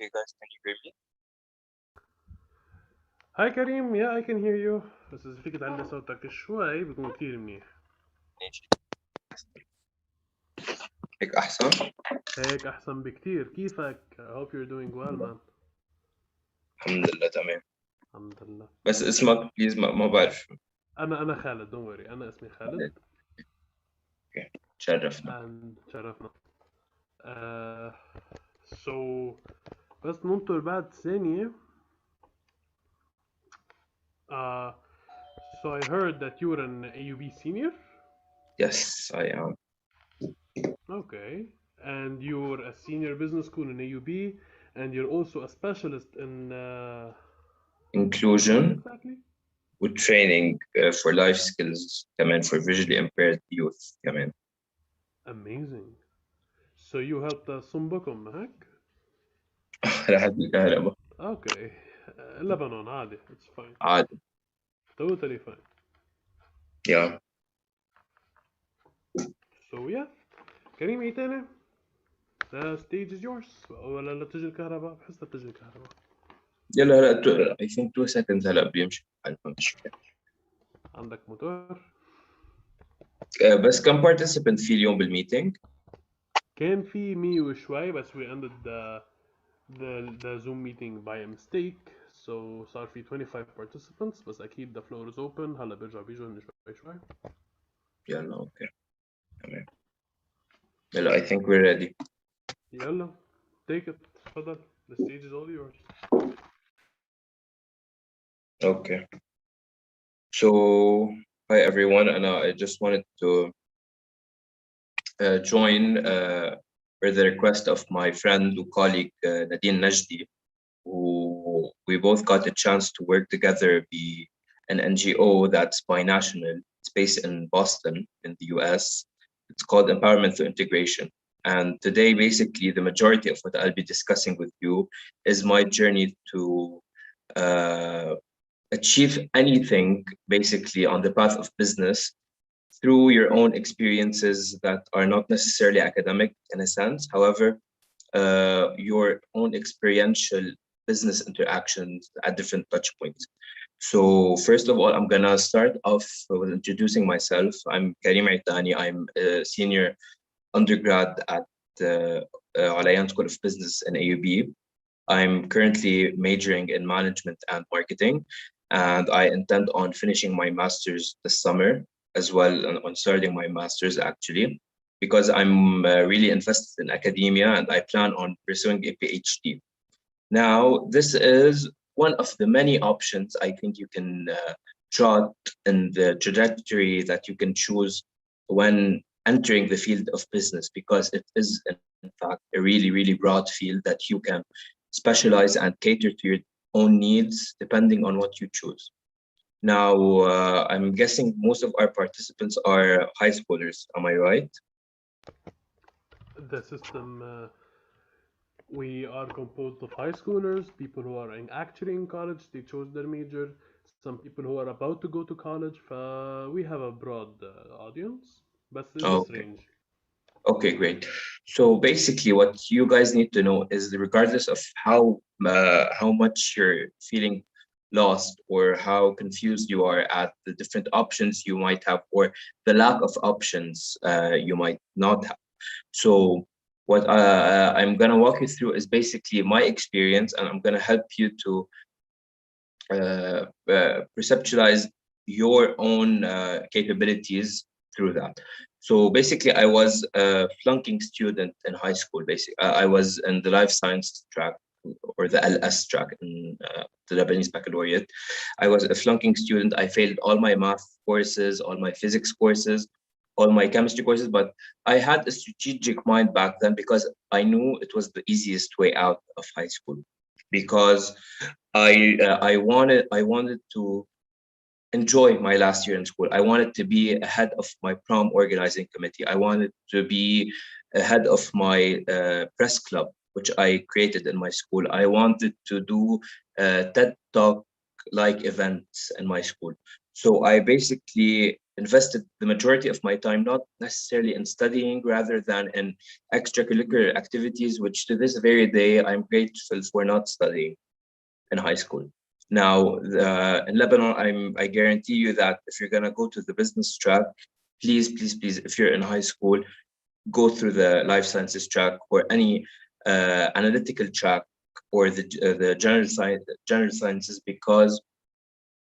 Hey guys, can you hear me? هاي كريم، يا I can hear you. بس إذا فيك تعلي صوتك شوي بيكون كتير منيح. ماشي. هيك أحسن؟ هيك أحسن بكتير. كيفك؟ I hope you're doing well man. الحمد لله تمام. الحمد لله. بس اسمك بليز ما بعرف. أنا خالد، don't worry. أنا اسمي خالد. اوكي تشرفنا. and شرفنا. uh, so بس ننطر بعد ثانية. uh, so I heard that you're an AUB senior. Yes, I am. Okay. And you're a senior business school in AUB, and you're also a specialist in what Inclusion exactly? with training for life skills كمان for visually impaired youth كمان. Amazing. So you helped صنبكم هيك؟ راح الكهرباء. Okay. Lebanon عادي. It's fine. عادي. Totally fine. Yeah. So yeah. كريم ايه تاني؟ The stage is yours. ولا لا تجي الكهرباء؟ بحس لا تجي الكهرباء. يلا لا I think 2 seconds هلا بيمشي. مش عندك موتور؟ بس كم participant في اليوم بالميتينج؟ كان في 100 وشوي بس we ended the Zoom meeting by a mistake. So صار في 25 participants بس أكيد the floor is open. هلا بيجوا هن شوي. يلا اوكي تمام. يلا I think we're ready. يلا take it. تفضل. The stage is all yours. Okay. So, hi everyone, and I just wanted to join for the request of my friend and colleague Nadine Najdi, who we both got a chance to work together, be an NGO that's binational. It's based in Boston, in the US. It's called Empowerment Through Integration. And today, basically, the majority of what I'll be discussing with you is my journey to achieve anything basically on the path of business through your own experiences that are not necessarily academic in a sense. However, your own experiential business interactions at different touch points. So first of all, I'm gonna start off with introducing myself. I'm Karim Aitani. I'm a senior undergrad at the Alayan School of Business in AUB. I'm currently majoring in management and marketing, and I intend on finishing my master's this summer as well, on starting my master's actually, because I'm really invested in academia and I plan on pursuing a PhD. Now, this is one of the many options I think you can chart in the trajectory that you can choose when entering the field of business, because it is in fact a really, really broad field that you can specialize and cater to your own needs depending on what you choose. Now, I'm guessing most of our participants are high schoolers, am I right? The system, we are composed of high schoolers, people who are actually in college, they chose their major, some people who are about to go to college. We have a broad audience, but in this Okay. range. Okay, great. So basically, what you guys need to know is regardless of how much you're feeling lost or how confused you are at the different options you might have or the lack of options you might not have. So what I'm gonna walk you through is basically my experience, and I'm gonna help you to perceptualize your own capabilities through that. So basically, I was a flunking student in high school. Basically, I was in the life science track or the LS track in the Lebanese baccalaureate. I was a flunking student. I failed all my math courses, all my physics courses, all my chemistry courses, but I had a strategic mind back then because I knew it was the easiest way out of high school, because I wanted to enjoy my last year in school. I wanted to be ahead of my prom organizing committee. I wanted to be ahead of my press club, which I created in my school. I wanted to do TED Talk like events in my school. So I basically invested the majority of my time not necessarily in studying rather than in extracurricular activities, which to this very day I'm grateful for not studying in high school. Now, in Lebanon, I guarantee you that if you're gonna go to the business track, please, please, please, if you're in high school, go through the life sciences track or any analytical track or the general sciences, because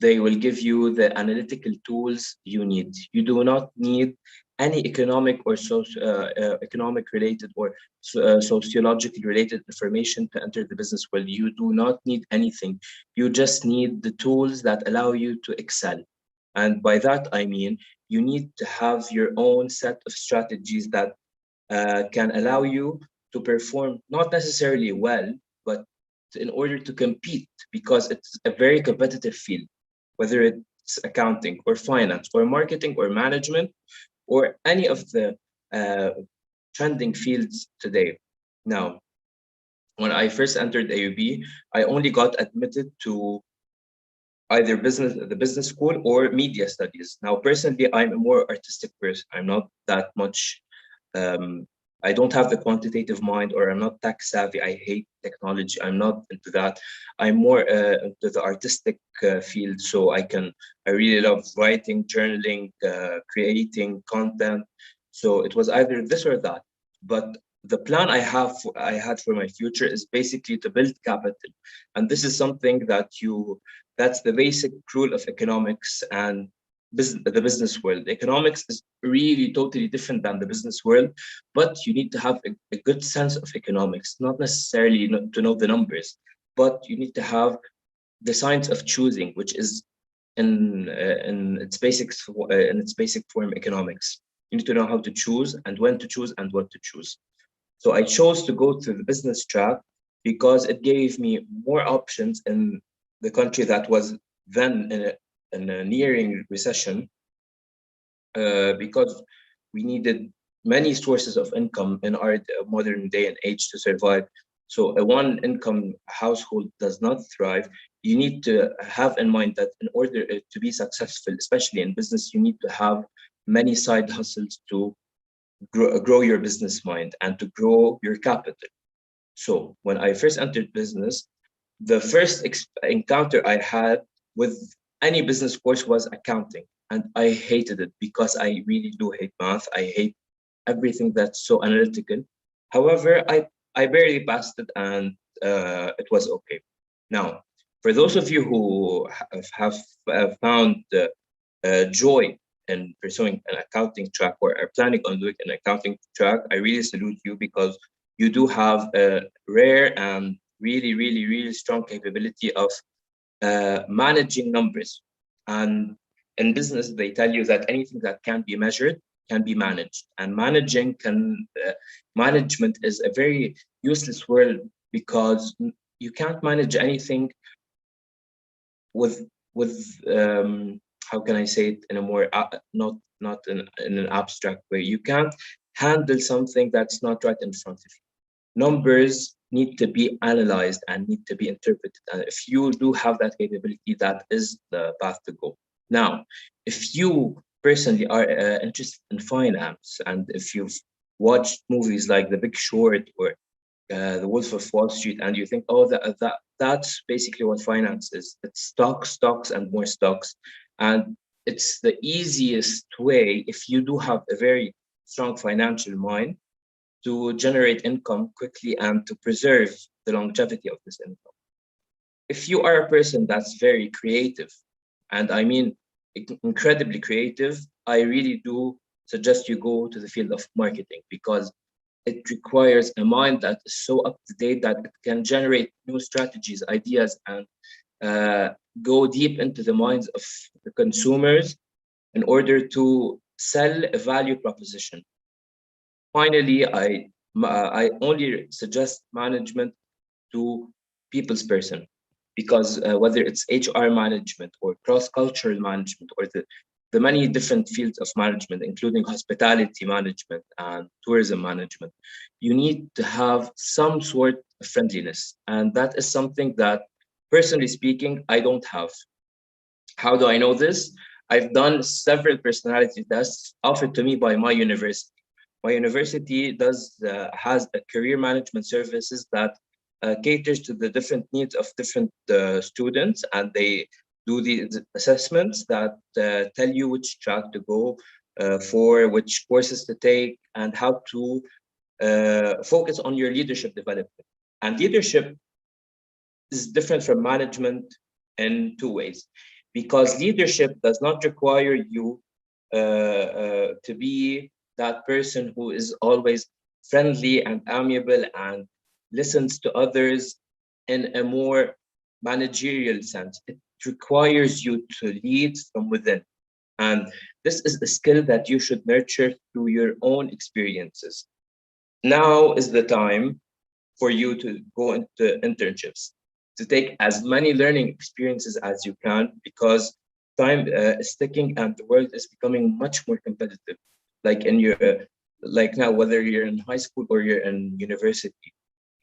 they will give you the analytical tools you need. You do not need any economic or economic related or sociologically related information to enter the business world. You do not need anything. You just need the tools that allow you to excel. And by that, I mean, you need to have your own set of strategies that can allow you to perform not necessarily well, but in order to compete, because it's a very competitive field, whether it's accounting or finance or marketing or management or any of the uh, trending fields today. Now, when I first entered AUB, I only got admitted to either the business school or media studies. Now, personally, I'm a more artistic person. I'm not that much um, I don't have the quantitative mind, or I'm not tech savvy. I hate technology. I'm not into that. I'm more into the artistic field. So I really love writing, journaling, creating content. So it was either this or that. But the plan I had for my future is basically to build capital. And this is something that's the basic rule of economics and the business world. Economics is really totally different than the business world, but you need to have a good sense of economics, not necessarily to know the numbers, but you need to have the science of choosing, which is in its basic form economics. You need to know how to choose and when to choose and what to choose. So I chose to go to the business track because it gave me more options in the country that was then in a nearing recession, because we needed many sources of income in our modern day and age to survive. So a one income household does not thrive. You need to have in mind that in order to be successful, especially in business, you need to have many side hustles to grow your business mind and to grow your capital. So when I first entered business, the first encounter I had with any business course was accounting. And I hated it because I really do hate math. I hate everything that's so analytical. However, I barely passed it, and it was okay. Now, for those of you who have found joy in pursuing an accounting track or are planning on doing an accounting track, I really salute you, because you do have a rare and really, really, really strong capability of managing numbers. And in business, they tell you that anything that can be measured can be managed. And management is a very useless word, because you can't manage anything with how can I say it in a more not in an abstract way. You can't handle something that's not right in front of you. Numbers need to be analyzed and need to be interpreted. And if you do have that capability, that is the path to go. Now, if you personally are interested in finance, and if you've watched movies like The Big Short or The Wolf of Wall Street, and you think, oh, that's basically what finance is. It's stocks, and more stocks. And it's the easiest way, if you do have a very strong financial mind, to generate income quickly and to preserve the longevity of this income. If you are a person that's very creative, and I mean incredibly creative, I really do suggest you go to the field of marketing, because it requires a mind that is so up to date that it can generate new strategies, ideas, and go deep into the minds of the consumers in order to sell a value proposition. Finally, I only suggest management to people's person, because whether it's HR management or cross-cultural management or the many different fields of management, including hospitality management and tourism management, you need to have some sort of friendliness. And that is something that, personally speaking, I don't have. How do I know this? I've done several personality tests offered to me by my university. My university has a career management services that caters to the different needs of different students, and they do the assessments that tell you which track to go for, which courses to take, and how to focus on your leadership development. And leadership is different from management in two ways, because leadership does not require you to be that person who is always friendly and amiable and listens to others in a more managerial sense. It requires you to lead from within. And this is a skill that you should nurture through your own experiences. Now is the time for you to go into internships, to take as many learning experiences as you can, because time is ticking and the world is becoming much more competitive. Like in your, like now, whether you're in high school or you're in university,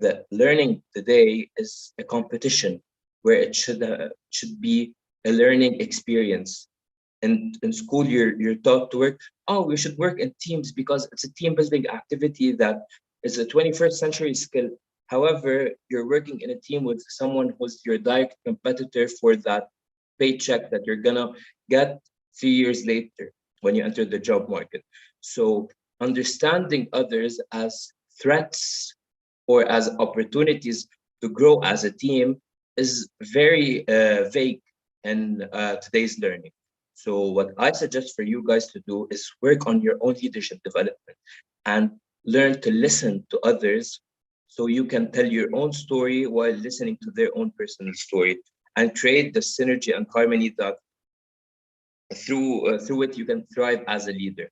the learning today is a competition where it should be a learning experience. And in school, you're taught to work. Oh, we should work in teams because it's a team building activity that is a 21st century skill. However, you're working in a team with someone who's your direct competitor for that paycheck that you're gonna get 3 years later when you enter the job market. So understanding others as threats or as opportunities to grow as a team is very vague in today's learning. So what I suggest for you guys to do is work on your own leadership development and learn to listen to others so you can tell your own story while listening to their own personal story, and create the synergy and harmony that through it you can thrive as a leader.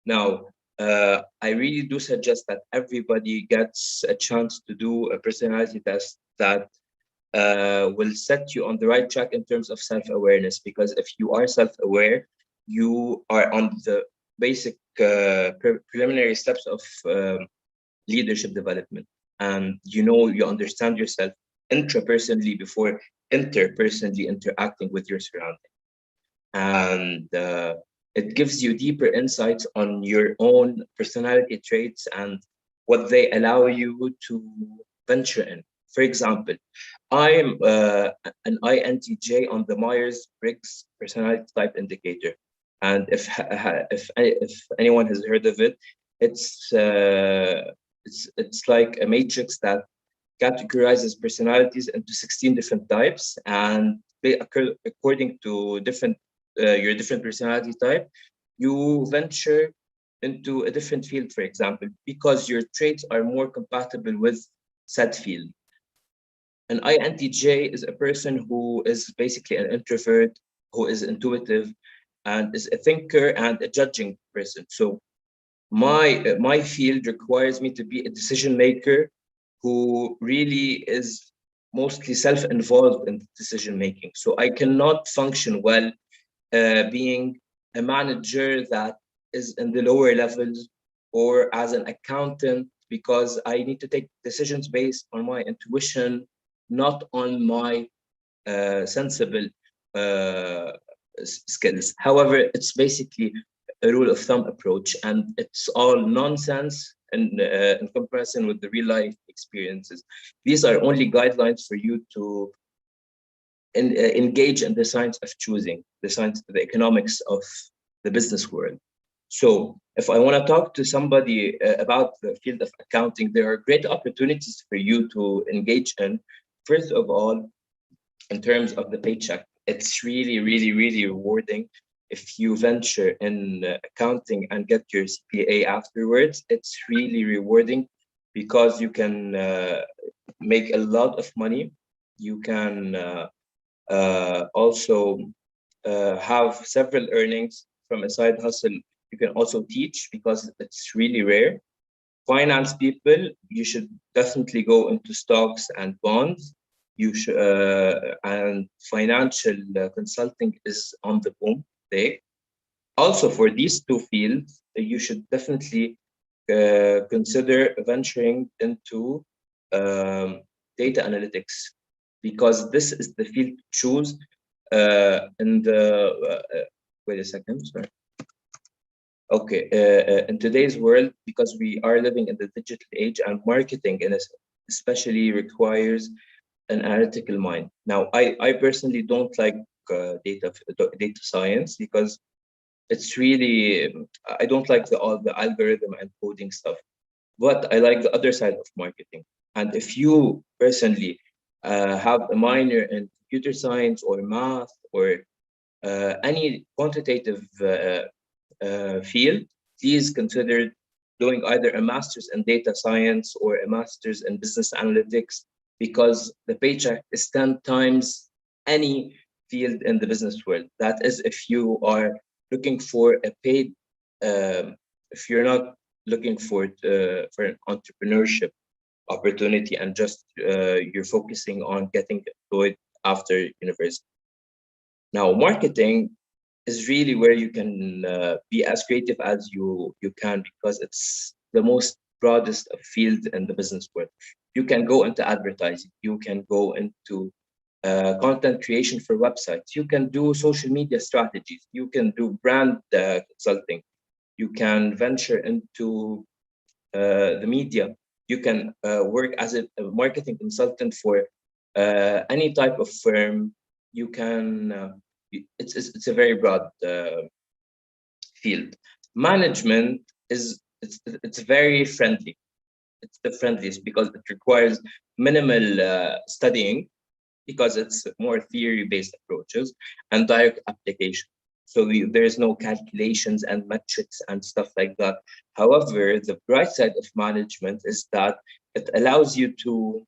Now, I really do suggest that everybody gets a chance to do a personality test that will set you on the right track in terms of self-awareness. Because if you are self-aware, you are on the basic preliminary steps of leadership development. And you understand yourself intrapersonally before interpersonally interacting with your surroundings. And it gives you deeper insights on your own personality traits and what they allow you to venture in. For example, I'm an INTJ on the Myers-Briggs personality type indicator, and if anyone has heard of it, it's like a matrix that categorizes personalities into 16 different types, and according to your different personality type, you venture into a different field, for example, because your traits are more compatible with said field. An INTJ is a person who is basically an introvert, who is intuitive, and is a thinker and a judging person. So my field requires me to be a decision maker who really is mostly self-involved in decision making. So I cannot function well being a manager that is in the lower levels, or as an accountant, because I need to take decisions based on my intuition, not on my sensible uh, skills. However, it's basically a rule of thumb approach, and it's all nonsense in comparison with the real life experiences. These are only guidelines for you to engage in the science of choosing, the economics of the business world. So if I want to talk to somebody about the field of accounting, there are great opportunities for you to engage in. First of all, in terms of the paycheck, it's really, really, really rewarding. If you venture in accounting and get your CPA afterwards, it's really rewarding because you can make a lot of money. You can also have several earnings from a side hustle. You can also teach because it's really rare. Finance people, you should definitely go into stocks and bonds. You should, and financial consulting is on the boom today. Also, for these two fields, you should definitely consider venturing into data analytics, because this is the field to choose in the Wait a second, sorry. Okay, in today's world, because we are living in the digital age, and marketing especially requires an analytical mind. Now, I personally don't like data science because it's really I don't like all the algorithm and coding stuff. But I like the other side of marketing. And if you personally have a minor in computer science or math or any quantitative field, please consider doing either a master's in data science or a master's in business analytics, because the paycheck is 10 times any field in the business world. That is, if you are looking for a paid, if you're not looking for an entrepreneurship opportunity and just you're focusing on getting employed after university. Now, marketing is really where you can be as creative as you can, because it's the most broadest of field in the business world. You can go into advertising, you can go into content creation for websites, you can do social media strategies, you can do brand consulting, you can venture into the media, you can work as a marketing consultant for any type of firm. You can it's a very broad field. Management is it's very friendly. It's the friendliest because it requires minimal studying, because it's more theory-based approaches and direct application. So there is no calculations and metrics and stuff like that. However, the bright side of management is that it allows you to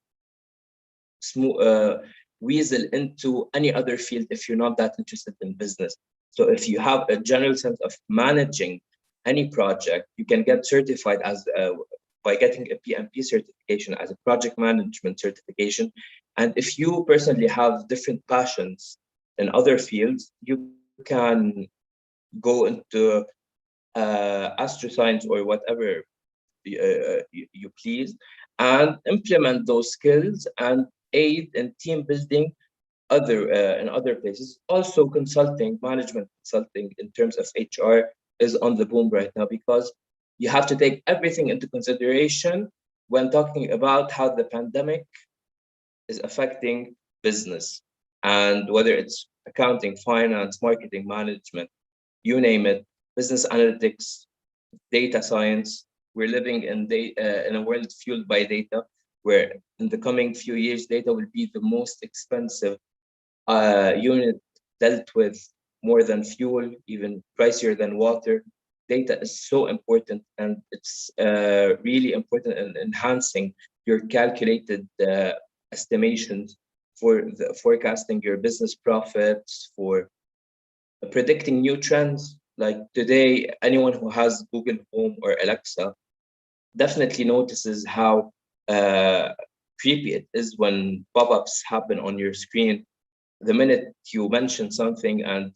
weasel into any other field if you're not that interested in business. So if you have a general sense of managing any project, you can get certified as by getting a PMP certification, as a project management certification. And if you personally have different passions in other fields, you can go into astroscience or whatever you please, and implement those skills and aid in team building in other places. Also, consulting, management consulting in terms of HR is on the boom right now, because you have to take everything into consideration when talking about how the pandemic is affecting business, and whether it's accounting, finance, marketing, management, you name it, business analytics, data science. We're living in a world fueled by data, where in the coming few years, data will be the most expensive unit dealt with, more than fuel, even pricier than water. Data is so important, and it's really important in enhancing your calculated estimations for forecasting your business profits, for predicting new trends. Like today, anyone who has Google Home or Alexa definitely notices how creepy it is when pop-ups happen on your screen the minute you mention something, and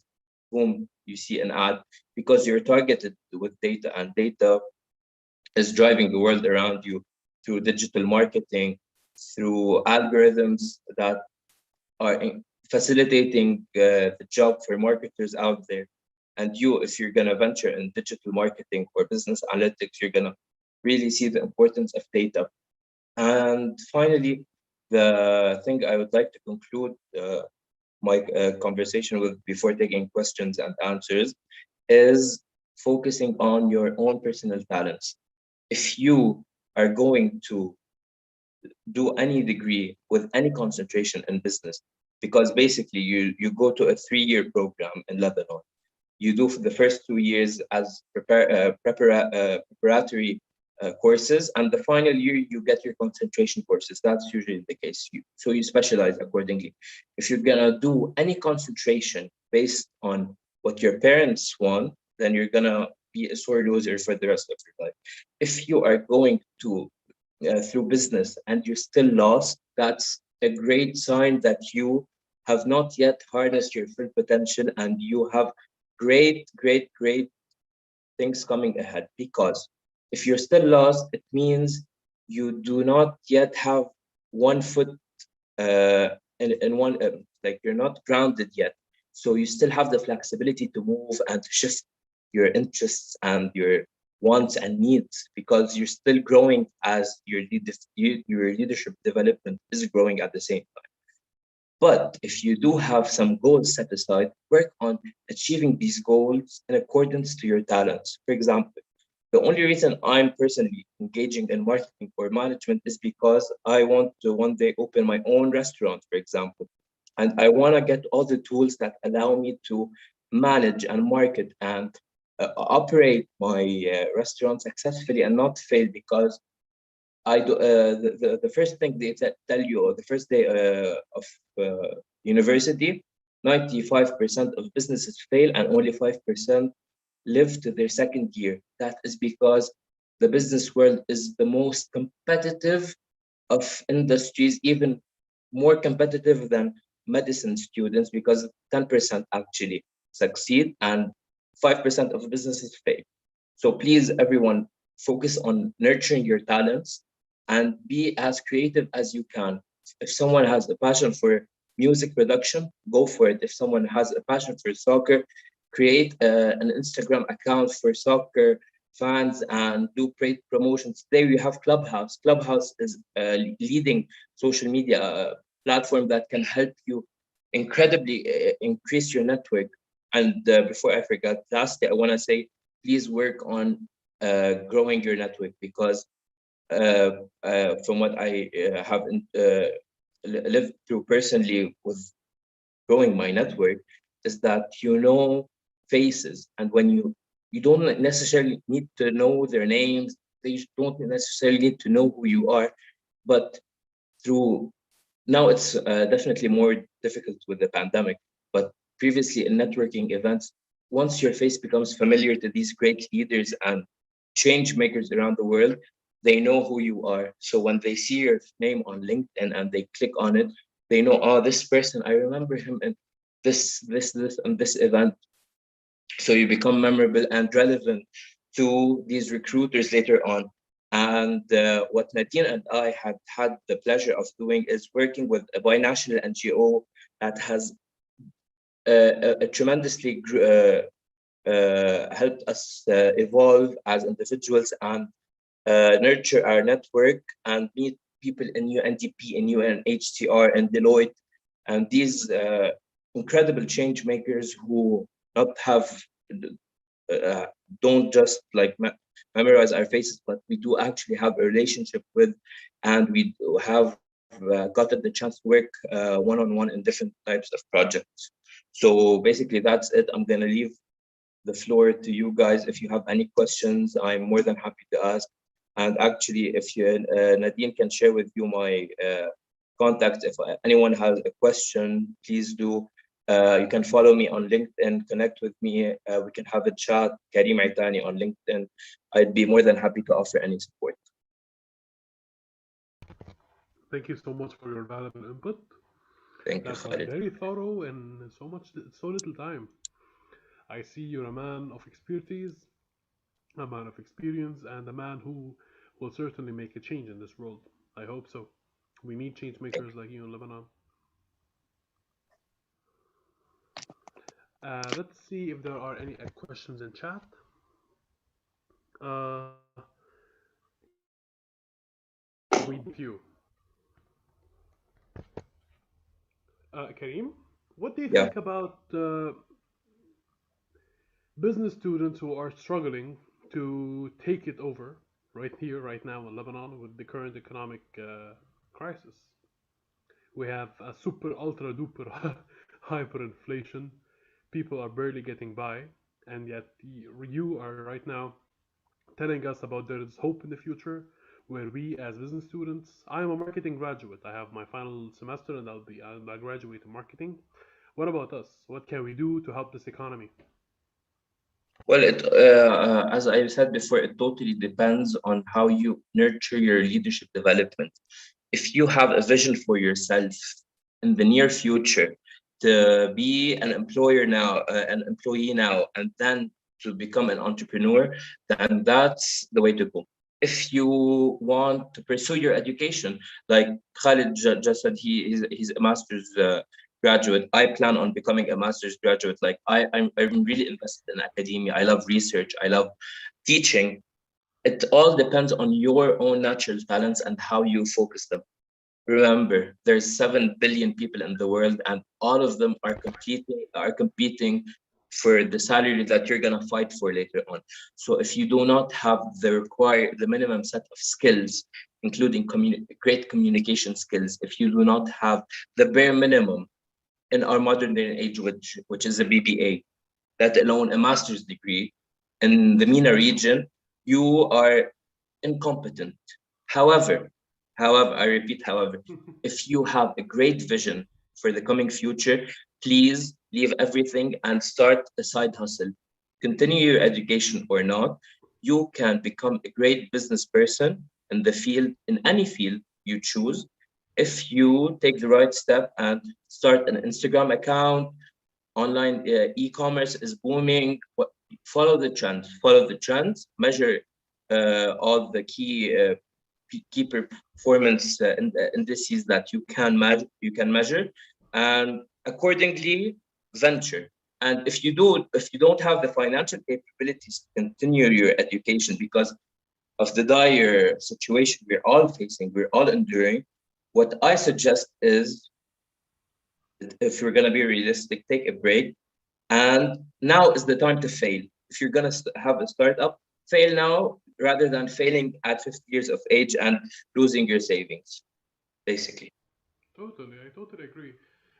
boom, you see an ad, because you're targeted with data, and data is driving the world around you through digital marketing, through algorithms that are facilitating the job for marketers out there. And you, if you're going to venture in digital marketing or business analytics, you're going to really see the importance of data. And finally, the thing I would like to conclude my conversation with, before taking questions and answers, is focusing on your own personal talents. If you are going to do any degree with any concentration in business, because basically you go to a 3-year program in Lebanon. You do for the first 2 years as preparatory courses, and the final year you get your concentration courses. That's usually the case. So you specialize accordingly. If you're gonna do any concentration based on what your parents want, then you're gonna be a sore loser for the rest of your life. If you are going to through business and you're still lost, that's a great sign that you have not yet harnessed your full potential, and you have great, great, great things coming ahead. Because if you're still lost, it means you do not yet have one foot in one, like you're not grounded yet. So you still have the flexibility to move and to shift your interests and your wants and needs, because you're still growing as your leadership development is growing at the same time. But if you do have some goals set aside, work on achieving these goals in accordance to your talents. For example, the only reason I'm personally engaging in marketing or management is because I want to one day open my own restaurant, for example. And I want to get all the tools that allow me to manage and market and operate my restaurant successfully and not fail, because I do the first thing they tell you, or the first day of university, 95% of businesses fail and only 5% live to their second year. That is because the business world is the most competitive of industries, even more competitive than medicine students, because 10% actually succeed and 5% of businesses fail. So please, everyone, focus on nurturing your talents and be as creative as you can. If someone has a passion for music production, go for it. If someone has a passion for soccer, create an Instagram account for soccer fans and do great promotions. Today we have Clubhouse. Clubhouse is a leading social media platform that can help you incredibly increase your network. And before I forget, lastly, I want to say, please work on growing your network, because from what I have lived through personally with growing my network, is that you know faces, and when you don't necessarily need to know their names, they don't necessarily need to know who you are, but through now it's definitely more difficult with the pandemic, but previously in networking events, once your face becomes familiar to these great leaders and change makers around the world, they know who you are. So when they see your name on LinkedIn and they click on it, they know, oh, this person, I remember him in this, and this event. So you become memorable and relevant to these recruiters later on. And what Nadine and I had the pleasure of doing is working with a binational NGO that has tremendously helped us evolve as individuals and nurture our network and meet people in UNDP, in UNHCR, and Deloitte, and these incredible change makers who not have uh, don't just like memorize our faces, but we do actually have a relationship with, and we have gotten the chance to work one-on-one in different types of projects. So basically, that's it. I'm gonna leave the floor to you guys. If you have any questions, I'm more than happy to ask. And actually, if you, Nadine can share with you my contact. If anyone has a question, please do. You can follow me on LinkedIn, connect with me. We can have a chat, Karim Aitani on LinkedIn. I'd be more than happy to offer any support. Thank you so much for your valuable input. Thank you, That was Khalid. very thorough in so little time. I see you're a man of expertise, a man of experience, and a man who will certainly make a change in this world. I hope so. We need change makers like you in Lebanon. Let's see if there are any questions in chat. Uh, we do few. Kareem, what do you Yeah. think about business students who are struggling to take it over right here, right now in Lebanon with the current economic crisis? We have a super ultra duper hyperinflation. People are barely getting by, and yet you are right now telling us about there is hope in the future where we as business students, I am a marketing graduate. I have my final semester and I'll graduate in marketing. What about us? What can we do to help this economy? Well, as I said before, it totally depends on how you nurture your leadership development. If you have a vision for yourself in the near future to be an employer now, an employee now, and then to become an entrepreneur, then that's the way to go. If you want to pursue your education, like Khalid just said, he's a master's graduate. I plan on becoming a master's graduate. Like I'm really invested in academia. I love research. I love teaching. It all depends on your own natural talents and how you focus them. Remember, there's 7 billion people in the world, and all of them are competing for the salary that you're gonna fight for later on. So if you do not have the minimum set of skills, including great communication skills, if you do not have the bare minimum in our modern day and age, which is a BBA, let alone a master's degree in the MENA region, you are incompetent. However, I repeat, however, if you have a great vision for the coming future, please leave everything and start a side hustle. Continue your education or not, you can become a great business person in the field, in any field you choose, if you take the right step and start an Instagram account. Online e-commerce is booming. Follow the trends. Follow the trends. Measure all the key performance indices that you can measure. And accordingly venture. And if you don't have the financial capabilities to continue your education because of the dire situation we're all facing, we're all enduring, what I suggest is, if you're going to be realistic, take a break. And now is the time to fail. If you're going to have a startup, fail now rather than failing at 50 years of age and losing your savings, basically. Totally, I totally agree.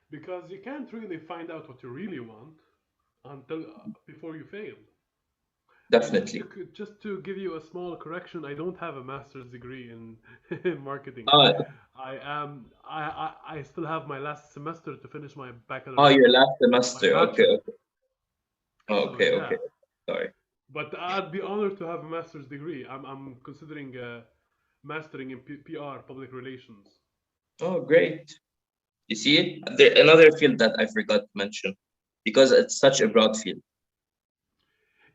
Because you can't really find out what you really want until before you fail. And Definitely. just to give you a small correction, I don't have a master's degree in, in marketing. Uh, I still have my last semester to finish my your baccalaureate, last my semester. Okay, bachelor. okay. So Okay, yeah, okay. Sorry. but I'd be honored to have a master's degree. I'm considering mastering in PR, public relations. Oh, great. You see, there another field that I forgot to mention because it's such a broad field.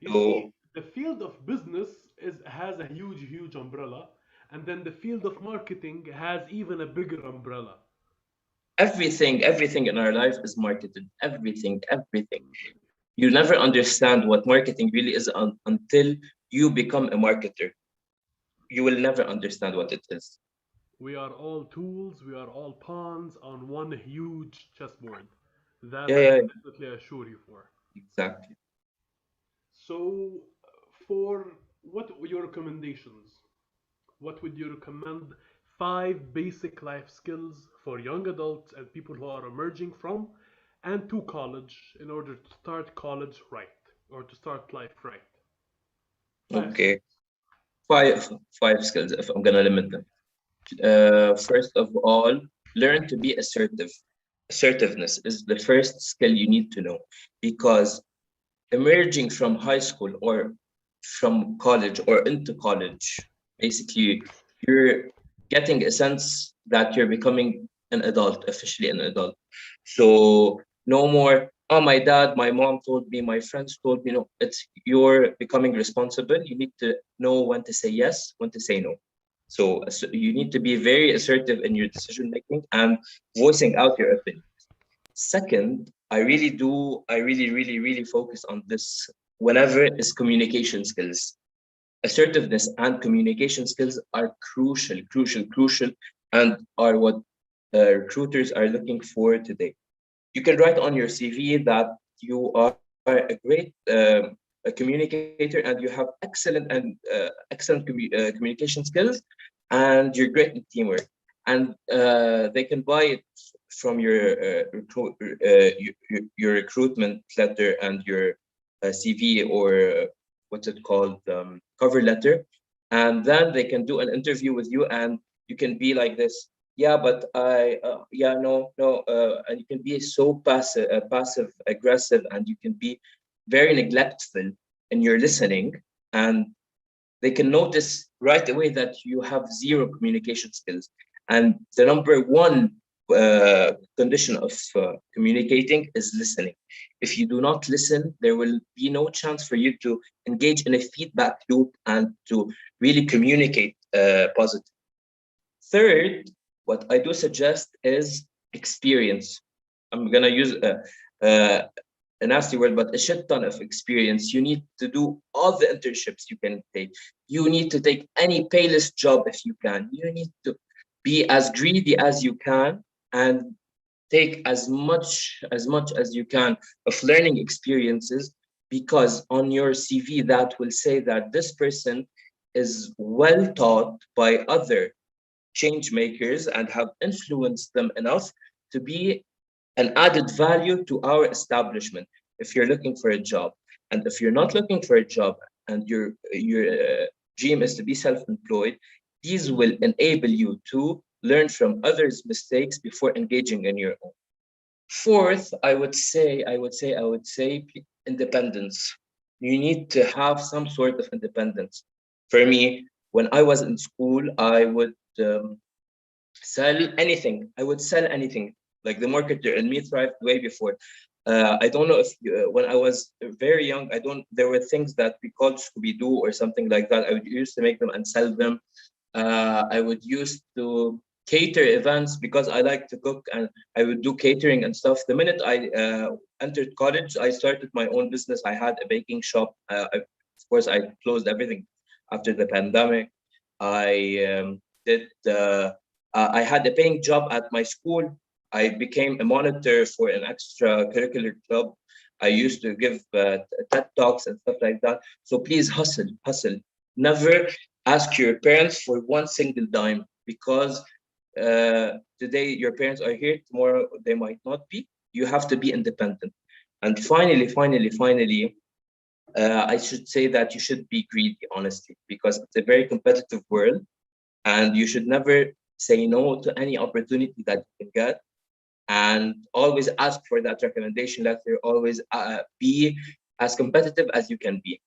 You see, So the field of business has a huge umbrella, and then the field of marketing has even a bigger umbrella. everything in our life is marketed. Everything. You never understand what marketing really is until you become a marketer. You will never understand what it is. We are all tools, we are all pawns on one huge chessboard. That Yeah, I yeah, can definitely assure you for. exactly. So, for what are your recommendations? What would you recommend? Five basic life skills for young adults and people who are emerging from and to college in order to start college right or to start life right. Five Okay. skills. Five skills if I'm gonna limit them. First of all, learn to be assertive. Assertiveness is the first skill you need to know because emerging from high school or from college or into college, basically, you're getting a sense that you're becoming an adult, officially an adult. So no more, oh, my dad, my mom told me, my friends told me. No, it's you're becoming responsible. You need to know when to say yes, when to say no. So you need to be very assertive in your decision making and voicing out your opinion. Second, I really focus on this whenever is communication skills. Assertiveness and communication skills are crucial, and are what recruiters are looking for today. You can write on your CV that you are a great a communicator and you have excellent communication skills, and you're great in teamwork. And they can buy it from your recruitment letter and your CV, or what's it called, cover letter, and then they can do an interview with you, and you can be like this. Yeah, but yeah, no, and you can be so passive aggressive, and you can be very neglectful in your listening, and they can notice right away that you have zero communication skills. And the number one condition of communicating is listening. If you do not listen, there will be no chance for you to engage in a feedback loop and to really communicate positive. Third, what I do suggest is experience. I'm gonna use a nasty word, but a shit ton of experience. You need to do all the internships you can take. You need to take any payless job if you can. You need to be as greedy as you can and take as much as you can of learning experiences, because on your CV that will say that this person is well taught by other change makers and have influenced them enough to be an added value to our establishment if you're looking for a job. And if you're not looking for a job and your dream is to be self-employed, these will enable you to learn from others' mistakes before engaging in your own. Fourth, I would say independence. You need to have some sort of independence. For me, when I was in school, I would sell anything. I would sell anything. Like the marketer and me thrived way before. I don't know if when I was very young, I don't. There were things that we called Scooby Doo or something like that. I would used to make them and sell them. I would used to cater events because I like to cook, and I would do catering and stuff. The minute I entered college, I started my own business. I had a baking shop. Of course, I closed everything after the pandemic. I did. I had a paying job at my school. I became a monitor for an extracurricular club. I used to give TED Talks and stuff like that. So please hustle, hustle. Never ask your parents for one single dime, because today your parents are here, tomorrow they might not be. You have to be independent. And finally, I should say that you should be greedy, honestly, because it's a very competitive world, and you should never say no to any opportunity that you can get, and always ask for that recommendation letter. Always be as competitive as you can be,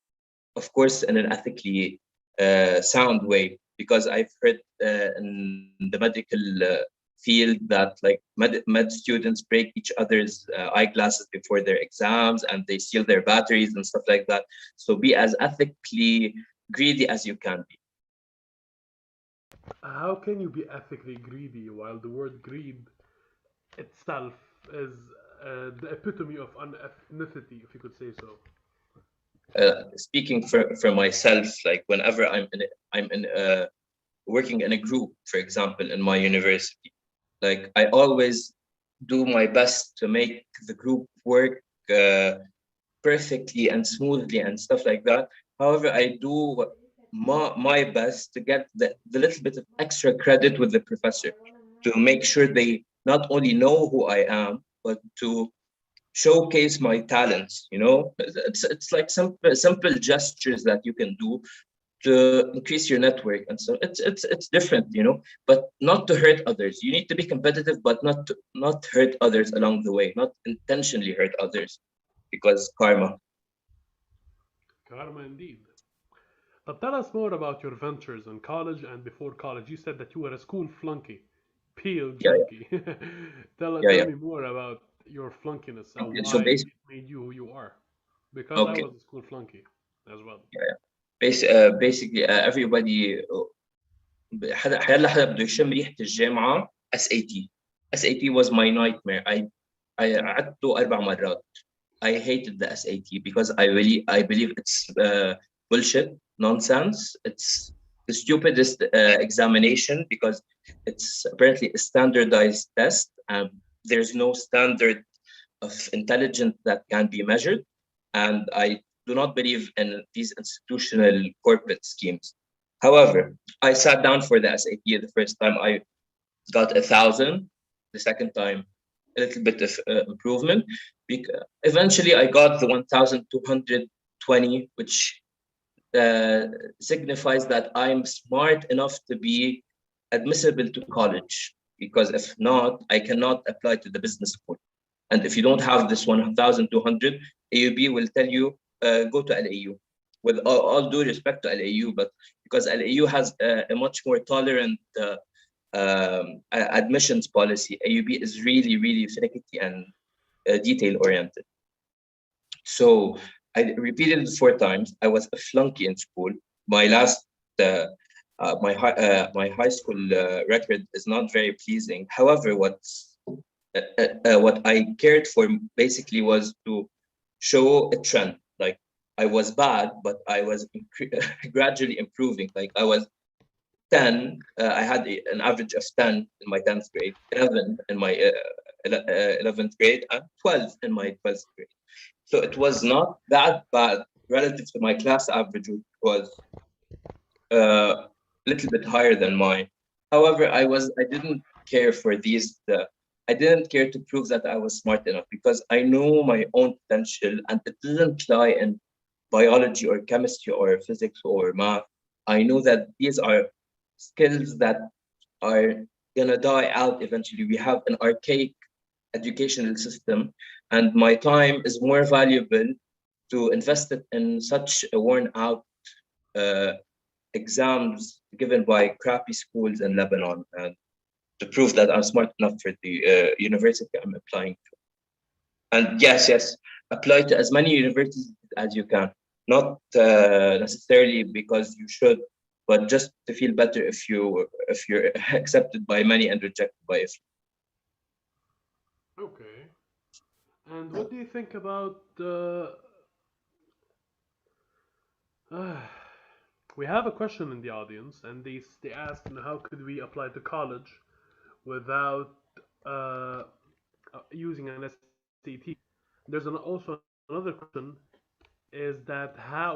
of course, in an ethically sound way, because I've heard in the medical field that like med students break each other's eyeglasses before their exams, and they steal their batteries and stuff like that. So be as ethically greedy as you can be. How can you be ethically greedy while the word greed itself is the epitome of unethnicity, if you could say so? Speaking for myself, like whenever I'm working in a group, for example, in my university, like I always do my best to make the group work perfectly and smoothly and stuff like that. However, I do my best to get the little bit of extra credit with the professor, to make sure they not only know who I am, but to showcase my talents. It's like simple gestures that you can do to increase your network, and so it's different, but not to hurt others. You need to be competitive, but not hurt others along the way, not intentionally hurt others, because karma. Karma indeed. But tell us more about your ventures in college and before college. You said that you were a school flunky, peel Yeah, junkie. tell yeah, tell yeah. me more about your flunkiness and Okay, so why it basically, made you who you are. Because I okay, was a school flunky as well. yeah, yeah. Basically, everybody حدا بده يشم ريحة الجامعة. SAT. SAT was my nightmare. I عدته 4 مرات. I hated the SAT because I believe it's bullshit, nonsense. It's the stupidest examination, because it's apparently a standardized test, and there's no standard of intelligence that can be measured. And I do not believe in these institutional corporate schemes. However, I sat down for the SAT. The first time I got 1,000. The second time, a little bit of improvement. Eventually, I got the 1,220, which uh, signifies that I'm smart enough to be admissible to college. Because if not, I cannot apply to the business school. And if you don't have this 1,200, AUB will tell you, go to LAU. With all due respect to LAU, but because LAU has a much more tolerant admissions policy, AUB is really, really finicky and detail oriented. So I repeated it 4 times. I was a flunky in school. My last, my high school record is not very pleasing. However, what I cared for basically was to show a trend. Like I was bad, but I was gradually improving. Like I was 10, I had an average of 10 in my 10th grade, 11 in my 11th grade, and 12 in my 12th grade. So it was not that bad relative to my class average, which was a little bit higher than mine. However, I didn't care for I didn't care to prove that I was smart enough because I know my own potential and it didn't lie in biology or chemistry or physics or math. I know that these are skills that are gonna die out eventually. We have an archaic educational system, and my time is more valuable to invest it in such a worn out uh, exams given by crappy schools in Lebanon, and to prove that I'm smart enough for the university I'm applying to. And yes, apply to as many universities as you can. Not necessarily because you should, but just to feel better if you're accepted by many and rejected by a few. Okay. And what do you think about the? We have a question in the audience, and they ask, how could we apply to college without uh, using an SAT? There's also another question: is that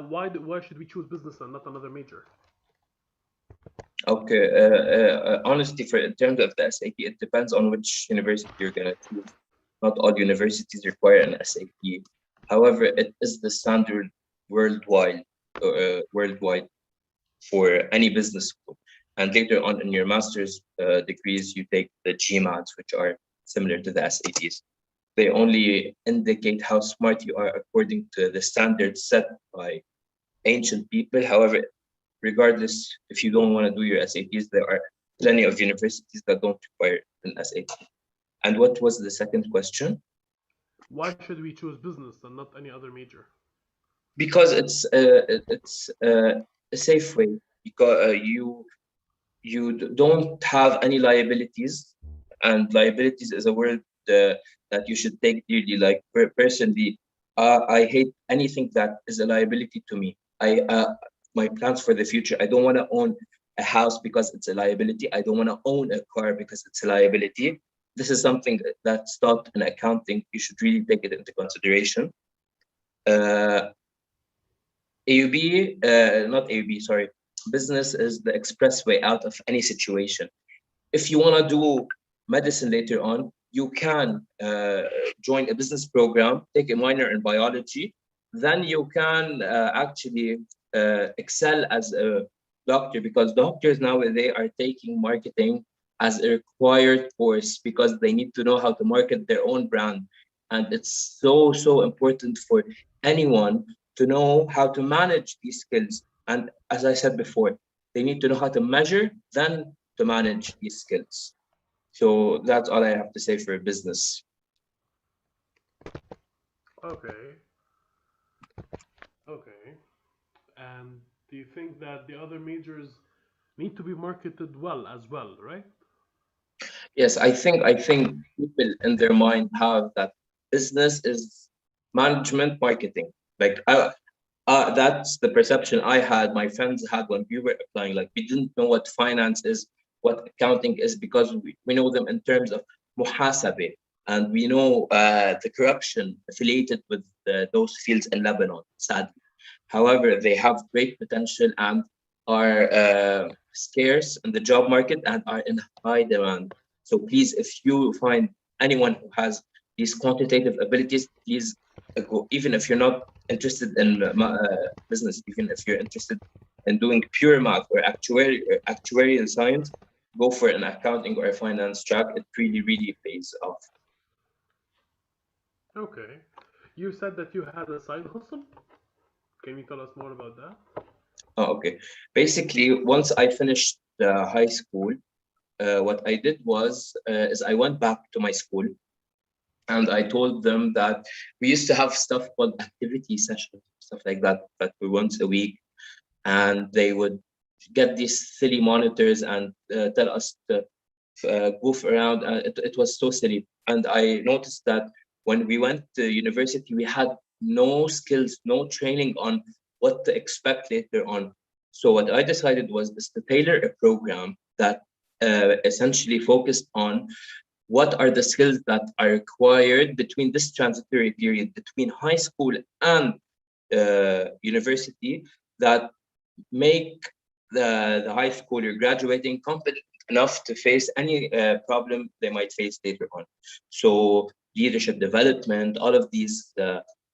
why should we choose business and not another major? Okay, honestly, for in terms of the SAT, it depends on which university you're gonna choose. Not all universities require an SAT. However, it is the standard worldwide, worldwide for any business school. And later on in your master's degrees, you take the GMATs, which are similar to the SATs. They only indicate how smart you are according to the standards set by ancient people. However, regardless, if you don't want to do your SATs, there are plenty of universities that don't require an SAT. And what was the second question? Why should we choose business and not any other major? Because it's a safe way. Because don't have any liabilities, and liabilities is a word that you should take dearly. Like personally, I hate anything that is a liability to me. I My plans for the future, I don't want to own a house because it's a liability. I don't want to own a car because it's a liability. This is something that's taught in accounting. You should really take it into consideration. uh, not AUB, sorry. Business is the expressway out of any situation. If you want to do medicine later on, you can join a business program, take a minor in biology, then you can actually excel as a doctor, because doctors nowadays are taking marketing as a required course because they need to know how to market their own brand. And it's so important for anyone to know how to manage these skills. And as I said before, they need to know how to measure, then to manage these skills. So that's all I have to say for business. Okay. Okay. And do you think that the other majors need to be marketed well as well, right? Yes, I think people in their mind have that business is management marketing. Like that's the perception I had, my friends had when we were applying. Like we didn't know what finance is, what accounting is, because we know them in terms of muhasabe, and we know the corruption affiliated with those fields in Lebanon, sadly. However, they have great potential and are scarce in the job market and are in high demand. So please, if you find anyone who has these quantitative abilities, please go. Even if you're not interested in business, even if you're interested in doing pure math or actuarial science, go for an accounting or a finance track. It really pays off. Okay. You said that you had a side hustle. Can you tell us more about that? Oh, okay. Basically, once I finished high school, what I did was is I went back to my school and I told them that we used to have stuff called activity sessions, stuff like that, that were once a week, and they would get these silly monitors and tell us goof around. It was so silly. And I noticed that when we went to university, we had no skills, no training on what to expect later on. So what I decided was to tailor a program that essentially focused on what are the skills that are required between this transitory period between high school and university, that make the high schooler graduating confident enough to face any problem they might face later on. So leadership development, all of these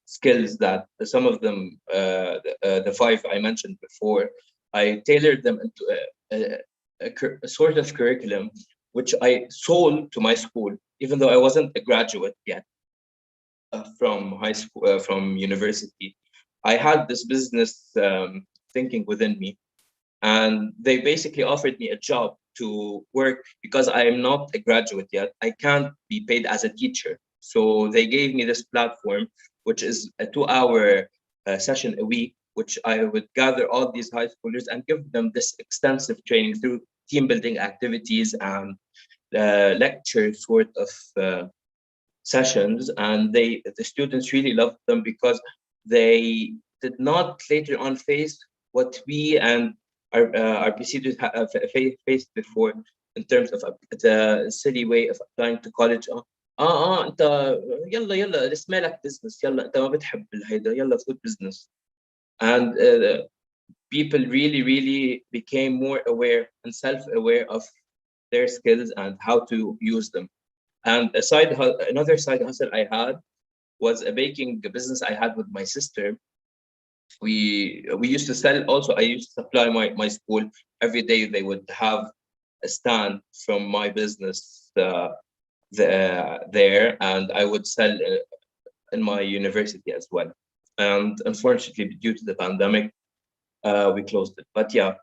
skills that some of them, the five I mentioned before, I tailored them into a sort of curriculum which I sold to my school, even though I wasn't a graduate yet from high school, from university. I had this business thinking within me, and they basically offered me a job to work because I am not a graduate yet. I can't be paid as a teacher. So they gave me this platform, which is a 2-hour session a week, which I would gather all these high schoolers and give them this extensive training through team building activities and lecture sort of sessions. And the students really loved them because they did not later on face what we and our procedures have faced before, in terms of the silly way of applying to college. انت يلا اسمع لك business، يلا انت ما بتحب هيدا، يلا food business. And people really became more aware and self-aware of their skills and how to use them. And another side hustle I had was a baking business I had with my sister. We used to sell also. I used to supply my school every day. They would have a stand from my business there, and I would sell in my university as well. And unfortunately, due to the pandemic, we closed it. But yeah,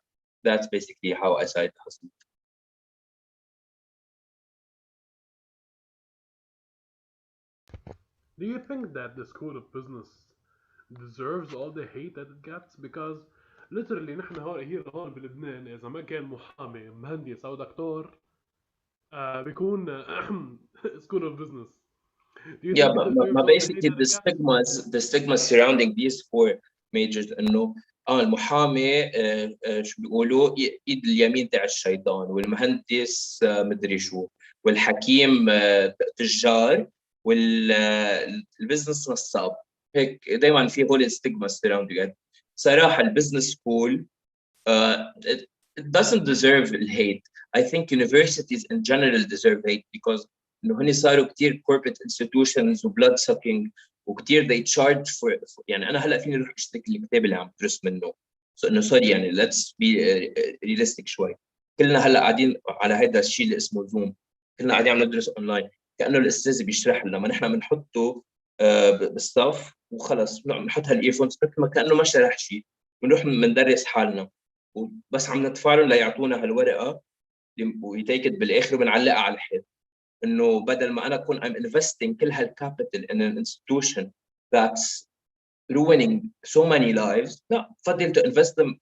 that's basically how I side hustled. Do you think that the School of Business deserves all the hate that it gets? Because literally نحن هون بلبنان إذا ما كان محامي مهندس أو دكتور بيكون School of Business. Do you Yeah, think it deserves but all the hate basically that it gets? the stigmas surrounding these four majors انه المحامي شو بيقولوا ايد اليمين تاع الشيطان، والمهندس مدري شو، والحكيم تجار، والبزنس نصاب. هيك دائما في هول الستيغماز surrounding it. صراحة البزنس سكول it doesn't deserve hate. I think universities in general deserve hate because انه هن صاروا كثير corporate institutions و blood sucking وكثير they charge for يعني انا هلا فيني اروح اشتكي الكتاب اللي عم بدرس منه. So انه سوري يعني let's be realistic شوي. كلنا هلا قاعدين على هذا الشيء اللي اسمه زوم، كلنا قاعدين عم ندرس اونلاين كانه الاستاذ بيشرح لنا، ما نحن بنحطه بالصف وخلص بنحط هالايرفونز مثل ما كانه ما شرح شيء، بنروح بندرس حالنا وبس عم ندفع لهم ليعطونا هالورقه ويتيكت بالاخر وبنعلقها على الحيط. انه بدل ما انا اكون I'm investing كل هالكابيتال in an institution that's ruining so many lives، لا بفضل to invest them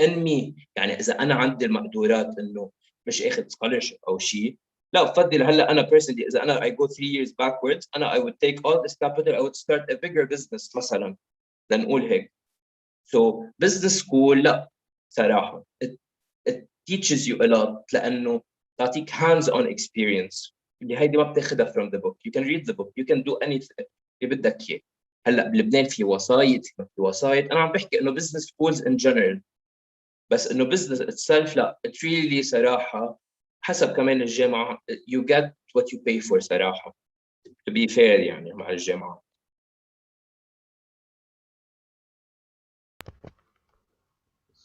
in me. يعني اذا انا عندي المقدورات انه مش اخذ scholarship او شيء، لا بفضل هلا انا personally اذا انا I go 3 years backwards انا I would take all this capital I would start a bigger business مثلا لنقول هيك. So business school لا صراحة it teaches you a lot لأنه تعطيك hands-on experience اللي هيدي ما بتاخدها from the book. You can read the book, you can do anything اللي بدك إياه. هلا بلبنان في وسايط، في وسايط. أنا عم بحكي إنه business schools in general، بس إنه business itself لا it really صراحة حسب كمان الجامعة you get what you pay for صراحة to be fair يعني مع الجامعة.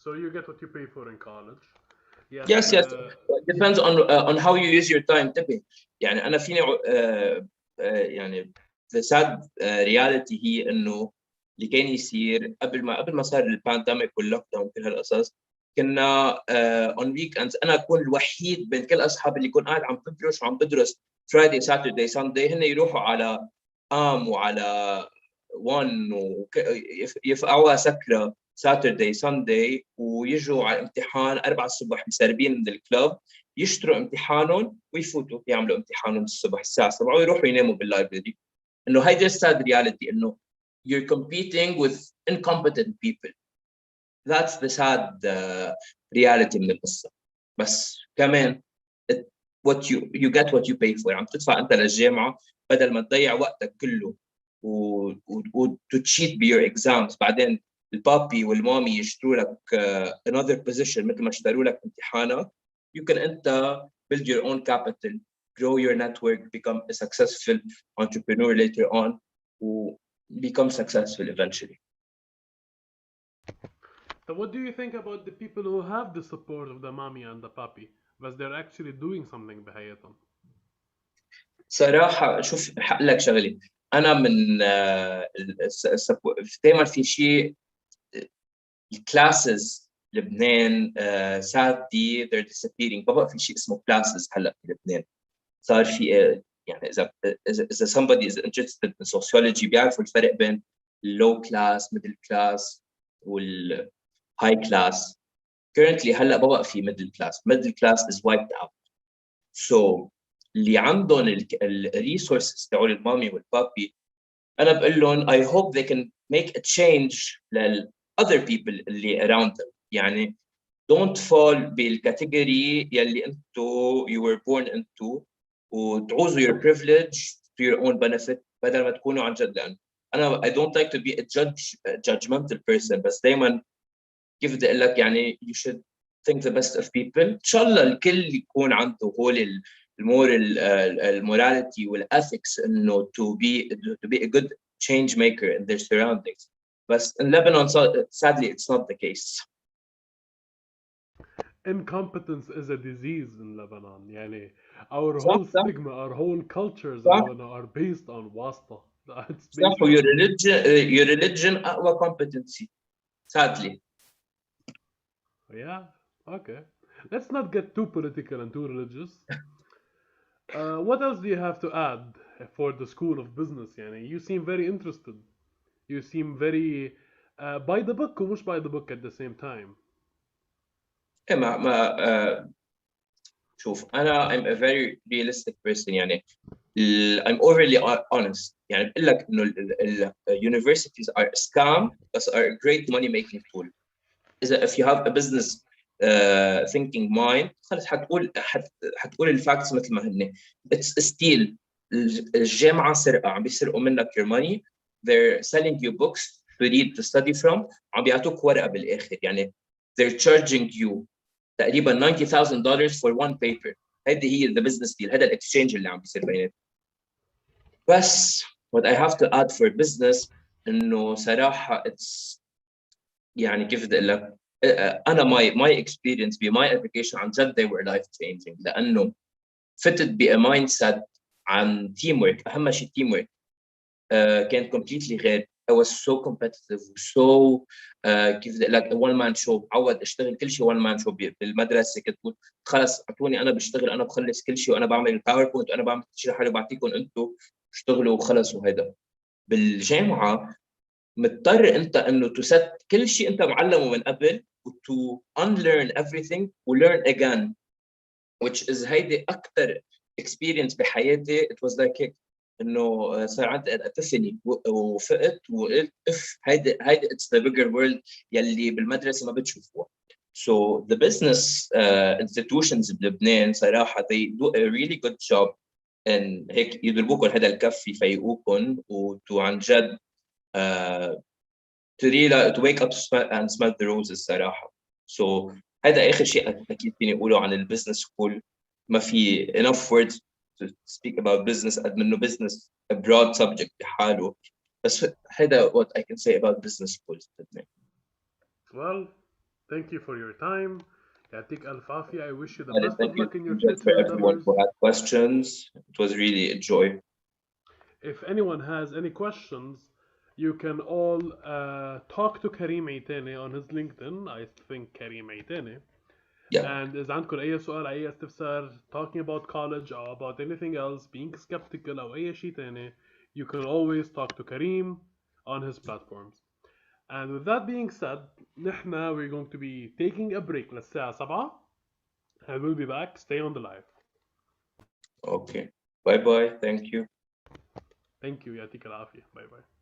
So you get what you pay for in college. Yes. Yes, yes. It depends on how you use your time. تبي يعني أنا فيني يعني the sad reality هي إنه اللي كان يصير قبل ما صار البانديميك واللوك داون كل هالقصص، كنا on weekends أنا أكون الوحيد بين كل أصحابي اللي يكون قاعد عم بدرس وعم بدرس Friday Saturday Sunday، هن يروحوا على وعلى one ويفقعوها سكرة Saturday Sunday ويجوا على الامتحان 4 الصبح مسربين من الكلاب يشتروا امتحانهم ويفوتوا يعملوا امتحانهم الصبح الساعه 7 ويروحوا يناموا باللايبرري. انه هيدي الساد رياليتي، انه you're competing with incompetent people. That's the sad reality من القصه. بس كمان what you get what you pay for. عم تدفع انت للجامعه بدل ما تضيع وقتك كله وتشيت بيور اكزامز، بعدين البابي والمامي يشتروا لك another position مثل ما اشتروا لك امتحانك. You can انت build your own capital, grow your network, become a successful entrepreneur later on, و become successful eventually. So what do you think about the people who have the support of the mommy and the papi, but they're actually doing something بحياتهم؟ صراحة شوف هقول لك شغلة. أنا من دائما في شيء الكلاسز لبنان sadly they're disappearing. بقى في شيء اسمه كلاسز هلا في لبنان. صار في يعني إذا somebody is interested in sociology بيعرفوا الفرق بين low class, middle class وال high class. Currently هلا بقى في middle class. Middle class is wiped out. So اللي عندهم الريسورسز تاعوا المامي والبابي، انا بقول لهم I hope they can make a change لل other people اللي around them. يعني don't fall بالكاتيجوري يلي انتو you were born into وتعوزوا your privilege to your own benefit بدل ما تكونوا عن جد. لأن أنا I don't like to be a judgmental person، بس دايما كيف بدي أقول لك يعني you should think the best of people. إن شاء الله الكل يكون عنده هول الموراليتي والethics إنه to be a good change maker in their surroundings. بس in Lebanon sadly it's not the case. Incompetence is a disease in Lebanon. يعني our صح whole صح stigma, our whole cultures in صح Lebanon are based on wasta. It's صح. your basically religion أقوى competency sadly. yeah. Okay, let's not get too political and too religious. What else do you have to add for the School of Business? يعني you seem very interested. You seem very by the book ومش by the book at the same time. إيه ما شوف أنا I'm a very realistic person. يعني I'm overly honest. يعني بقول لك إنه universities are a scam but are a great money making tool. إذا if you have a business thinking mind خلص حتقول الفاكتس مثل ما هن. It's still الجامعة سرقة، عم بيسرقوا منك your money. They're selling you books to read to study from. عم بيعطوك ورقة بالآخر. يعني they're charging you تقريبا $90,000 for one paper. هذه هي the business deal. هذا الاكسشينج اللي عم بيصير بيناتهم. بس what I have to add for business إنه صراحة it's يعني كيف بدي أقول لك أنا my experience my application عن جد they were life changing لأنه فتت بمايند سيت عن تيم ورك. أهم شيء تيم ورك كان completely غير. I was so competitive so كيف بدي أقول لك one man show. عود أشتغل كل شيء one man show. بالمدرسة كنت بقول خلص أعطوني أنا بشتغل، أنا بخلص كل شيء وأنا بعمل الباوربوينت وأنا بعمل كل شيء لحالي وبعطيكم أنتم اشتغلوا وخلص. وهذا بالجامعة مضطر انت انه تست كل شيء انت معلمه من قبل to unlearn everything و learn again, which is هيدي اكثر experience بحياتي. it was like هيك انه صار عندي epiphany وفقت وقلت اف هيدي it's the bigger world يلي بالمدرسه ما بتشوفوها. So the business institutions بلبنان صراحه they do a really good job in هيك يضربوكم هذا الكف يفيقوكم وتو عن جد to wake up and smell the roses صراحة. So هذا آخر شيء أكيد فيني أقوله عن البزنس سكول. ما في enough words to speak about business قد منه business a broad subject بحاله. بس هذا what I can say about business schools. Well, thank you for your time. يعطيك ألف عافية. I wish you the best Thank of you luck in your for future everyone endeavors. who had questions. It was really a joy. If anyone has any questions, you can all talk to Karim Aitene on his LinkedIn. I think Karim Aitene. Yeah. And إذا عندكم أي سؤال أي استفسار talking about college or about anything else, being skeptical أو أي شيء تاني, you can always talk to Karim on his platforms. And with that being said, نحن we're going to be taking a break للساعة 7 I will be back. Stay on the live. Okay. Bye bye. Thank you. Thank you. يعطيك العافية. Bye bye.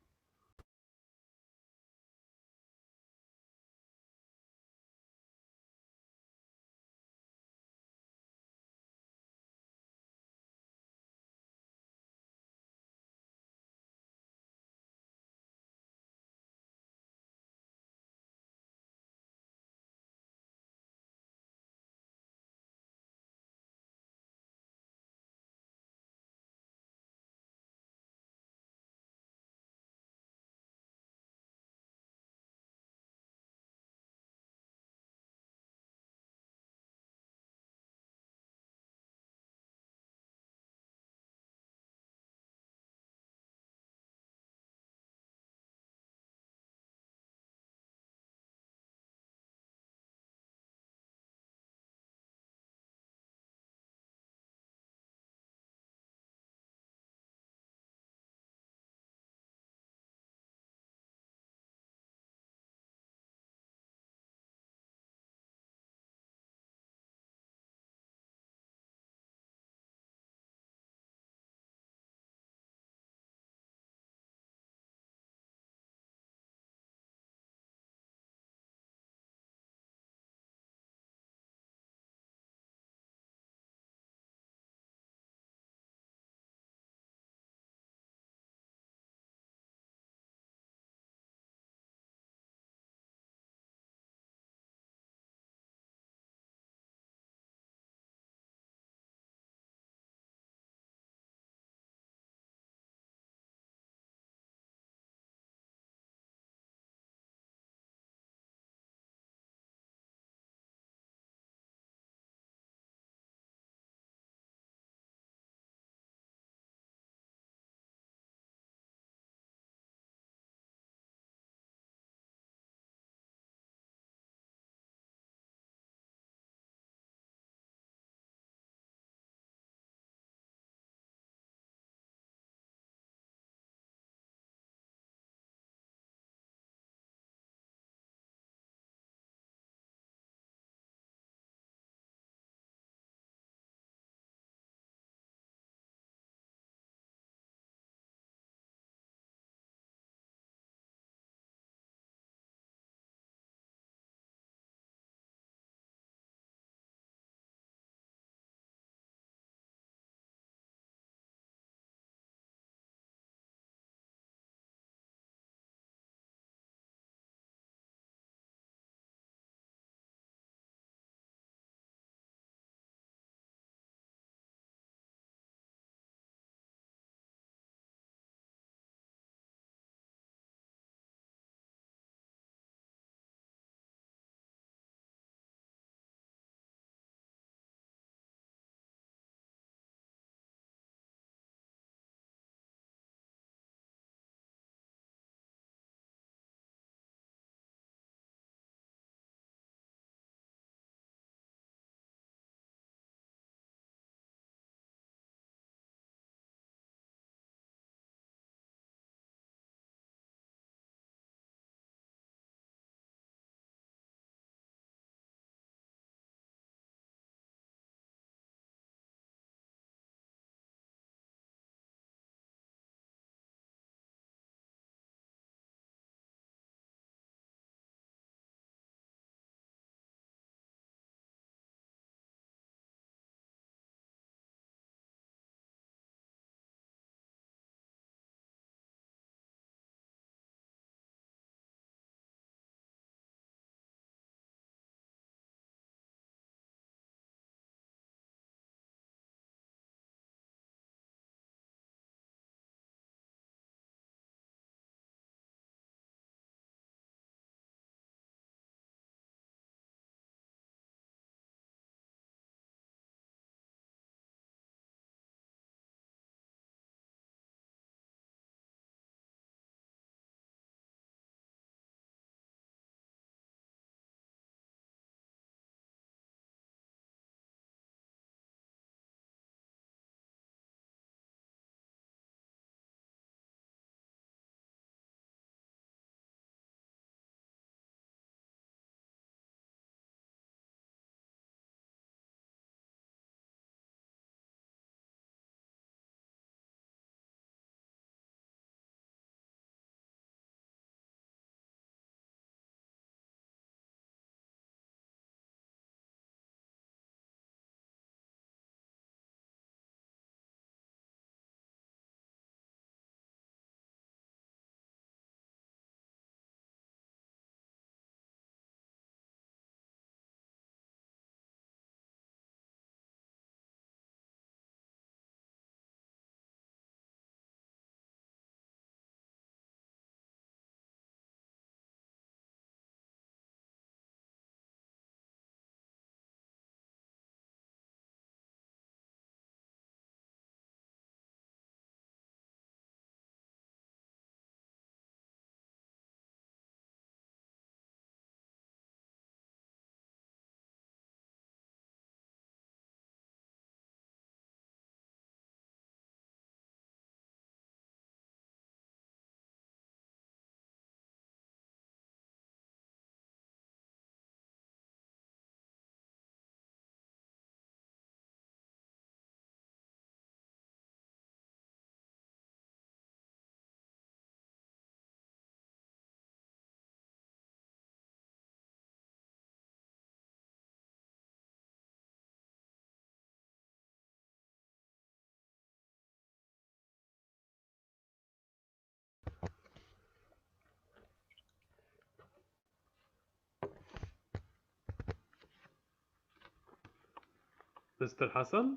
Mr. Hassan?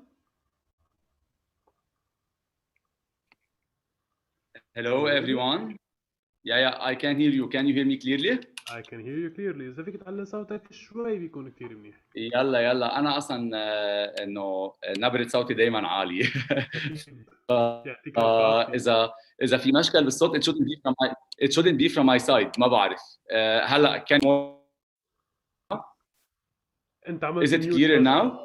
Hello everyone. Yeah, I can hear you. Can you hear me clearly? I can hear you clearly. إذا فيك تعلي صوتك شوي بيكون كتير منيح. يلا أنا أصلا إنه نبرة صوتي دايما عالية. أكيد. يعطيك ألف عافية. إذا في مشكل بالصوت it shouldn't be from my side. ما بعرف. هلا كان أنت عملت Is it mute clearer بس. now?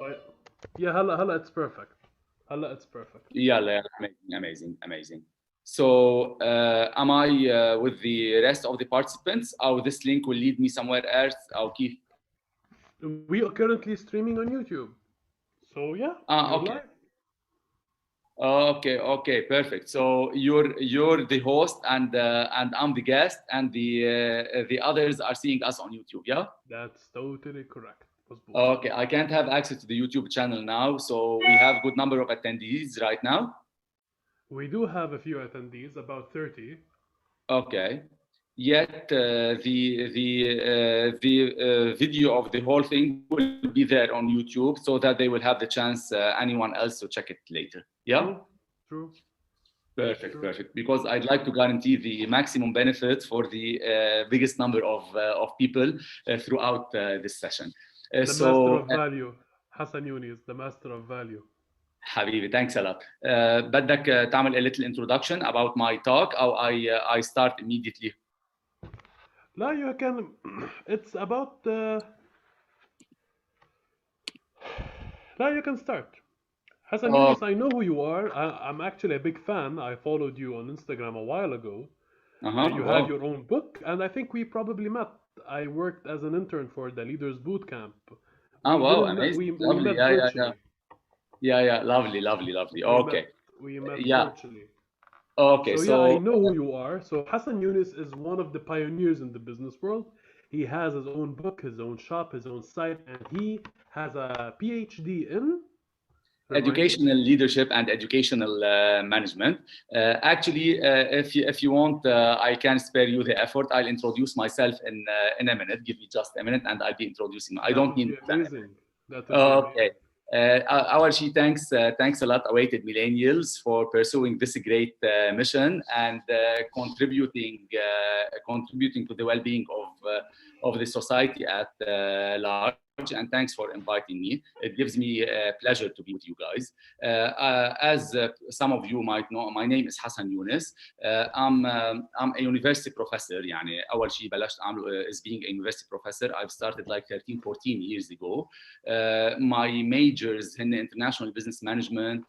Yeah, هلا it's perfect. هلا it's perfect. يلا amazing. So am I with the rest of the participants or this link will lead me somewhere else أو كيف؟ We are currently streaming on YouTube. So yeah. Okay. Okay, perfect. So you're the host and I'm the guest and the others are seeing us on YouTube, yeah? That's totally correct. Okay, I can't have access to the YouTube channel now, so we have good number of attendees right now. We do have a few attendees, about 30. Okay. Yet the video of the whole thing will be there on YouTube so that they will have the chance, anyone else to check it later. Yeah? True. Perfect. Because I'd like to guarantee the maximum benefit for the biggest number of people throughout this session. Master of value, Hassan Yunis, the master of value. حبيبي, thanks a lot. بدك تعمل a little introduction about my talk or I start immediately? لا, you can. It's about. لا, you can start. Hassan Yunis, I know who you are. I'm actually a big fan. I followed you on Instagram a while ago. You had your own book, and I think we probably met. I worked as an intern for the Leaders Bootcamp. Amazing. We met virtually. Yeah, lovely. Okay. We met virtually. Okay, so yeah, I know who you are. So Hassan Yunis is one of the pioneers in the business world. He has his own book, his own shop, his own site, and he has a PhD in educational leadership and educational management. Actually, if you want, I can spare you the effort. I'll introduce myself in a minute. Give me just a minute, and I'll be introducing. I don't need. Amazing. Okay. Our thanks a lot, Awaited Millennials, for pursuing this great mission and contributing to the well-being of the society at large. And thanks for inviting me. It gives me a pleasure to be with you guys. As some of you might know, my name is Hassan Yunis. I'm a university professor. يعني أول شيء بلشت أعمله is being a university professor. I've started like 13-14 years ago. My majors in international business management,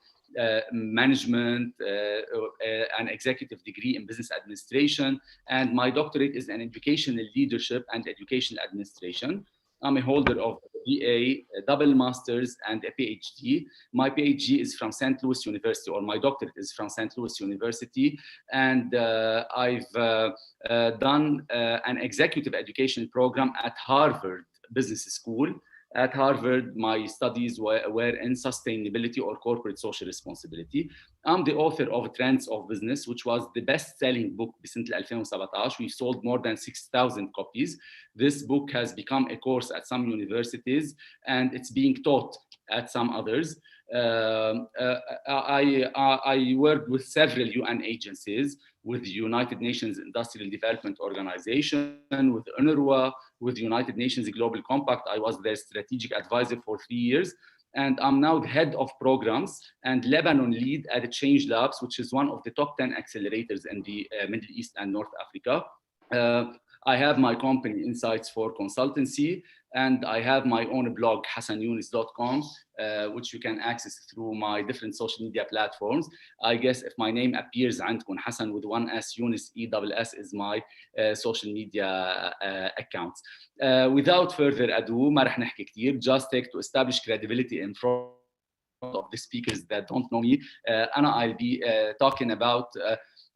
an executive degree in business administration, and my doctorate is in educational leadership and educational administration. I'm a holder of a BA, a double master's, and a PhD. My PhD is from St. Louis University, or my doctorate is from St. Louis University. And I've done an executive education program at Harvard Business School. At Harvard, my studies were in sustainability or corporate social responsibility. I'm the author of Trends of Business, which was the best-selling book بسنة 2017. We sold more than 6,000 copies. This book has become a course at some universities, and it's being taught at some others. I worked with several UN agencies, with the United Nations Industrial Development Organization, with UNRWA, with the United Nations Global Compact. I was their strategic advisor for 3 years. And I'm now the head of programs and Lebanon lead at the Change Labs, which is one of the top 10 accelerators in the Middle East and North Africa. I have my company Insights for Consultancy, and I have my own blog, hassanyunis.com, which you can access through my different social media platforms. I guess if my name appears عندكم Hassan with one S, Yunis ESS is my social media accounts. Without further ado, ما رح نحكي كتير, just take to establish credibility in front of the speakers that don't know me. I'll be talking about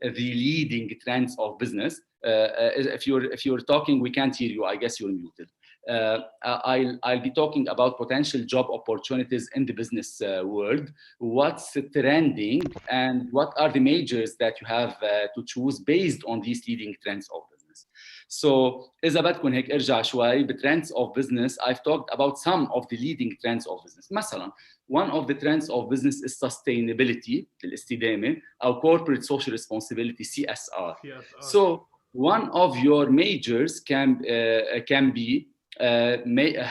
the leading trends of business. If you're talking, we can't hear you. I guess you're muted. I'll be talking about potential job opportunities in the business world, what's trending, and what are the majors that you have to choose based on these leading trends of business. So, إذا بدكم هيك ارجع شوي بtrends of business, I've talked about some of the leading trends of business. مثلا one of the trends of business is sustainability, الاستدامة, أو corporate social responsibility, CSR. So one of your majors can be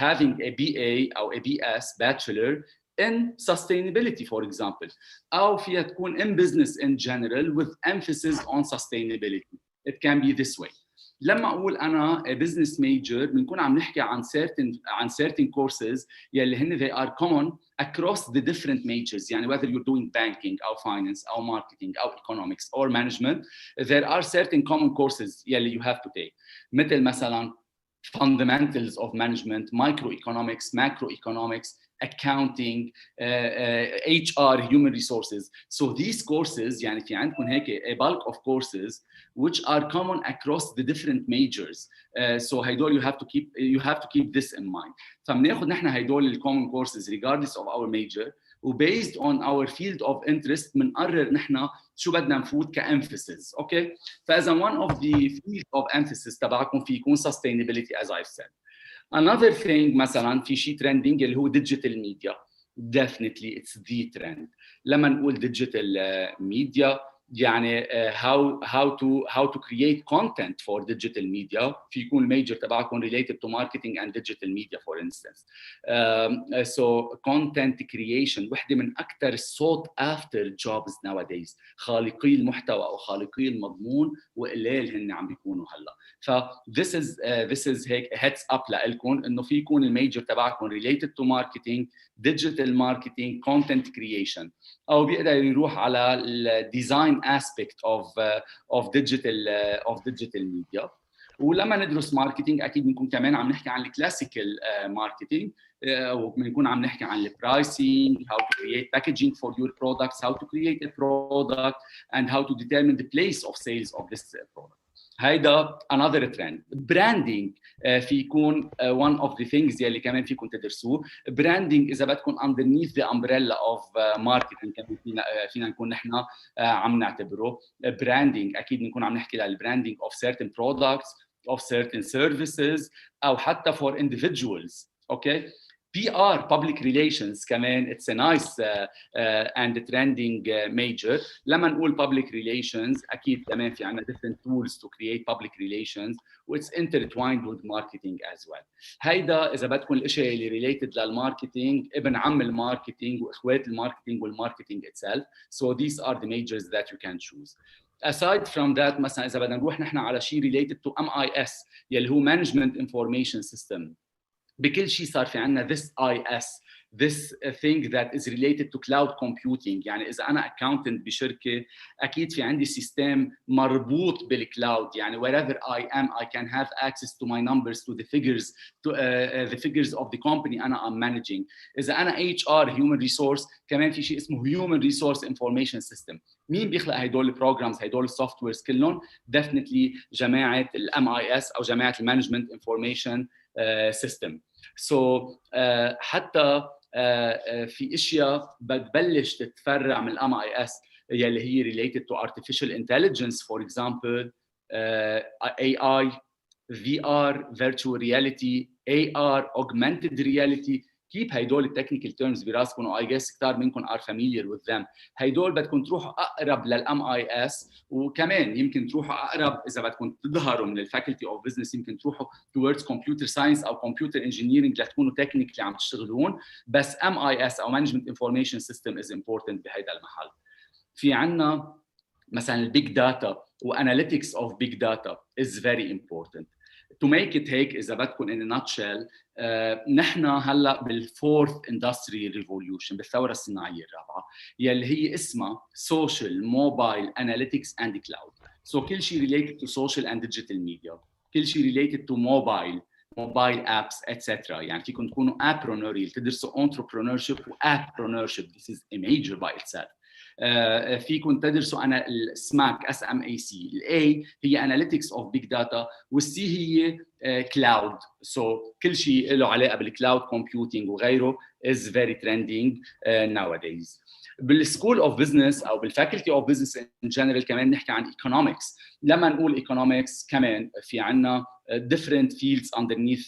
having a BA or a BS, Bachelor, in sustainability, for example. أو فيها تكون in business in general with emphasis on sustainability. It can be this way. لما أقول أنا a business major بنكون عم نحكي عن certain courses يلي هن they are common across the different majors. يعني whether you're doing banking أو finance أو marketing أو economics or management, there are certain common courses يلي you have to take. مثل مثلا fundamentals of management, microeconomics, macroeconomics, accounting, HR, human resources. So these courses, يعني في عندكم هيك a bulk of courses which are common across the different majors. So هيدول you have to keep this in mind. فبناخذ نحن هيدول ال common courses regardless of our major, و based on our field of interest بنقرر نحن شو بدنا نفوت كemphasis. Okay. فإذا one of the field of emphasis تبعكم في يكون sustainability as I've said. Another thing مثلا في شيء trending اللي هو digital media. Definitely it's the trend. لما نقول digital media يعني how to create content for digital media في يكون major تبعكم related to marketing and digital media for instance. So content creation وحدة من أكثر sought after jobs nowadays. خالقي المحتوى أو خالقي المضمون وقليل هن عم بيكونوا هلا. ف this is هيك heads up لإلكم إنه في يكون الميجر تبعكم related to marketing, digital marketing, content creation. أو بيقدر يروح على ال design aspect of digital media. ولما ندرس ماركتينج اكيد بنكون كمان عم نحكي عن الكلاسيكال ماركتينج وبنكون عم نحكي عن البرايسينج, how to create packaging for your products, how to create a product and how to determine the place of sales of this product. هيدا another trend. Branding في يكون one of the things يلي كمان فيكم تدرسوه. Branding إذا بدكم underneath the umbrella of marketing كمان فينا نكون نحن عم نعتبره. Branding أكيد نكون عم نحكي على branding of certain products, of certain services أو حتى for individuals. Okay. PR, public relations كمان it's a nice and trending major. لما نقول public relations أكيد كمان في عنا different tools to create public relations which intertwined with marketing as well. هيدا إذا بدكم الأشياء اللي related للماركتينج ابن عم الماركتينج وإخوات الماركتينج والماركتينج itself. So these are the majors that you can choose. Aside from that مثلا إذا بدنا نروح نحن على شيء related to MIS يلي هو Management Information System. بكل شيء صار في عنا this IS, this thing that is related to cloud computing. يعني إذا أنا accountant بشركة أكيد في عندي سيستم مربوط بالكلاود. يعني wherever I am I can have access to my numbers, to the figures, to the figures of the company أنا am managing. إذا أنا HR human resource كمان في شيء اسمه human resource information system. مين بيخلق هيدول البروجرامز هيدول السوفت ويرز كلهم؟ definitely جماعة ال MIS أو جماعة Management Information System. So حتى في اشياء بتبلش تتفرع من الام اي اس يلي هي related to artificial intelligence for example, AI, VR, virtual reality, AR, augmented reality. كيف هيدول التكنيكال تيرمز براسكم و I guess كتار منكم are familiar with them. هيدول بدكم تروحوا اقرب للام اي اس وكمان يمكن تروحوا اقرب اذا بدكم تظهروا من الفاكولتي اوف بزنس يمكن تروحوا towards computer science او computer engineering لتكونوا تكنيكلي عم تشتغلون. بس ام اي اس او management information system is important بهيدا المحل. في عنا مثلا البيج داتا واناليتكس اوف بيج داتا is very important. To make it هيك إذا بدكم in a nutshell نحن هلا بالفورث industrial revolution بالثورة الصناعية الرابعة يلي هي اسمها social, mobile, analytics and cloud. So كل شيء related to social and digital media, كل شيء related to mobile apps etc. يعني فيكم تكونوا entrepreneurial تدرسوا entrepreneurship و appreneurship. This is a major by itself. فيكم تدرسوا أنا السماك SMAC. الA هي Analytics of Big Data والC هي Cloud. So كل شيء له علاقة بالcloud computing وغيره is very trending nowadays. بالسكول اوف بزنس او بالفاكولتي اوف بزنس ان جنرال كمان نحكي عن ايكونومكس. لما نقول ايكونومكس كمان في عنا different fields underneath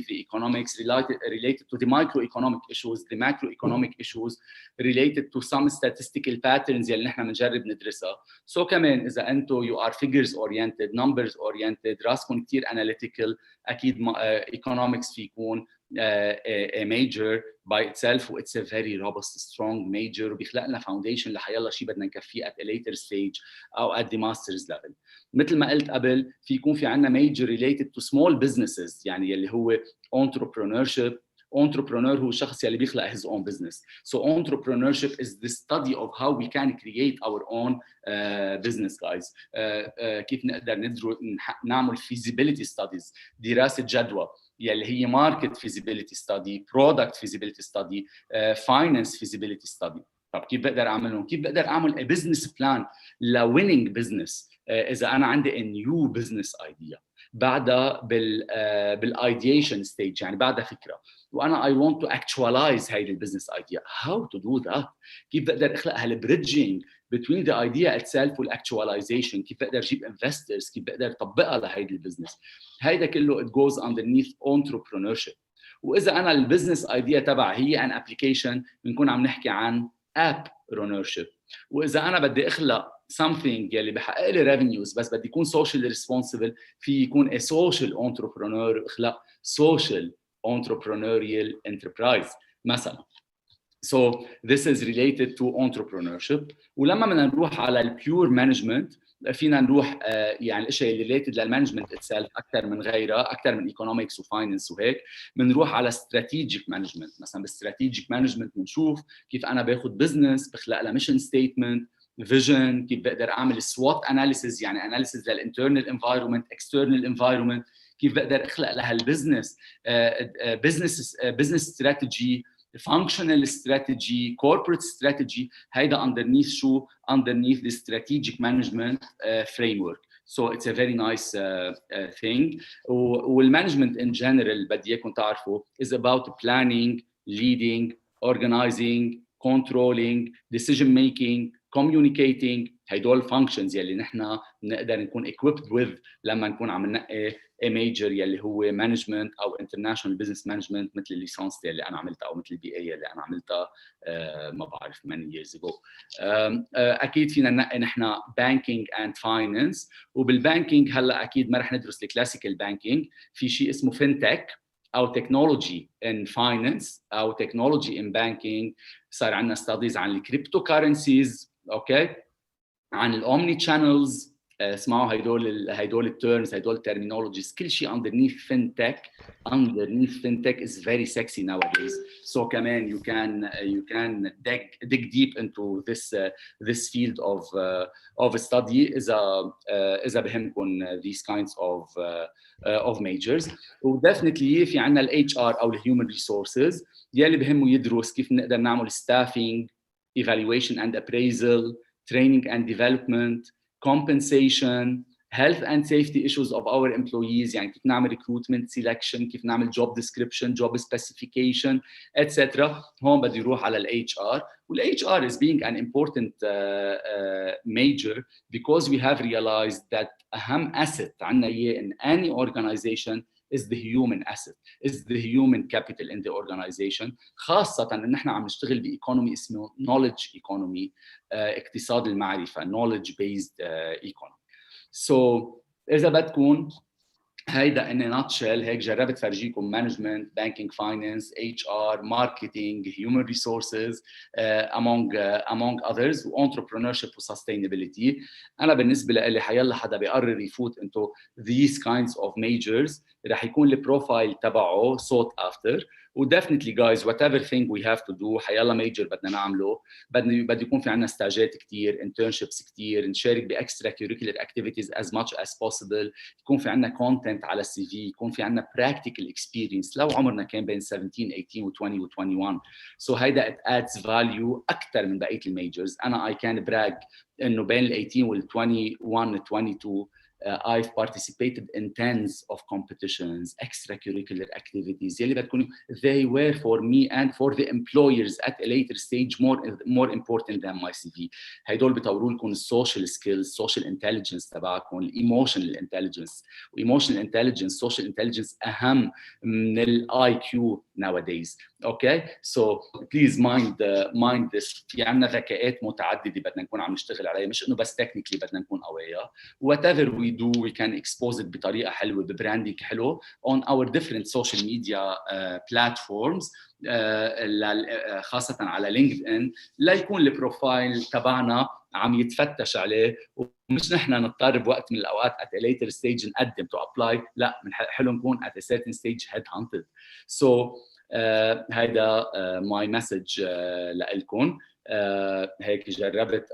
the economics related to the microeconomic issues, the macroeconomic issues related to some statistical patterns اللي نحن بنجرب ندرسها. So كمان إذا أنتم you are figures oriented, numbers oriented, راسكم كتير analytical، أكيد economics في يكون a major by itself و it's a very robust strong major وبيخلق لنا foundation لحيالله شيء بدنا نكفيه at a later stage أو at the master's level. مثل ما قلت قبل في يكون في عنا major related to small businesses، يعني يلي هو entrepreneurship. Entrepreneur هو الشخص يلي بيخلق his own business. So entrepreneurship is the study of how we can create our own business, guys. كيف نقدر نعمل feasibility studies، دراسة جدوى يلي هي market feasibility study، product feasibility study، finance feasibility study. طب كيف بقدر أعملهم؟ كيف بقدر أعمل a business plan winning business إذا أنا عندي a new business idea بعدها بالايديشن ستيج، يعني بعدها فكره وانا I want to actualize هاي البزنس idea. How to do that؟ كيف بقدر اخلق هالبريدجينج between the idea itself والactualization؟ كيف بقدر اجيب investors؟ كيف بقدر اطبقها لهيدي البزنس؟ هيدا كله it goes underneath entrepreneurship. واذا انا البزنس idea تبع هي an application بنكون عم نحكي عن app-preneurship. واذا انا بدي اخلق something يلي بحقق لي revenues بس بدي يكون socially responsible، في يكون a social entrepreneur اخلق social entrepreneurial enterprise مثلا. So this is related to entrepreneurship. ولما بدنا نروح على البيور مانجمنت فينا نروح يعني الاشياء اللي related للمانجمنت itself اكثر من غيرها، اكثر من economics وفاينانس وهيك. بنروح على strategic management. مثلا بالstrategic management بنشوف كيف انا باخذ بزنس بخلق لها mission statement، vision، كيف بقدر اعمل SWOT analysis يعني analysis للinternal environment external environment، كيف بقدر اخلق لها البزنس business strategy، functional strategy، corporate strategy. هيدا underneath شو؟ underneath the strategic management framework. So it's a very nice thing. والmanagement in general بدي اياكم تعرفوا is about planning, leading, organizing, controlling, decision making, communicating. هيدول functions يلي نحن نقدر نكون equipped with لما نكون عم ننقي a major يلي هو management أو international business management مثل الليسانس يلي أنا عملتها أو مثل البي اي يلي أنا عملتها ما بعرف many years ago. أكيد فينا ننقي نحن banking and finance. وبالبانكينج هلا أكيد ما رح ندرس الكلاسيكال بانكينج، في شيء اسمه فينتك أو technology in finance أو technology in banking. صار عندنا studies عن الكريبتو كارنسيز، أوكي، عن الأومني channels. اسمعوا هيدول التيرمز، هيدول الترمينولوجيز، كل شيء underneath fintech is very sexy nowadays. So كمان you can dig deep into this field of study إذا بهمكم these kinds of majors. وdefinitely في عنا ال HR أو ال human resources يلي بهمه يدرس كيف نقدر نعمل staffing, evaluation and appraisal, training and development, compensation, health and safety issues of our employees. يعني كيف نعمل recruitment selection، كيف نعمل job description, job specification, etc. هون بدي يروح على ال HR. وال HR is being an important major because we have realized that أهم asset عنا إياه in any organization is the human asset, is the human capital in the organization. خاصة إن نحن عم نشتغل بإيكونومي اسمه knowledge economy، اقتصاد المعرفة، knowledge based economy. So إذا بدكم هيدا in a nutshell هيك جربت فرجيكم management, banking, finance, HR, marketing, human resources among others، entrepreneurship و sustainability. أنا بالنسبة لي حيلا حدا بيقرر يفوت into these kinds of majors رح يكون البروفايل تبعه sought after. و definitely guys whatever thing we have to do حيلا major بدنا نعمله، بدي يكون في عنا ستاجات كتير، internships كتير، نشارك ب extra curricular activities as much as possible، يكون في عنا content على السي في، يكون في عنا practical experience لو عمرنا كان بين 17 18 و 20 و 21. so هيدا it adds value أكتر من بقية الميجرز. أنا I can brag إنه بين ال 18 وال 21 22 I've participated in tens of competitions, extracurricular activities. يلي بتكون they were for me and for the employers at a later stage more important than my CV. هيدول بيطوروا لكم السوشيال سكيلز، social intelligence تبعكم، الايموشنال انتليجنس، وايموشنال انتليجنس، social intelligence أهم من الاي كيو nowadays. Okay, so please mind this. في عندنا ذكاءات متعدده بدنا نكون عم نشتغل عليها، مش انه بس تكنيكلي بدنا نكون قوية. whatever we do we can expose it بطريقه حلوه، ببراندنج حلو on our different social media platforms، خاصه على لينكد ان، لا يكون البروفايل تبعنا عم يتفتش عليه، ومش نحن نضطر بوقت من الاوقات at a later stage نقدم to apply. لا، من حلو نكون at a certain stage head hunted. so هيدا my message لكم. هيك جربت،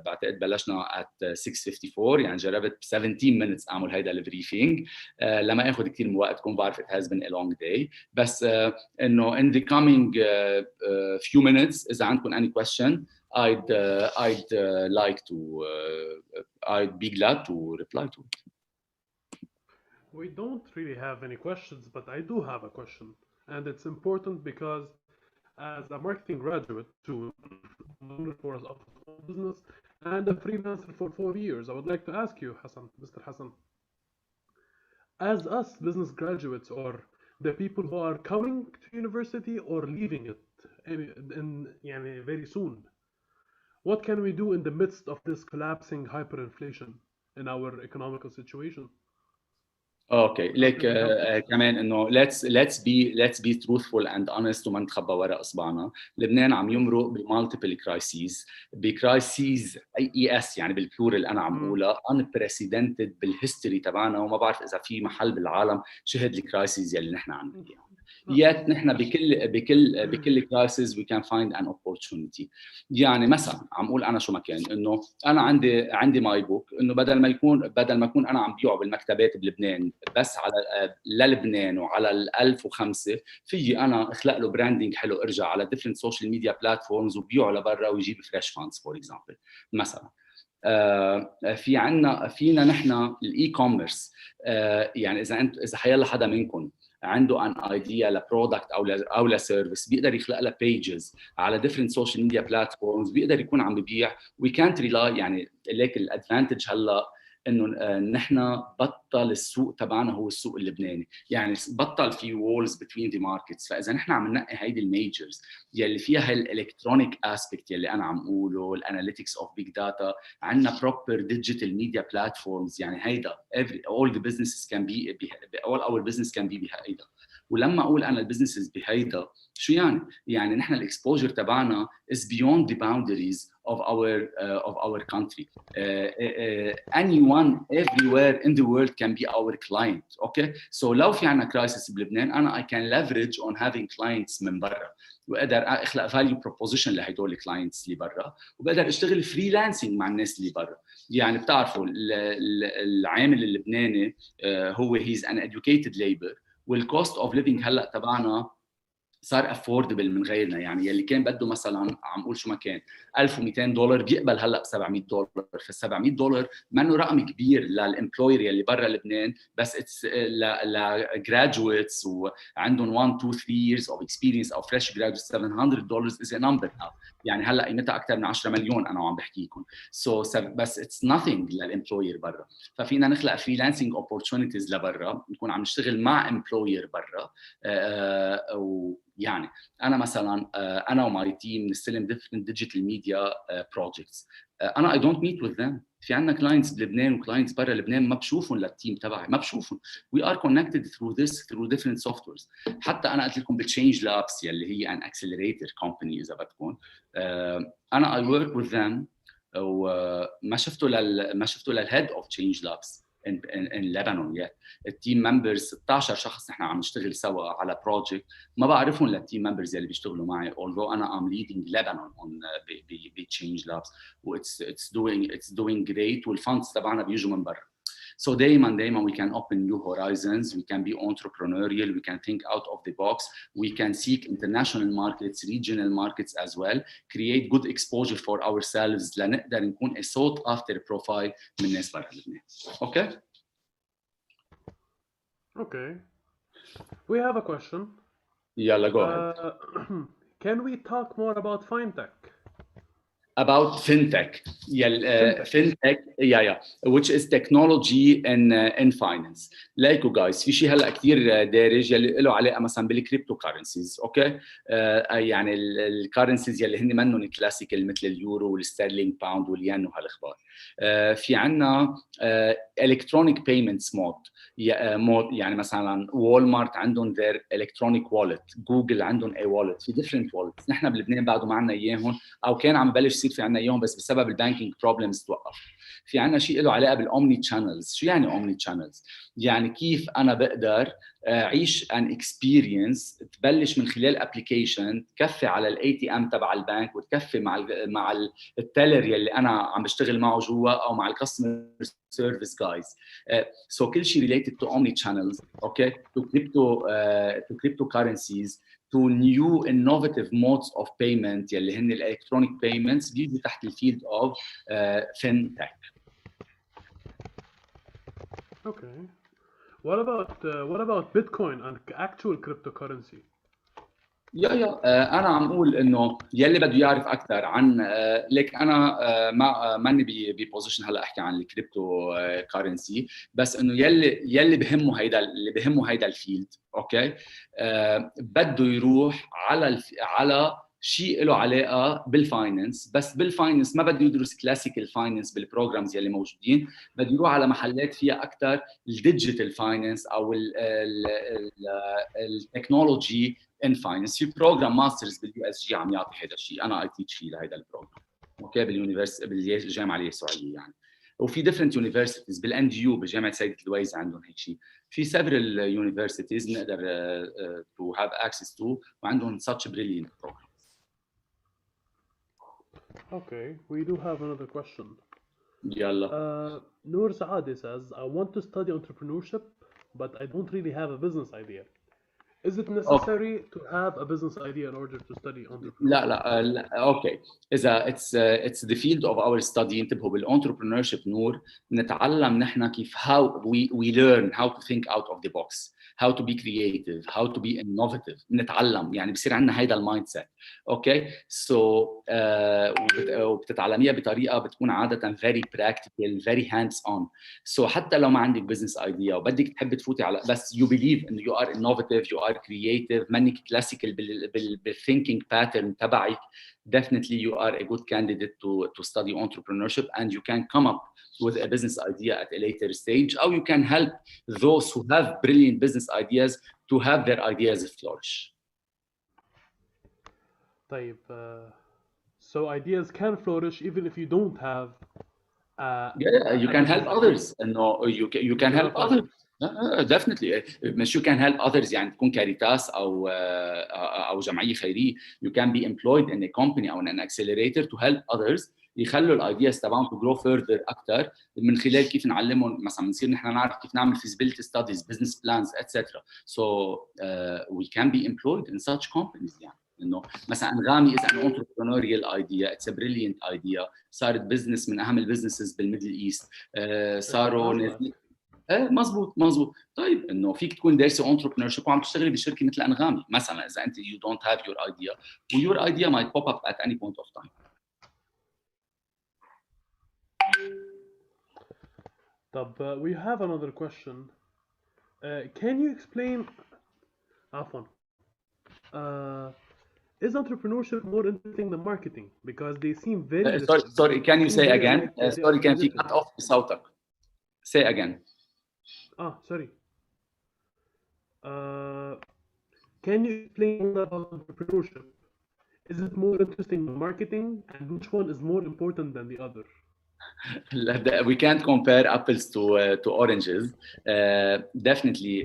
بعتقد بلشنا at 6:54، يعني جربت 17 minutes اعمل هيدا البريفينج لما اخذ كثير من وقتكم. بعرف it has been a long day، بس انه in the coming few minutes اذا عندكم any question I'd like to I'd be glad to reply to it. We don't really have any questions, but I do have a question, and it's important because as a marketing graduate to for a business and a freelancer for 4 years, I would like to ask you, Hassan, Mr. Hassan, as us business graduates or the people who are coming to university or leaving it very soon, what can we do in the midst of this collapsing hyperinflation in our economical situation? اوكي ليك كمان انه let's be truthful and honest وما نتخبى وراء اصبعنا. لبنان عم يمرق بمالتيبل كرايسيز، بكرايسيز اي اس يعني بالبلورال انا عم اقولها unprecedented بالهيستوري تبعنا، وما بعرف اذا في محل بالعالم شهد الكرايسيز يلي نحن عم نحكيها. yet نحن بكل crisis we can find an opportunity. يعني مثلا عم اقول انا شو ما كان، انه انا عندي ماي بوك، انه بدل ما اكون انا عم بيعه بالمكتبات بلبنان بس على للبنان وعلى ال 1005، في انا اخلق له براندنج حلو، ارجع على different social media platforms وبيعه لبرا ويجيب فريش فاندز فور اكزامبل. مثلا فينا نحن الاي كوميرس، يعني اذا حيلا حدا منكم عنده ان ايديا لبرودكت او لسيرفيس، بيقدر يخلق لها بيجز على different social media platforms، بيقدر يكون عم ببيع. we can't rely، يعني ليك الادفانتج هلا انه نحن بطل السوق تبعنا هو السوق اللبناني، يعني بطل في وولز بتوين ذا ماركتس. فاذا نحن عم ننقي هيدي الميجرز يلي فيها الالكترونيك اسبكت يلي انا عم اقوله، الاناليتكس اوف بيج داتا، عندنا بروبر ديجيتال ميديا بلاتفورمز، يعني هيدا all the businesses can be all our business can be بهيدا. ولما اقول انا البزنسز بهيدا شو يعني نحن الاكسبوجر تبعنا is beyond the boundaries of our country. Anyone everywhere in the world can be our client. Okay, so لو في عنا crisis بلبنان، انا I can leverage on having clients من برا، واقدر اخلق value proposition لهدول الكلاينتس اللي برا، وبقدر اشتغل فريلانسنج مع الناس اللي برا. يعني بتعرفوا العامل اللبناني هو he's an educated labor، والكوست اوف ليفينج هلا تبعنا صار افوردبل من غيرنا. يعني يلي كان بده مثلا عم اقول شو ما كان $1200 بيقبل هلا ب $700. $700 ما انه رقم كبير للامبلوير يلي برا لبنان، بس اتس لجراجويتس وعندهم 1 2 3 years of experience او فريش جراجويتس. $700 is a number now، يعني هلا قيمتها اكثر من 10 مليون انا وعم بحكيكم. بس اتس nothing للامبلوير برا. ففينا نخلق فريلانسنج opportunities لبرا، نكون عم نشتغل مع امبلوير برا. يعني انا مثلا انا وماي تيم نستلم different digital media projects. انا I don't meet with them. في عندنا كلاينتس بلبنان وكلاينتس برا لبنان ما بشوفهم للتيم تبعي، ما بشوفهم. we are connected through different softwares. حتى انا قلت لكم بالتشينج لابس يلي هي an accelerator company اذا بدكم. انا I work with them، وما شفتوا للهيد اوف تشينج لابس in Lebanon yet. التيم ممبرز 16 شخص نحن عم نشتغل سوا على بروجكت، ما بعرفهم للتيم ممبرز اللي بيشتغلوا معي، although انا I'm leading Lebanon on change labs و it's doing great، والفاندز تبعنا بيجوا من برا. So دايما we can open new horizons, we can be entrepreneurial, we can think out of the box, we can seek international markets, regional markets as well, create good exposure for ourselves لنقدر نكون a sought after profile من الناس برا لبنان. Okay? Okay. We have a question. يلا go ahead. Can we talk more about fintech? About fintech. Fintech, which is technology in finance. لايكو guys في شيء هلا كثير دارج يلي له علاقه مثلا بالكريبتو كارنسيز. اوكي يعني الكارنسيز يلي هن منهم كلاسيكال مثل اليورو والستيرلينج باوند والين وهالاخبار. في عندنا الكترونيك بيمنتس مود، يعني مثلا وولمارت عندهم their electronic wallet، جوجل عندهم a wallet، في different wallets. نحن بلبنان بعده ما عندنا اياهم، او كان عم بلش يصير في عندنا اياهم بس بسبب البانكينج بروبلمز توقف. في عندنا شيء له علاقه بالاومني تشانلز. شو يعني اومني تشانلز؟ يعني كيف انا بقدر اعيش ان اكسبيرينس تبلش من خلال ابلكيشن تكفي على الاي تي ام تبع البنك، وتكفي مع التيلر يلي انا عم بشتغل معه جوا، او مع الكاستمر سيرفيس جايز. سو كل شيء related to omni channels, okay, to cryptocurrencies, to new innovative modes of payment يلي هن electronic payments بيجوا تحت الفيلد of fintech. Okay. What about Bitcoin and actual cryptocurrency? انا عم اقول انه يلي بده يعرف اكثر عن ليك انا ماني ببوزيشن هلا احكي عن الكريبتو كارنسي، بس انه يلي بهمه هيدا الفيلد، اوكي، بده يروح على شيء له علاقه بالفاينانس. بس بالفاينانس ما بده يدرس كلاسيكال فاينانس بالبروجرامز يلي موجودين، بده يروح على محلات فيها اكثر الديجيتال فاينانس او التكنولوجي ان فاينانس. في بروجرام ماسترز باليو اس جي عم يعطي هذا الشيء، انا اي تيتش فيه لهذا البروجرام، اوكي، بالجامعه اليسوعيه يعني. وفي ديفرنت يونيفرسيتيز بالان جي يو بجامعه سيدة الويز عندهم هيك شيء. في several يونيفرسيتيز نقدر to have access to وعندهم such brilliant programs. Okay, we do have another question. يلا. Noor Saadi says, I want to study entrepreneurship, but I don't really have a business idea. Is it necessary to have a business idea in order to study entrepreneurship? لا اوكي. اذا it's the field of our study. انتبهوا بالentrepreneurship نور نتعلم نحن كيف how we learn how to think out of the box, how to be creative, how to be innovative. نتعلم يعني بصير عندنا هيدا المايند سيت، اوكي. سو وبتتعلميها بطريقه بتكون عاده very practical, very hands on. سو حتى لو ما عندك business idea وبدك تحب تفوتي على بس you believe انه you are innovative, you are creative, منك classical بالthinking pattern تبعك, definitely you are a good candidate to study entrepreneurship, and you can come up with a business idea at a later stage, or you can help those who have brilliant business ideas to have their ideas flourish. طيب, so ideas can flourish even if you don't have you can help others. No, you can help others. Definitely. مش you can help others يعني تكون كاريتاس أو جمعية خيرية. You can be employed in a company أو in an accelerator to help others يخلوا الايدياز تبعهم to grow further اكثر من خلال كيف نعلمهم مثلا نصير نحن نعرف كيف نعمل feasibility studies, business plans, etc. So we can be employed in such companies يعني. انه مثلا انغامي is an entrepreneurial idea, it's a brilliant idea. صارت بزنس من اهم البزنسز بالميدل ايست. صاروا مزبوط. طيب انه فيك تكون دارسه entrepreneurship وعم تشتغلي بشركه مثل انغامي مثلا اذا انت you don't have your idea, your idea might pop up at any point of time. طب, we have another question. Can you explain عفوا is entrepreneurship more interesting than marketing because they seem very sorry can you say again sorry كان في cut off بصوتك. say again. Sorry. Can you explain more about entrepreneurship? Is it more interesting than marketing, and which one is more important than the other? We can't compare apples to oranges. Definitely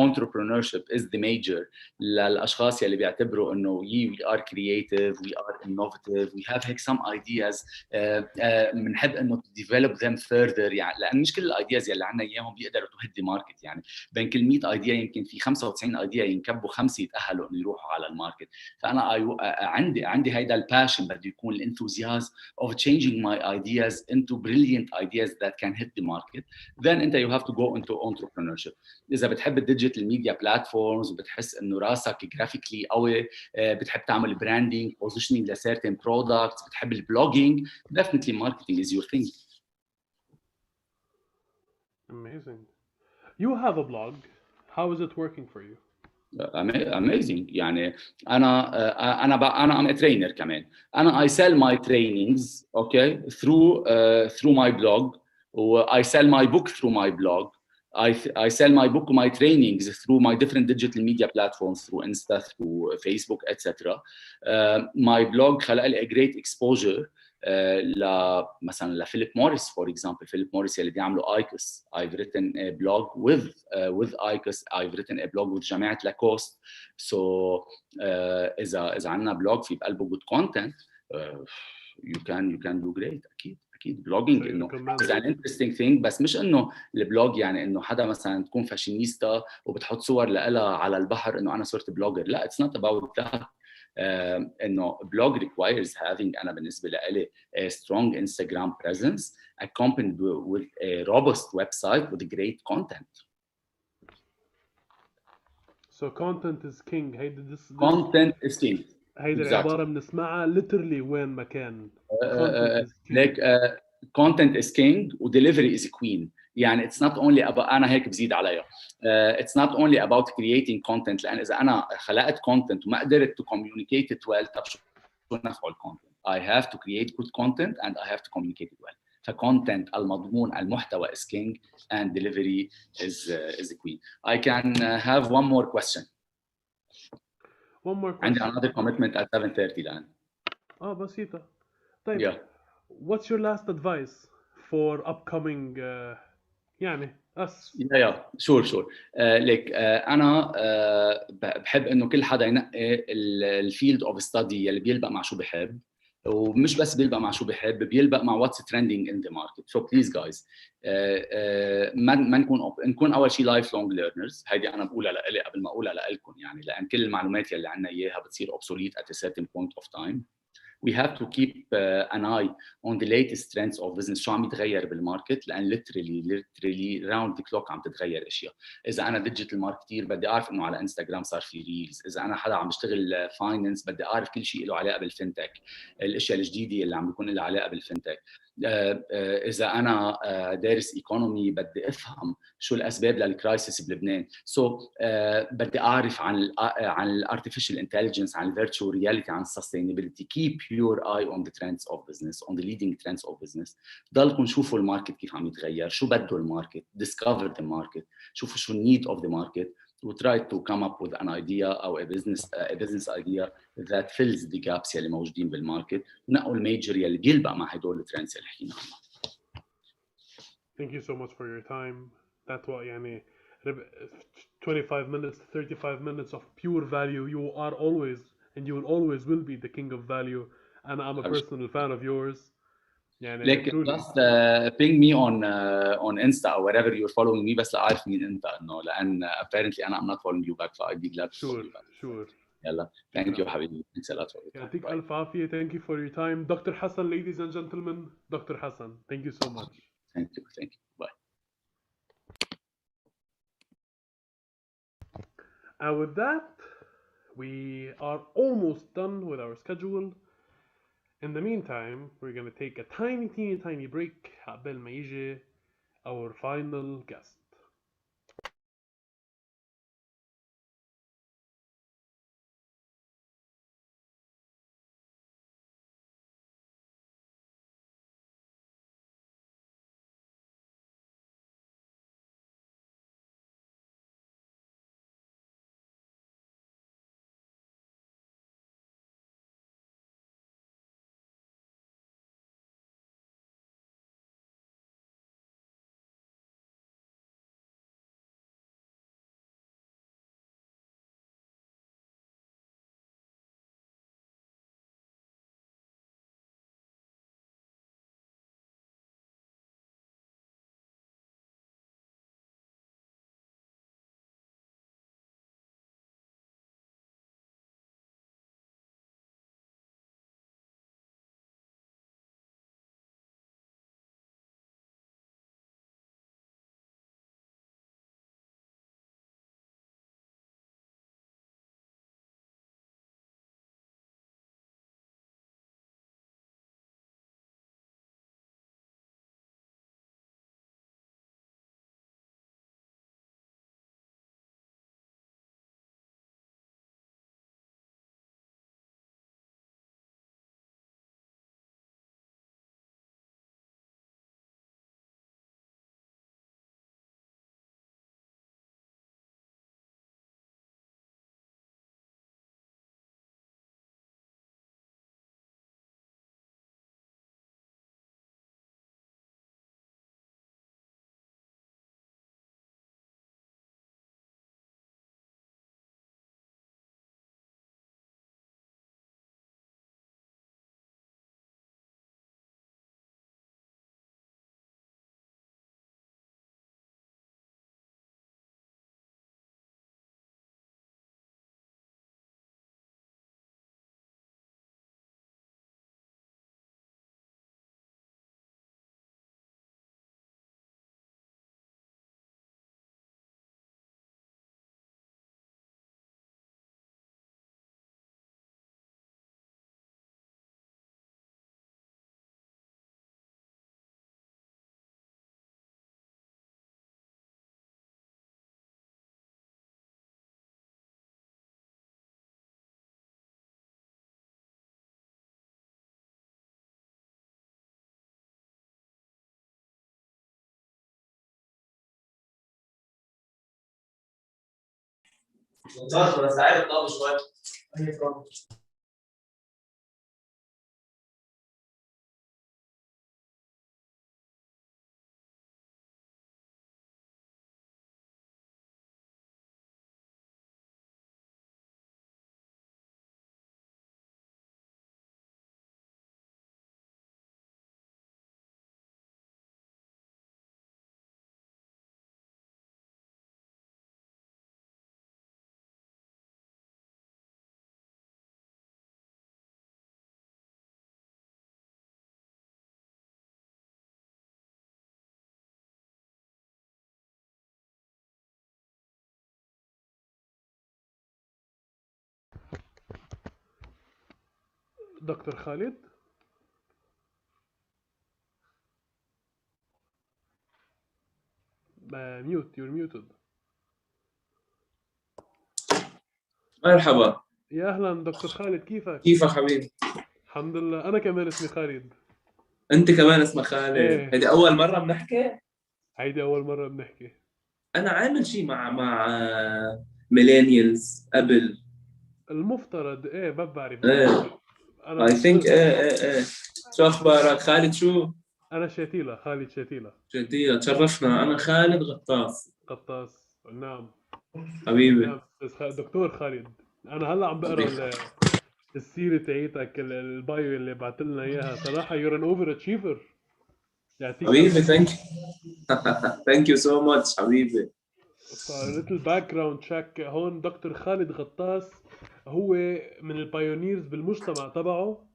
entrepreneurship is the major للأشخاص يلي بيعتبروا إنه we are creative, we are innovative, we have some ideas. بنحب إنه to develop them further يعني لأن مش كل الأيدياز يلي عنا إياهم بيقدروا to hit the market يعني. بين كل 100 ايديا يمكن في 95 ايديا ينكبوا 5 يتأهلوا إنه يروحوا على الماركت. فأنا عندي هيدا الباشن بده يكون الانثوزيازم of changing my ideas in into brilliant ideas that can hit the market, then انت you have to go into entrepreneurship. اذا بتحب الديجيتال ميديا بلاتفورمز وبتحس انه راسك جرافيكلي قوي، بتحب تعمل براندنج بوزيشننج لسيرتن برودكتس، بتحب البلوجينج، definitely marketing is your thing. Amazing. You have a blog. How is it working for you? Amazing. يعني انا I'm a trainer كمان. انا I sell my trainings okay through my blog, or I sell my book through my blog. I sell my book, my trainings through my different digital media platforms, through Insta, through Facebook, etc. My blog خلق لي a great exposure مثلا لفيليب موريس for example. فيليب موريس اللي بيعملوا ايكوس. I've written a blog with ايكوس. I've written a blog with جامعة لاكوست. So إذا عندنا blog في بقلبه good content, you can do great. اكيد blogging انه is an interesting thing، بس مش انه البلوج يعني انه حدا مثلا تكون فاشينيستا وبتحط صور لها على البحر انه انا صرت بلوجر. لا، it's not about that. انه blog requires having انا بالنسبه لي a strong Instagram presence accompanied with a robust website with great content. So content is king. Content is king. هيدي العبارة بنسمعها literally وين ما كان. Content is king. Like content is king و delivery is queen. يعني it's not only about أنا هيك بزيد عليها. It's not only about creating content، لأن إذا أنا خلقت content وما قدرت to communicate it well، طب شو نفعه الcontent؟ I have to create good content and I have to communicate it well. فcontent المضمون المحتوى is king and delivery is queen. I can have one more question. عندي another commitment at 7:30 الآن. بسيطة. طيب. What's your last advice for upcoming يعني us? sure. like أنا بحب إنه كل حدا ينقي الفيلد اوف ستادي اللي بيلبق مع شو بحب، ومش بس بيلبق مع شو بحب، بيلبق مع what's trending in the market. So please guys ما نكون أول شيء life long learners. هيدي أنا بقولها لإلي قبل ما أقولها لإلكم، يعني لأن كل المعلومات اللي عنا إياها بتصير obsolete at a certain point of time. We have to keep an eye on the latest trends of business. شو عم يتغير بالماركت، لأن literally round the clock عم تتغير أشياء. إذا أنا ديجيتال ماركتير بدي أعرف إنه على إنستغرام صار في ريلز. إذا أنا حدا عم بشتغل فاينانس بدي أعرف كل شيء له علاقة بالفinTech، الأشياء الجديدة اللي عم بيكون لها علاقة بالفinTech. إذا أنا دارس إيكونومي بدي أفهم شو الأسباب للكرايسيس بلبنان. So بدي أعرف عن الارتفيشال انتليجنس، عن الفيرتشوال رياليتي، عن السستينابيلتي. Keep your eye on the trends of business, on the leading trends of business. ضلكم شوفوا الماركت كيف عم يتغير، شو بده الماركت، discover the market، شوفوا شو need of the market, و try to come up with an idea أو a business idea that fills the gaps اللي موجودين بالماركت، ونقوا الميجر اللي بيلبق مع هدول الترندز اللي حكينا عنها. Thank you so much for your time. That's what يعني 25 minutes, 35 minutes of pure value. You are always and you will always will be the king of value. And I'm a personal fan of yours. يعني like just ping me on Insta or wherever you're following me، بس لأعرف مين أنت، إنه لأن apparently I'm not following you back, so I'd be glad to follow you back. Sure. يلا thank you حبيبي. Thanks a lot for your time. يعطيك ألف عافية. Thank you for your time. Dr. Hassan, ladies and gentlemen. Dr. Hassan, thank you so much. Thank you. Bye. And with that, we are almost done with our schedule. In the meantime, we're going to take a tiny break قبل ما يجي our final guest. بس عارف طب شويه. دكتور خالد. ميوت، you're muted. مرحبا. يا اهلا دكتور خالد، كيفك؟ كيفك حبيبي؟ الحمد لله. انا كمان اسمي خالد. انت كمان اسمك خالد؟ ايه، هذه اول مره بنحكي. هيدي اول مره بنحكي. انا عامل شيء مع ميلينيالز قبل. المفترض ايه، ما بعرف ايه انا اي ثينك. ايه شو اخبارك خالد؟ شو انا شتيلة، خالد شتيلة. جديد؟ تشرفنا. انا خالد غطاس. قطاس، نعم. حبيبي. نعم بس دكتور خالد، انا هلا عم بقرا السيرة تاعيتك، البايو اللي بعت لنا اياها. صراحة you're an overachiever، يعطيك حبيبي الف. ثانك ثانك يو سو ماتش حبيبي. فليتل باك جراوند تشيك هون. دكتور خالد غطاس هو من البايونيرز بالمجتمع تبعه.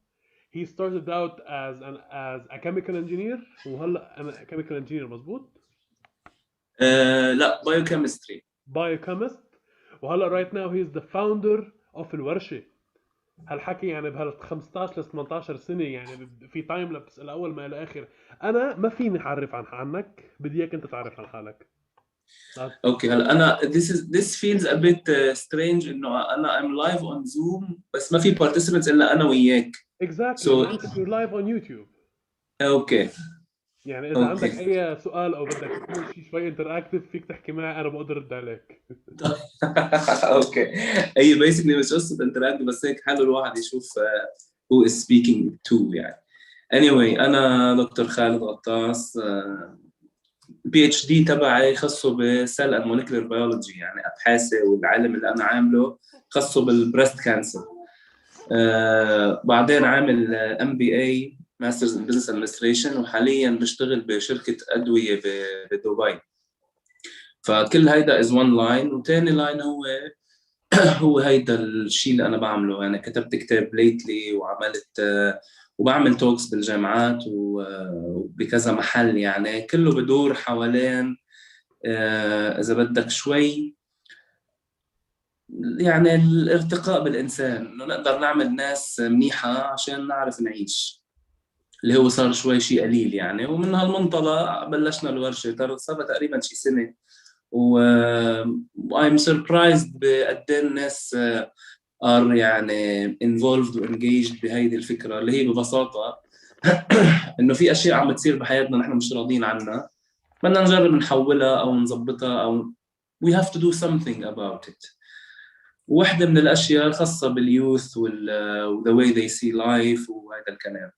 he started out as a chemical engineer، وهلا انا chemical engineer مزبوط. لا بايوكيمستري. biochemist. وهلا right now he is the founder of الورشة. هالحكي يعني بهال 15 ل 18 سنة، يعني في تايم لابس الأول ما إلى آخر. أنا ما فيني أعرف عنك، بدي إياك أنت تعرف عن حالك. اوكي هلا انا this feels a bit strange انه انا I'm live on Zoom بس ما في participants الا انا وياك. exactly، So وأنت you're live on YouTube. اوكي يعني إذا عندك اوكي. أي سؤال أو بدك تعمل شيء شوي انتراكتيف، فيك تحكي معي، أنا بقدر أرد عليك. اوكي. هي بيسكلي مش قصه انتراكت بس هيك حلو الواحد يشوف who is speaking to يعني. anyway انا دكتور خالد غطاس. البي اتش دي تبعي خاصه بسيل اند موليكولر بيولوجي، يعني ابحاثي والعلم اللي انا عامله خاصه بالبريست كانسر. بعدين عامل ام بي اي ماسترز ان بزنس ادمنستريشن، وحاليا بشتغل بشركه ادويه بدبي. فكل هيدا از وان لاين، وثاني لاين هو هيدا الشيء اللي انا بعمله. يعني كتبت كتاب ليتلي، وعملت وبعمل توكس بالجامعات وبكذا محل، يعني كله بدور حوالين اذا بدك شوي يعني الارتقاء بالانسان، انه نقدر نعمل ناس منيحه عشان نعرف نعيش، اللي هو صار شوي شيء قليل يعني. ومن هالمنطلق بلشنا الورشه، صار تقريبا شي سنه. و I'm surprised بقد ايه الناس are يعني involved و engaged بهيدي الفكرة اللي هي ببساطة إنه في أشياء عم تصير بحياتنا نحن مش راضيين عنها، بدنا نجرب نحولها أو نظبطها، أو we have to do something about it. واحدة من الأشياء الخاصة باليوث the way they see life وهذا الكلام.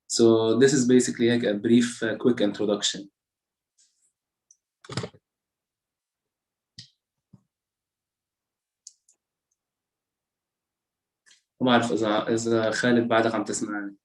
So this is basically like a brief quick introduction. ما بعرف إذا خالد بعدك عم تسمعني.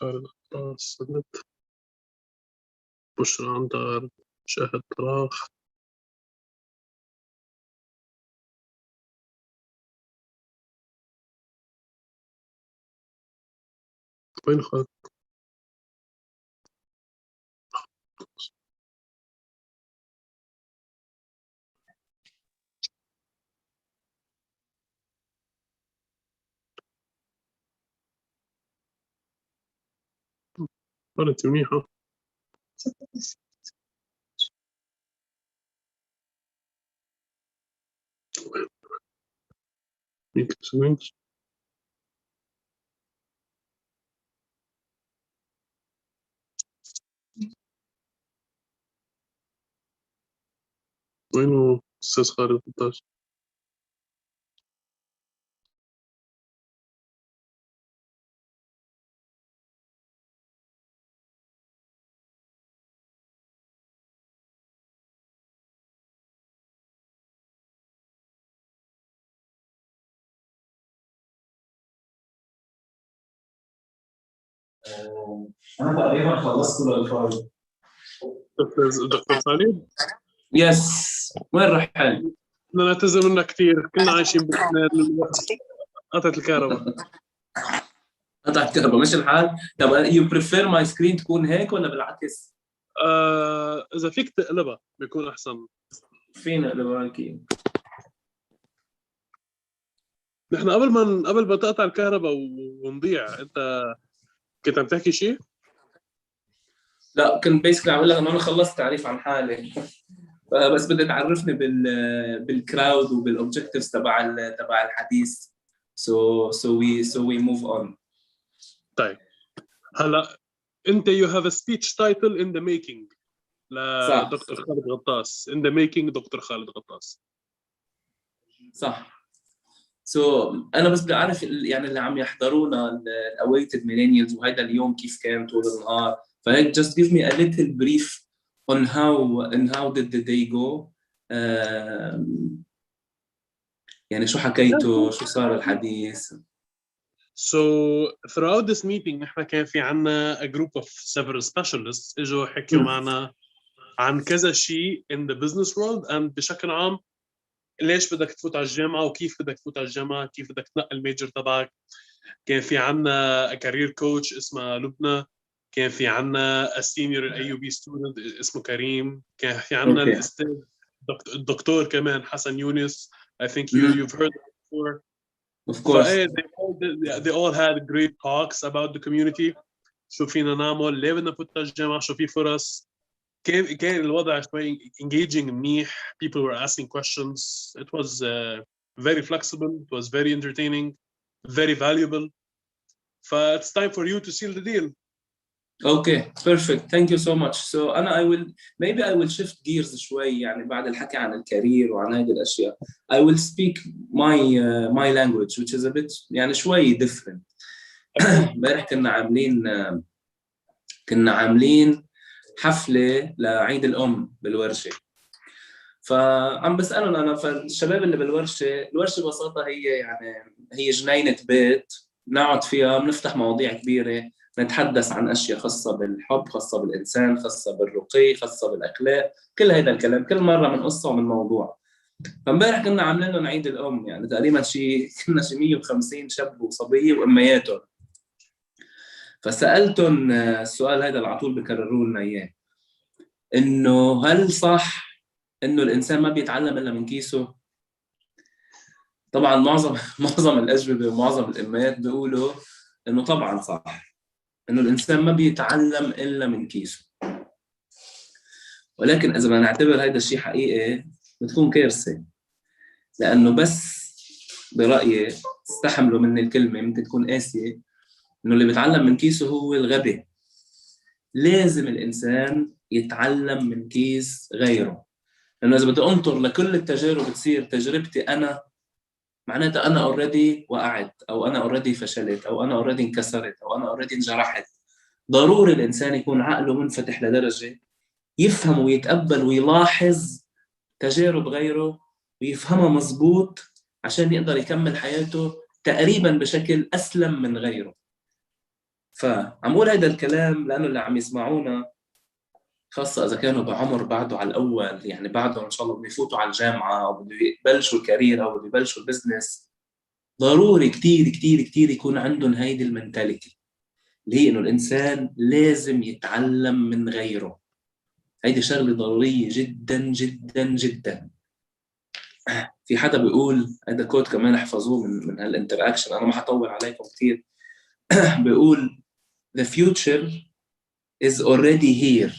خالد غطاس النت، بشرى عنتر، شاهد طراخ. وين خالد؟ قالت منيحة. وينه أستاذ خالد غطاس؟ أنا تقريبا خلصت الفايل. دكتور خالد؟ يس، وين رحل؟ بدنا نعتذر منك كثير، كنا عايشين بالاثنين الوقت. قطعت الكهرباء. قطع الكهرباء مش الحال؟ طب يو بريفير ماي سكرين تكون هيك ولا بالعكس؟ إذا فيك تقلبها بيكون أحسن. فينا اقلبها هيك. نحن قبل ما تقطع الكهرباء ونضيع، أنت كنت عم تحكي شيء؟ لا، كنت بيسكلي عم اقول لك انه انا خلصت تعريف عن حالي. بس بدي تعرفني بالكراود وبالاوبجكتيفز تبع الحديث. So we move on. طيب هلا أنت you have a speech title in the making لدكتور خالد غطاس. in the making دكتور خالد غطاس. صح. انا بس بدي اعرف يعني اللي عم يحضرونا الاويتد ميلينيالز وهذا اليوم كيف كان طول النهار، فهيك just give me a little brief on how did the day go. يعني شو حكيتوا، شو صار الحديث. So throughout this meeting نحن كان في عنا a group of several specialists اجوا حكيوا معنا عن كذا شيء in the business world and بشكل عام ليش بدك تفوت على الجامعة وكيف بدك تفوت على الجامعة، كيف بدك تنقل الميجر تبعك. كان في عنا كارير كوتش اسمها لبنى، كان في عنا السينيور اي يو بي ستودنت اسمه كريم، كان في عنا الاستاذ الدكتور كمان حسن يونس. I think you've heard that before. Of course. They all had great talks about the community. شو فينا نعمل، ليه بدنا نفوت على الجامعة، شو في فرص. كان الوضع شوي engaging منيح. People were asking questions. It was very flexible. It was very entertaining, very valuable. It's time for you to seal the deal. Okay, perfect. Thank you so much. So I will shift gears شوي يعني بعد الحكي عن الكارير وعن هذه الأشياء. I will speak my language which is a bit يعني شوي different. امبارح كنا عاملين حفلة لعيد الأم بالورشة. فعم بسألهم أنا، فالشباب اللي بالورشة، الورشة ببساطة هي جنينة بيت نقعد فيها، بنفتح مواضيع كبيرة، نتحدث عن أشياء خاصة بالحب، خاصة بالإنسان، خاصة بالرقي، خاصة بالأخلاق، كل هذا الكلام، كل مرة من قصة ومن موضوع. فامبارح كنا عاملين لهم عيد الأم، يعني تقريبا كنا 150 شاب وصبية وأمياتهم. فسألتهم السؤال هذا اللي على طول بكرروا لنا إياه، إنه هل صح إنه الإنسان ما بيتعلم إلا من كيسه؟ طبعاً معظم الأجوبة ومعظم الأمهات بيقولوا إنه طبعاً صح، إنه الإنسان ما بيتعلم إلا من كيسه. ولكن إذا ما نعتبر هذا الشيء حقيقي بتكون كارثة، لأنه بس برأيي استحملوا مني الكلمة ممكن تكون قاسية، إنه اللي بيتعلم من كيسه هو الغبي. لازم الإنسان يتعلم من كيس غيره، لأنه إذا بدي أنطر لكل التجارب تصير تجربتي أنا، معناتها أنا أوريدي وقعت، أو أنا أوريدي فشلت، أو أنا أوريدي انكسرت، أو أنا أوريدي انجرحت. ضروري الإنسان يكون عقله منفتح لدرجة يفهم ويتقبل ويلاحظ تجارب غيره ويفهمها مزبوط عشان يقدر يكمل حياته تقريبا بشكل أسلم من غيره. فعم قول هيدا الكلام لأنه اللي عم يسمعونا خاصة إذا كانوا بعمر بعده على الأول، يعني بعده إن شاء الله بيفوتوا على الجامعة أو بده يبلشوا الكارير أو بده يبلشوا البزنس، ضروري كتير كتير كتير يكون عندهم هيدي المنتاليتي اللي هي إنه الإنسان لازم يتعلم من غيره. هيدي شغلة ضرورية جدا جدا جدا. في حدا بيقول، هذا كود كمان احفظوه من هالانتراكشن، أنا ما حطول عليكم كتير. بيقول the future is already here.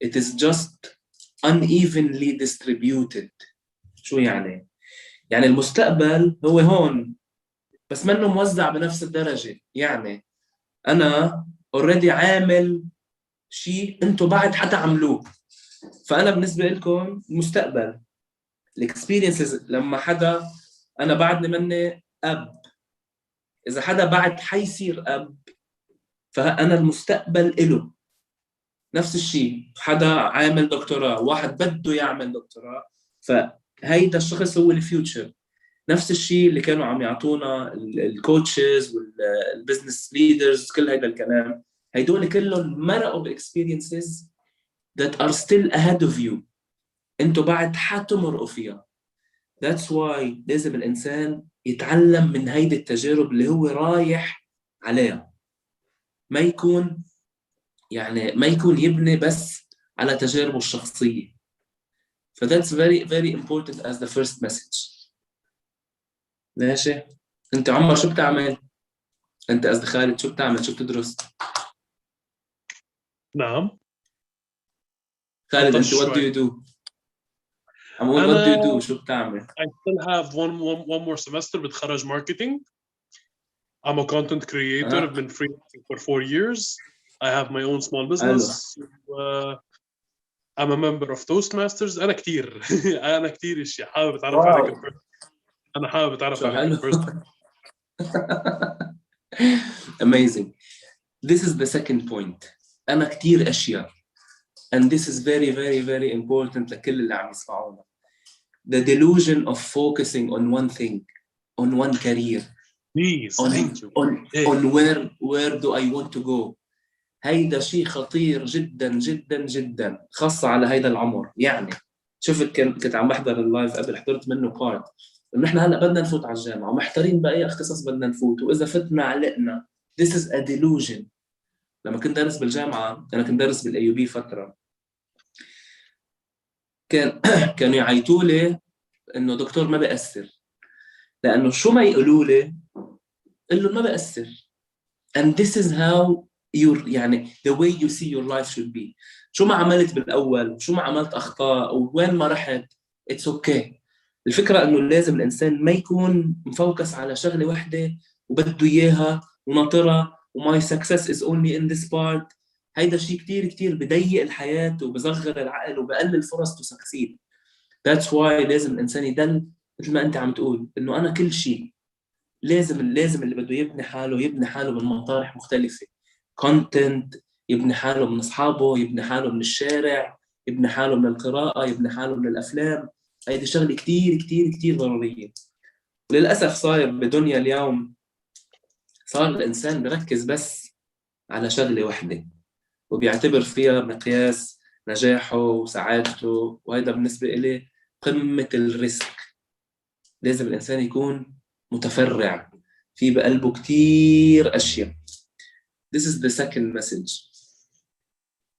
It is just unevenly distributed. شو يعني؟ يعني المستقبل هو هون بس منه موزع بنفس الدرجة. يعني أنا already عامل شيء أنتوا بعد حتى عملوه، فأنا بالنسبة لكم المستقبل. الاكسبيرينسز لما حدا، أنا بعدني مني أب، إذا حدا بعد حيصير أب فأنا المستقبل إله. نفس الشيء حدا عامل دكتوراه، واحد بده يعمل دكتوراه، فهيدا الشخص هو الفيوتشر. نفس الشيء اللي كانوا عم يعطونا الكوتشز والبزنس ليدرز، كل هيدا الكلام، هيدول كلهم مرقوا باكسبيرينسز that are still ahead of you. انتوا بعد حتمرقوا فيها. That's why لازم الانسان يتعلم من هيدي التجارب اللي هو رايح عليها، ما يكون يبني بس على تجاربه الشخصية. ف that's very very important as the first message. ماشي. انت عمر شو بتعمل؟ انت قصدي خالد شو بتعمل؟ شو بتدرس؟ نعم. خالد انت طش what do شوي. you do؟ عم اقول what do you do؟ شو بتعمل؟ I still have one more semester بتخرج marketing. I'm a content creator. I've been freelancing for 4 years. I have my own small business. I'm a member of Toastmasters. أنا كتير أنا كتير إشي حابب أتعرف عليك. أنا حابب أتعرف عليك. Amazing. This is the second point. أنا كتير أشياء. And this is very very very important لكل اللي عم يسمعونا. The delusion of focusing on one thing, on one career, Please, thank you. on where do I want to go. هيدا شيء خطير جدا جدا جدا، خاصة على هيدا العمر. يعني شفت كنت عم بحضر اللايف قبل، حضرت منه بارت انه احنا هلا بدنا نفوت على الجامعة ومحتارين بأي اختصاص بدنا نفوت، واذا فتنا علقنا. This is a delusion. لما كنت دارس بالجامعة، انا كنت دارس بالاي يو بي فترة، كانوا يعيطوا لي انه دكتور ما بيأثر، لانه شو ما يقولوا لي قل له ما بيأثر. and this is how يعني the way you see your life should be. شو ما عملت بالأول، شو ما عملت أخطاء، وين ما رحت it's okay. الفكرة إنه لازم الإنسان ما يكون مفوكس على شغلة واحدة وبده إياها وناطرها وmy success is only in this part. هيدا شيء كتير كتير بضيق الحياة وبصغر العقل وبقلل فرص to succeed. That's why لازم الإنسان يدل مثل ما أنت عم تقول إنه أنا كل شيء. لازم اللي بده يبني حاله من مطارح مختلفة. كونتنت، يبني حاله من أصحابه، يبني حاله من الشارع، يبني حاله من القراءة، يبني حاله من الأفلام. هيدي شغلة كتير كتير كتير ضرورية. وللأسف صاير بدنيا اليوم صار الإنسان بركز بس على شغلة واحدة وبيعتبر فيها مقياس نجاحه وسعادته، وهذا بالنسبة إليه قمة الريسك. لازم الإنسان يكون متفرع في بقلبه كتير أشياء. This is the second message.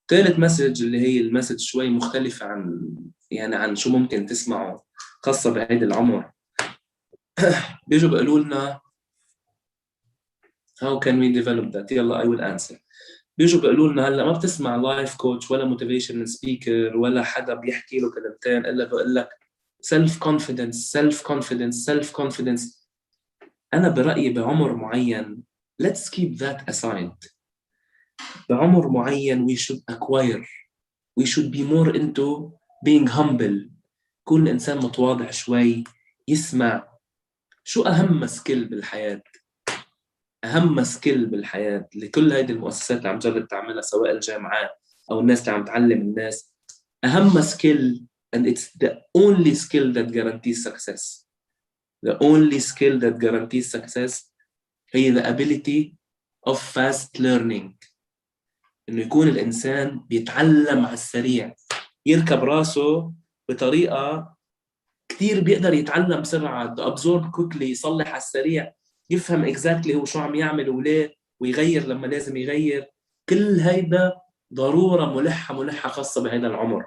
ثالث مسج اللي هي المسج شوي مختلفة عن شو ممكن تسمعه خاصة بهيدا العمر. بيجوا بيقولوا لنا how can we develop that. يلا I will answer. بيجوا بيقولوا لنا هلا ما بتسمع لايف كوتش ولا موتيفيشنال سبيكر ولا حدا بيحكي له كلمتين الا بقول لك self confidence. أنا برأيي بعمر معين let's keep that aside. بعمر معين we should acquire, we should be more into being humble. كل إنسان متواضع شوي، يسمع. شو أهم سكيل بالحياة؟ أهم سكيل بالحياة لكل هذه المؤسسات اللي عم تجرب تعملها سواء الجامعات أو الناس اللي عم تعلم الناس، أهم سكيل and it's the only skill that guarantees success. The only skill that guarantees success هي the ability of fast learning. إنه يكون الإنسان بيتعلم على السريع، يركب راسه بطريقة كتير بيقدر يتعلم بسرعة، absorb quickly، يصلح على السريع، يفهم exactly هو شو عم يعمل وليه، ويغير لما لازم يغير. كل هيدا ضرورة ملحة خاصة بهذا العمر،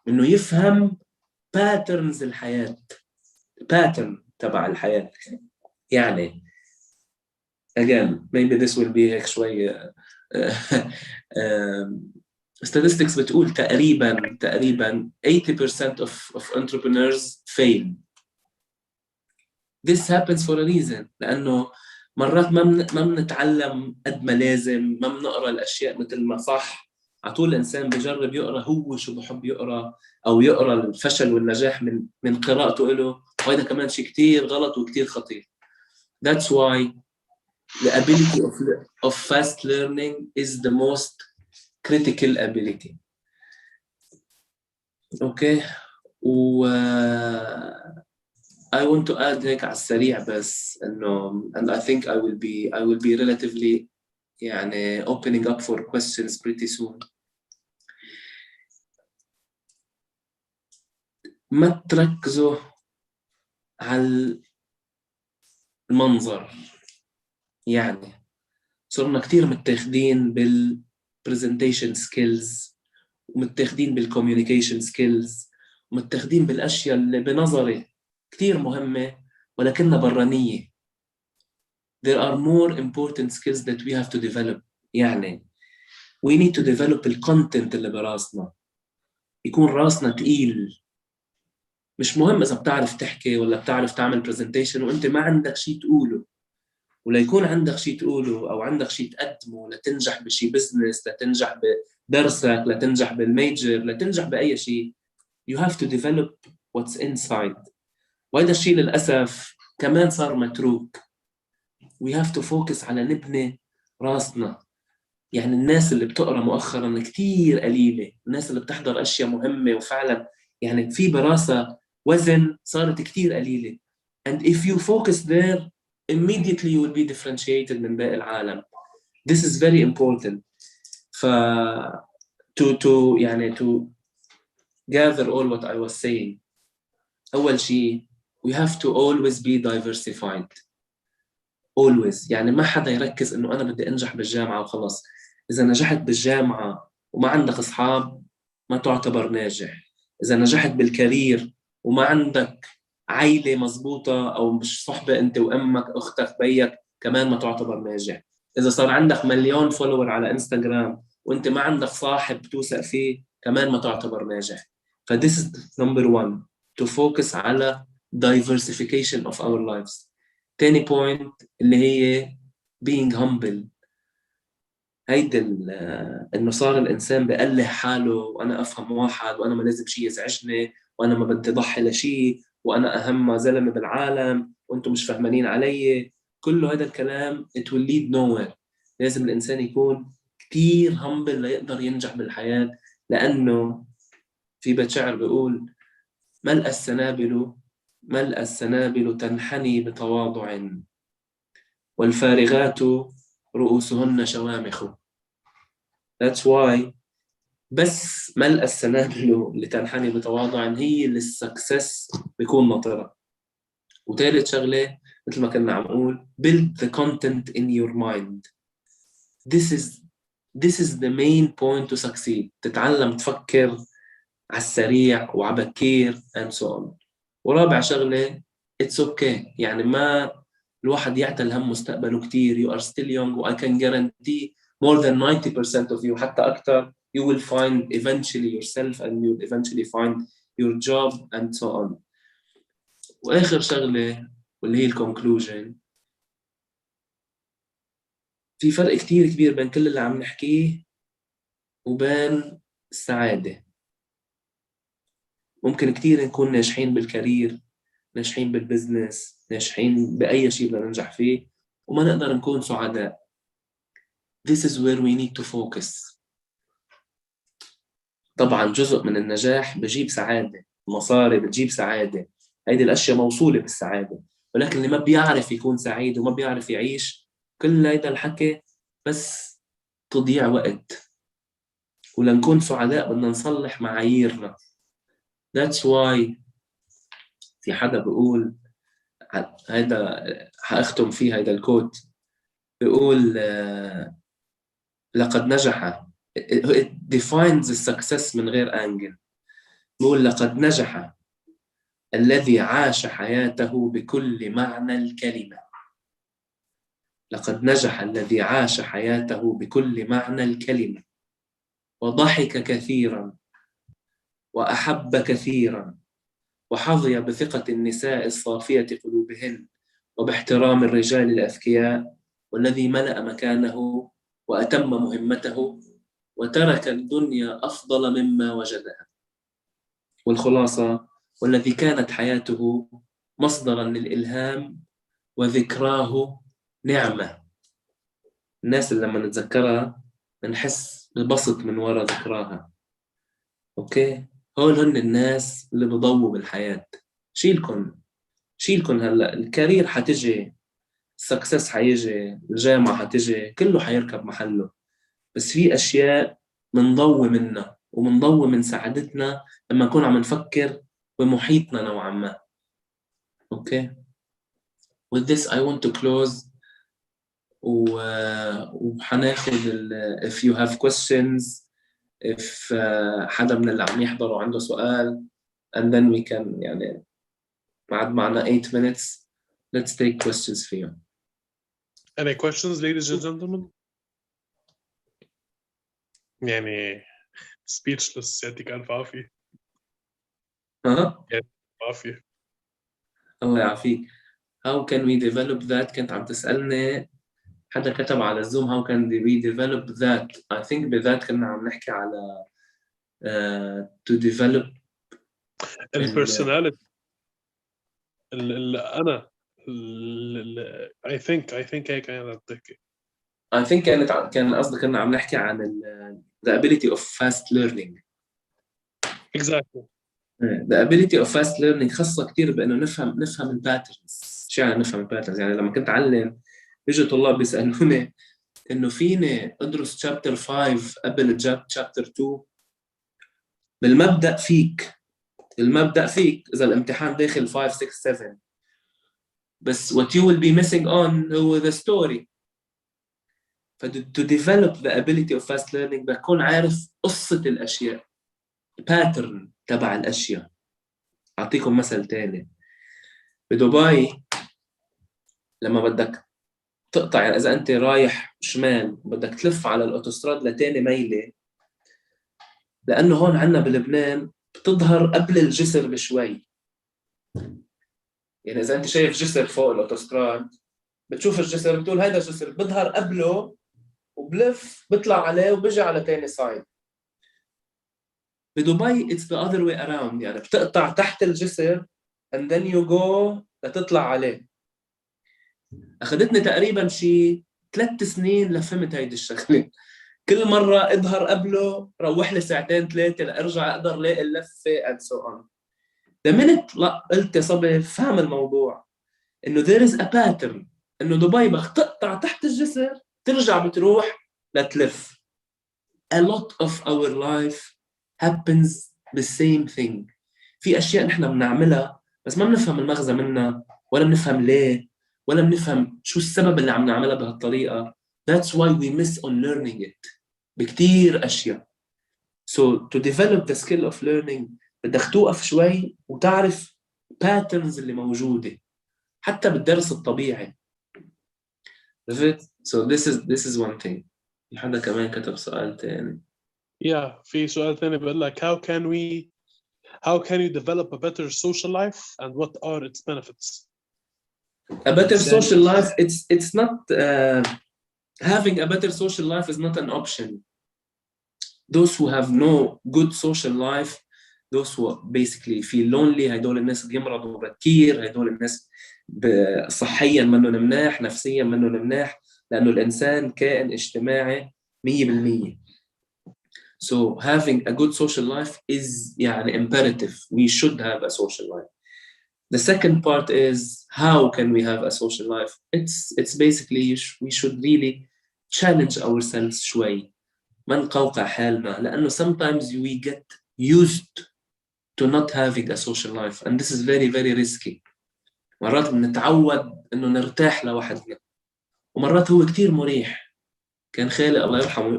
إنه يفهم patterns الحياة، pattern تبع الحياة. يعني again maybe this will be هيك شوي statistics بتقول تقريبا 80% of entrepreneurs fail. This happens for a reason، لأنه مرات ما بنتعلم قد ما لازم، ما بنقرأ الأشياء مثل ما صح. على طول الإنسان بجرب يقرأ هو شو بحب يقرأ، أو يقرأ الفشل والنجاح من قراءته له، وهذا كمان شيء كتير غلط وكتير خطير. That's why the ability of fast learning is the most critical ability. Okay. I want to add هيك على السريع بس إنه and I think I will be relatively يعني opening up for questions pretty soon. ما تركزوا على المنظر. يعني صرنا كتير متاخدين presentation skills، ومتاخدين communication skills، ومتاخدين بالأشياء اللي بنظري كتير مهمة ولكنها برانية. There are more important skills that we have to develop. يعني we need to develop الcontent اللي براسنا، يكون راسنا تقيل. مش مهم إذا بتعرف تحكي ولا بتعرف تعمل presentation وأنت ما عندك شيء تقوله، ولا يكون عندك شيء تقوله أو عندك شيء تقدمه لتنجح بشي بزنس، لتنجح بدرسك، لتنجح بالميجر، لتنجح بأي شيء. You have to develop what's inside. وهذا الشيء للأسف كمان صار متروك. We have to focus على نبني راسنا. يعني الناس اللي بتقرأ مؤخراً كتير قليلة، الناس اللي بتحضر أشياء مهمة وفعلاً يعني في براسة وزن صارت كتير قليلة. And if you focus there, immediately you will be differentiated من باقي العالم. This is very important. to gather all what I was saying. أول شيء we have to always be diversified. always. يعني ما حدا يركز إنه أنا بدي أنجح بالجامعة وخلص. إذا نجحت بالجامعة وما عندك أصحاب ما تعتبر ناجح. إذا نجحت بالكارير وما عندك عائلة مزبوطة أو مش صحبة أنت وأمك أختك بيك كمان ما تعتبر ناجح. إذا صار عندك 1,000,000 فولور على إنستغرام وأنت ما عندك صاحب توثق فيه كمان ما تعتبر ناجح. this is number one, to focus على diversification of our lives. تاني point اللي هي being humble. هيدا إنه صار الإنسان بقلح حاله، وأنا أفهم واحد، وأنا ما لازم شيء يزعجني، وأنا ما بدي ضحي لشيء، وأنا أهم زلمة بالعالم، وأنتم مش فهمانين علي. كله هذا الكلام it will lead nowhere. لازم الإنسان يكون كتير humble ليقدر ينجح بالحياة، لأنه في بيت شعر بيقول ملء السنابل تنحني بتواضع، والفارغات رؤوسهن شوامخ. That's why بس ملء السنابل اللي تنحني بتواضع هي اللي السكسس بيكون ناطرة. وثالث شغلة مثل ما كنا عم نقول build the content in your mind. This is the main point to succeed. تتعلم تفكر على السريع وعلى بكير and so on. ورابع شغلة it's okay. يعني ما الواحد يعتل هم مستقبله كتير. You are still young و I can guarantee more than 90% of you حتى أكتر you will find eventually yourself and you will eventually find your job and so on. وآخر شغلة واللي هي الconclusion، في فرق كتير كبير بين كل اللي عم نحكيه وبين السعادة. ممكن كتير نكون ناجحين بالكارير، ناجحين بالبزنس، ناجحين بأي شيء بدنا ننجح فيه وما نقدر نكون سعداء. This is where we need to focus. طبعاً جزء من النجاح بجيب سعادة، مصاري بتجيب سعادة، هيدي الأشياء موصولة بالسعادة. ولكن اللي ما بيعرف يكون سعيد وما بيعرف يعيش، كل هيدا الحكي بس تضيع وقت، ولنكون سعداء بدنا نصلح معاييرنا. That's why في حدا بيقول، هيدا حأختم فيه هيدا الكوت، بيقول لقد نجح، it defines the success من غير angle. بيقول لقد نجح الذي عاش حياته بكل معنى الكلمة. لقد نجح الذي عاش حياته بكل معنى الكلمة، وضحك كثيرا وأحب كثيرا، وحظي بثقة النساء الصافية قلوبهن، وباحترام الرجال الأذكياء، والذي ملأ مكانه وأتم مهمته، وترك الدنيا أفضل مما وجدها. والخلاصة، والذي كانت حياته مصدرا للإلهام وذكراه نعمة. الناس اللي لما نتذكرها نحس ببسط من وراء ذكراها. أوكي، هول هن الناس اللي بضووا بالحياة. شيلكن هلأ الكارير حتجي، السكسس حيجي، الجامعة حتجي، كله حيركب محله، بس في أشياء منضوي منها ومنضوي من سعادتنا لما نكون عم نفكر بمحيطنا نوعا ما. أوكي، with this I want to close. وحناخد if you have questions, if حدا من اللي عم يحضروا عنده سؤال, and then we can يعني معنا 8 minutes, let's take questions فيهم. Any questions, ladies and gentlemen? يعني speechless. يعطيك ألف عافية. عافية. الله يعافيك. How can we develop that؟ كنت عم تسألني، حدا كتب على الزوم how can we develop that. I think بذات كنا عم نحكي على to develop personality. أنا I think هيك أنا بتحكي. I think كان قصدك كنا عم نحكي عن the ability of fast learning. Exactly. The ability of fast learning خاصة كتير بأنه نفهم الباترنز. شو يعني نفهم الباترنز؟ يعني لما كنت أعلم بيجوا طلاب بيسألوني إنه فيني أدرس chapter 5 قبل chapter 2. بالمبدأ فيك إذا الامتحان داخل 5 6 7، بس what you will be missing on هو the story. to develop the ability of fast learning بكون عارف قصة الأشياء، pattern تبع الأشياء. أعطيكم مثل تاني. بدبي لما بدك تقطع، يعني إذا أنت رايح شمال بدك تلف على الأوتوستراد لتاني ميلة، لأنه هون عنا بلبنان بتظهر قبل الجسر بشوي. يعني إذا أنت شايف جسر فوق الأوتوستراد بتشوف الجسر بتقول هيدا الجسر، بظهر قبله وبلف بطلع عليه وبيجي على تاني سايد. بدبي it's the other way around، يعني بتقطع تحت الجسر and then you go لتطلع عليه. أخذتني تقريباً شي 3 سنين لفهمت هيدي الشغلة. كل مرة اظهر قبله روح لي ساعتين 3 لأرجع أقدر لاقي اللفة and so on. the minute لا قلت يا صبي فهم الموضوع إنه there is a pattern، إنه دبي بخ تقطع تحت الجسر ترجع بتروح لتلف. a lot of our life happens the same thing. في أشياء نحن بنعملها بس ما بنفهم المغزى منها، ولا بنفهم ليه، ولا بنفهم شو السبب اللي عم نعملها بهالطريقة. That's why we miss on learning it بكتير أشياء. So to develop the skill of learning بدك توقف شوي وتعرف patterns اللي موجودة حتى بالدرس الطبيعي. So this is one thing. في حدا كمان كتب سؤال تاني. Yeah, في سؤال ثاني بيقول لك how can you develop a better social life and what are its benefits? A better social life, it's not having a better social life is not an option. Those who have no good social life, those who basically feel lonely، هدول الناس بيمرضوا بكير، هدول الناس صحيا منهم مناح، نفسيا منهم مناح، لأنه الإنسان كائن اجتماعي 100%. So having a good social life is يعني imperative. We should have a social life. The second part is how can we have a social life? It's basically we should really challenge ourselves شوي، ما نقوقع حالنا، لأنه sometimes we get used to not having a social life and this is very very risky. مرات بنتعود إنه نرتاح لوحدنا، ومرات هو كتير مريح. كان خالي الله يرحمه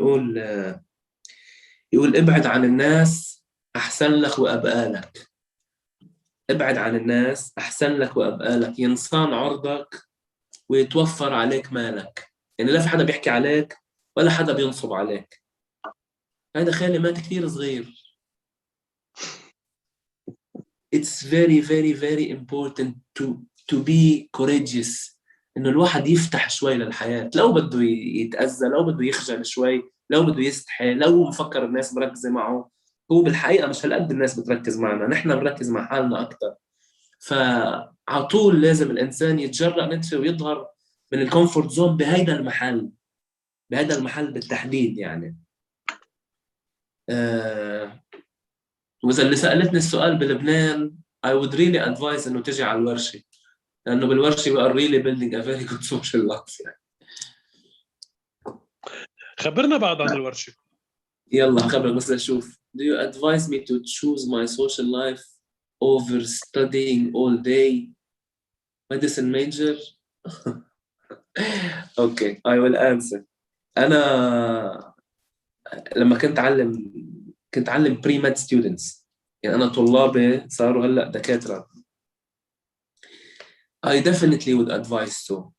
يقول ابعد عن الناس أحسن لك وأبقى لك. ابعد عن الناس أحسن لك وأبقى لك، ينصان عرضك ويتوفر عليك مالك. يعني لا في حدا بيحكي عليك ولا حدا بينصب عليك. هذا خالي مات كثير صغير. It's very very very important to be courageous. إنه الواحد يفتح شوي للحياة، لو بده يتأذى، لو بده يخجل شوي، لو بده يستحي، لو مفكر الناس مركزة معه. هو بالحقيقة مش هالقد الناس بتركز معنا، نحن بنركز مع حالنا أكتر. فعطول لازم الإنسان يتجرأ نفسه ويظهر من الكومفورت زون بهيدا المحل بالتحديد يعني. وإذا اللي سألتني السؤال بلبنان I would really advise إنه تجي على الورشة، لأنه بالورشة we are really building a very good social life يعني. خبرنا بعد عن الورشة. يلا خبرك بس أشوف. Do you advise me to choose my social life over studying all day medicine major? Okay, I will answer. أنا لما كنت أعلم pre-med students، يعني أنا طلابي صاروا هلأ دكاترة. I definitely would advise so.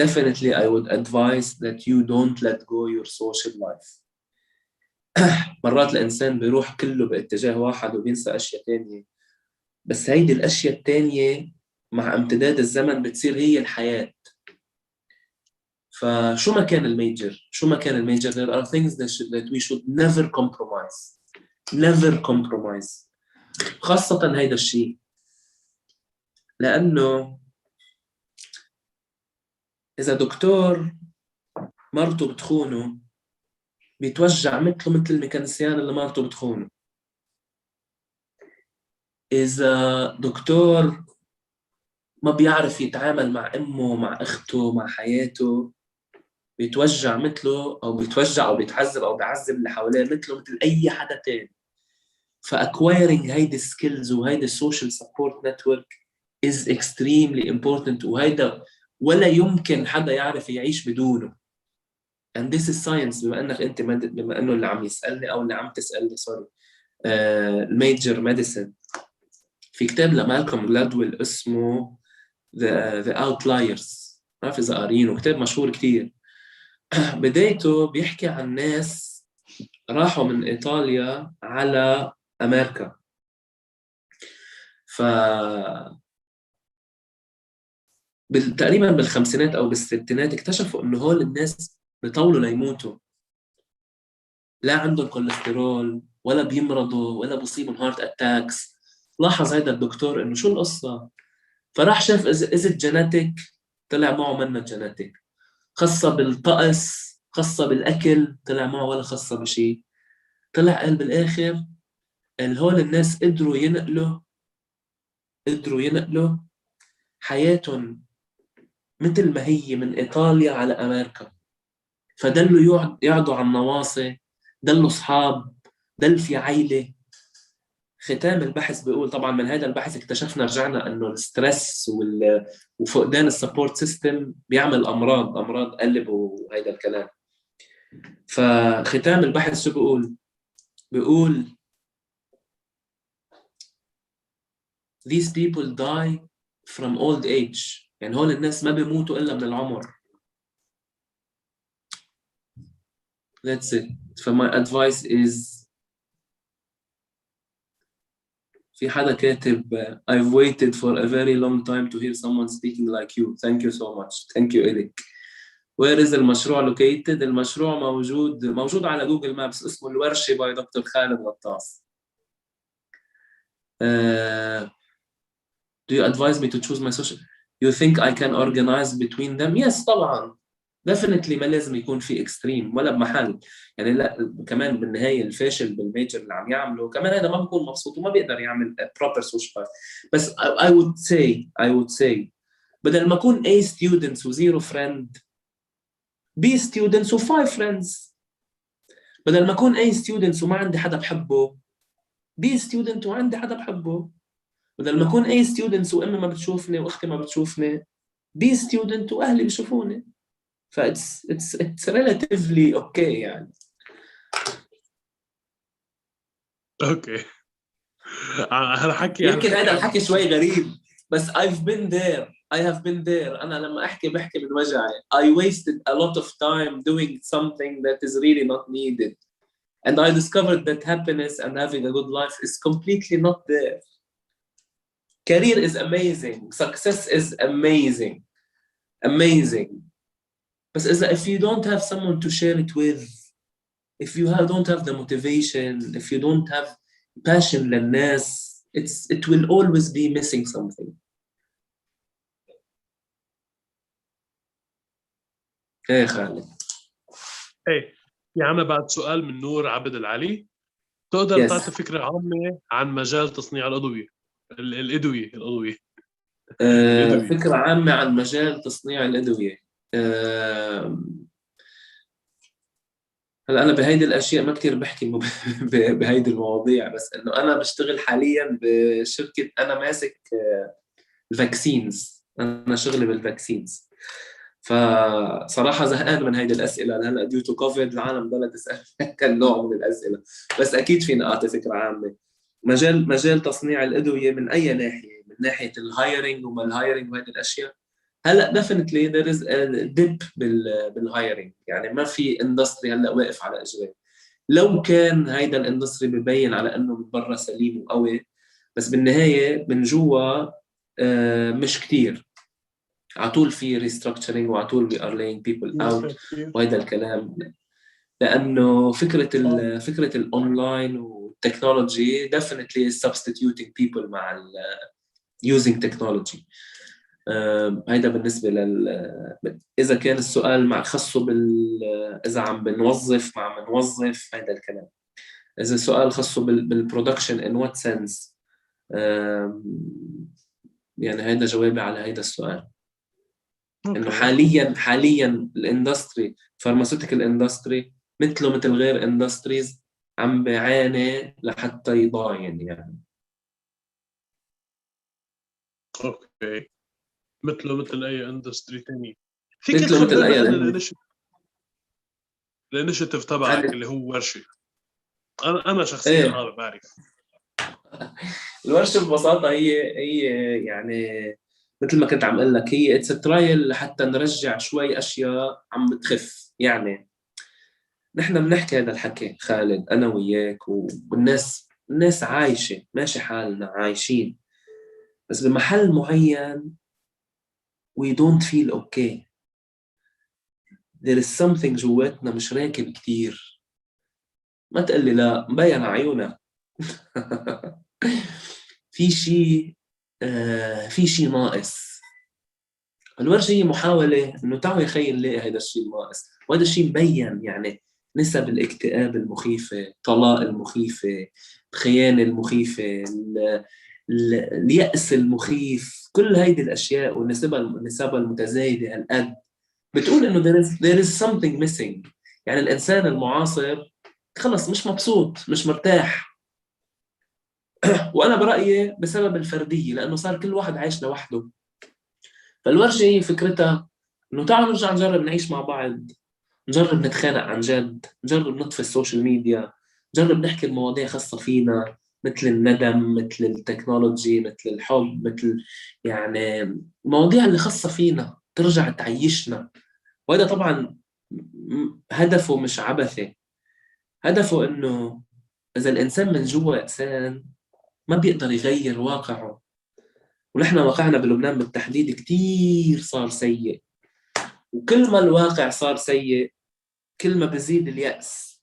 Definitely I would advise that you don't let go your social life. مرات الإنسان بيروح كله باتجاه واحد وبينسى أشياء تانية، بس هيدي الأشياء التانية مع امتداد الزمن بتصير هي الحياة. فشو ما كان الميجر there are things that we should never compromise. خاصة هيدا الشيء، لأنه إذا دكتور مرته بتخونه بيتوجع مثل الميكانيسيان اللي مرته بتخونه. إذا دكتور ما بيعرف يتعامل مع أمه، مع أخته، مع حياته، بيتوجع مثله، أو بيتوجع أو بيتعذب أو بيعذب اللي حواليه مثله مثل أي حدا تاني. فacquiring هيدي skills وهيدي social support network is extremely important، وهيدا ولا يمكن حدا يعرف يعيش بدونه. and this is science. بما انه اللي عم يسألني او اللي عم تسألني major medicine، في كتاب لمالكوم جلادويل اسمه the outliers، ما في إذا قارينه، كتاب مشهور كتير. بدايته بيحكي عن ناس راحوا من إيطاليا على أمريكا، تقريبا بالخمسينات أو بالستينات اكتشفوا إنه هول الناس بيطولوا ليموتوا، لا عندهم كوليسترول ولا بيمرضوا ولا بيصيبهم هارت أتاكس. لاحظ هيدا الدكتور إنه شو القصة، فراح شاف إذا جيناتيك، طلع معه منه جيناتيك، خاصة بالطقس، خاصة بالأكل، طلع معه ولا خاصة بشيء. طلع قال بالآخر هول الناس قدروا ينقلوا حياتهم مثل ما هي من إيطاليا على أمريكا، فدلوا يقعدوا على النواصي، دلوا أصحاب، دل في عيلة. ختام البحث بيقول، طبعا من هذا البحث اكتشفنا رجعنا انه الستريس وفقدان السبورت سيستم بيعمل امراض قلب وهذا الكلام. فختام البحث شو بيقول these people die from old age، يعني هول الناس ما بيموتوا الا من العمر. that's it. فmy advice is، في حدا كاتب I've waited for a very long time to hear someone speaking like you. Thank you so much. Thank you Eric. Where is المشروع located؟ المشروع موجود على جوجل مابس، اسمه الورشة باي دكتور خالد غطاس. Do you advise me to choose my social? You think I can organize between them? Yes طبعا. definitely ما لازم يكون في extreme ولا بمحل. يعني لا، كمان بالنهاية الفاشل بالميجر اللي عم يعمله كمان هذا ما بيكون مبسوط وما بيقدر يعمل proper social life. بس I would say بدل ما أكون A students وزيرو friend، be students و 5 friends. بدل ما أكون A students وما عندي حدا بحبه، be student وعندي حدا بحبه. بدل ما أكون A students وأمي ما بتشوفني وأختي ما بتشوفني، be student وأهلي بيشوفوني. it's relatively okay يعني. اوكي. انا حكي يمكن هذا الحكي شوي غريب، بس I've been there. I have been there. أنا لما بحكي من وجعي. I wasted a lot of time doing something that is really not needed. And I discovered that happiness and having a good life is completely not there. Career is amazing. Success is amazing. Amazing. But if you don't have someone to share it with, if you don't have the motivation, if you don't have passion للناس, it will always be missing something. ايه خالد. ايه يعني بعد سؤال من نور عبد العلي، تقدر تعطي فكرة عامة عن مجال تصنيع الأدوية الأدوية؟ فكرة عامة عن مجال تصنيع الأدوية. هلا أنا بهيدي الأشياء ما كتير بحكي بهيدي المواضيع، بس إنه أنا بشتغل حالياً بشركة، أنا ماسك الفاكسينز، أنا شغلي بالفاكسينز. فصراحة زهقان من هيدي الأسئلة هلا ديو تو كوفيد، العالم ضلت تسأل كان نوع من الأسئلة، بس أكيد فينا أعطي فكرة عامة. مجال تصنيع الأدوية من أي ناحية؟ من ناحية الهايرنج وما الهايرنج وهذه الأشياء. هلا definitely there is a dip بالهايرنج، يعني ما في اندستري هلا واقف على اجريه. لو كان هيدا الاندستري ببين على انه من برا سليم وقوي، بس بالنهايه من جوا مش كتير. على طول في ريستراكشرينج وعلى طول we are laying people out وهيدا الكلام، لانه فكره الاونلاين والتكنولوجي definitely is substituting people مع using technology. هيدا بالنسبة إذا كان السؤال مع خصه إذا عم بنوظف مع منوظف، هيدا الكلام. إذا السؤال خصه بالبرودكشن in what sense، يعني هيدا جوابي على هيدا السؤال. إنه حاليا الاندستري فارماسيوتيكال اندستري مثل غير اندستريز عم بيعاني لحتى يضاين يعني. اوكي. مثل اي اندستري ثاني. مثل اي الانيشيتيف تبعك اللي هو ورشه. انا شخصيا بعرف الورشه ببساطه هي يعني مثل ما كنت عم اقول لك، هي اتس ترايل لحتى نرجع شوي اشياء عم بتخف. يعني نحن بنحكي هذا الحكي خالد انا وياك والناس عايشه ماشي حالنا عايشين، بس بمحل معين we don't feel okay. there is something جواتنا مش راكب كتير. ما تقلي لا، مبين عيونك. في شيء ناقص. الورشة هي محاولة إنه تعالوا يا خي نلاقي هذا الشيء الناقص، وهذا الشيء مبين. يعني نسب الاكتئاب المخيفة، الطلاق المخيفة، الخيانة المخيفة، اليأس المخيف، كل هيدي الأشياء ونسبها المتزايدة هالقد بتقول إنه there is something missing. يعني الإنسان المعاصر خلص مش مبسوط، مش مرتاح. وأنا برأيي بسبب الفردية، لأنه صار كل واحد عايش لوحده. فالورشة هي فكرتها إنه تعالوا نرجع نجرب نعيش مع بعض، نجرب نتخانق عن جد، نجرب نطفي السوشيال ميديا، نجرب نحكي المواضيع خاصة فينا مثل الندم، مثل التكنولوجي، مثل الحب، مثل يعني المواضيع اللي خاصة فينا ترجع تعيشنا. وهذا طبعا هدفه مش عبثي، هدفه إنه إذا الإنسان من جوا إنسان ما بيقدر يغير واقعه. ونحن واقعنا بلبنان بالتحديد كتير صار سيء، وكل ما الواقع صار سيء كل ما بيزيد اليأس.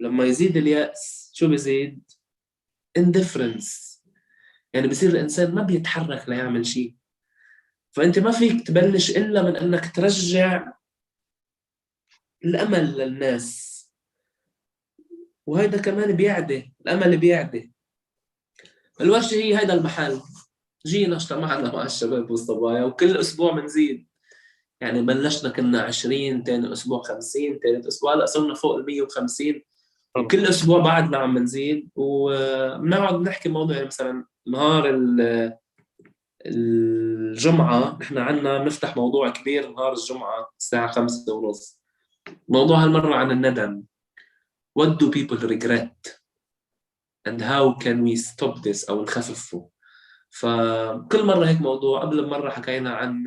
لما يزيد اليأس شو بيزيد؟ indifference. يعني بصير الإنسان ما بيتحرك ليعمل شيء. فأنت ما فيك تبلش إلا من أنك ترجع الأمل للناس، وهذا كمان بيعدي الأمل بيعدي. الورشة هي هذا المحل. جينا اجتمعنا مع الشباب والصبايا وكل أسبوع منزيد. يعني بلشنا كنا 20، تاني أسبوع 50، ثالث أسبوع هلا صرنا فوق ال 150، وكل أسبوع بعدنا عم بنزيد، وبنقعد نحكي موضوع. يعني مثلا نهار الجمعة نحن عنا بنفتح موضوع كبير نهار الجمعة الساعة 5:30. موضوع هالمرة عن الندم. What do people regret and how can we stop this أو نخففه. فكل مرة هيك موضوع. قبل مرة حكينا عن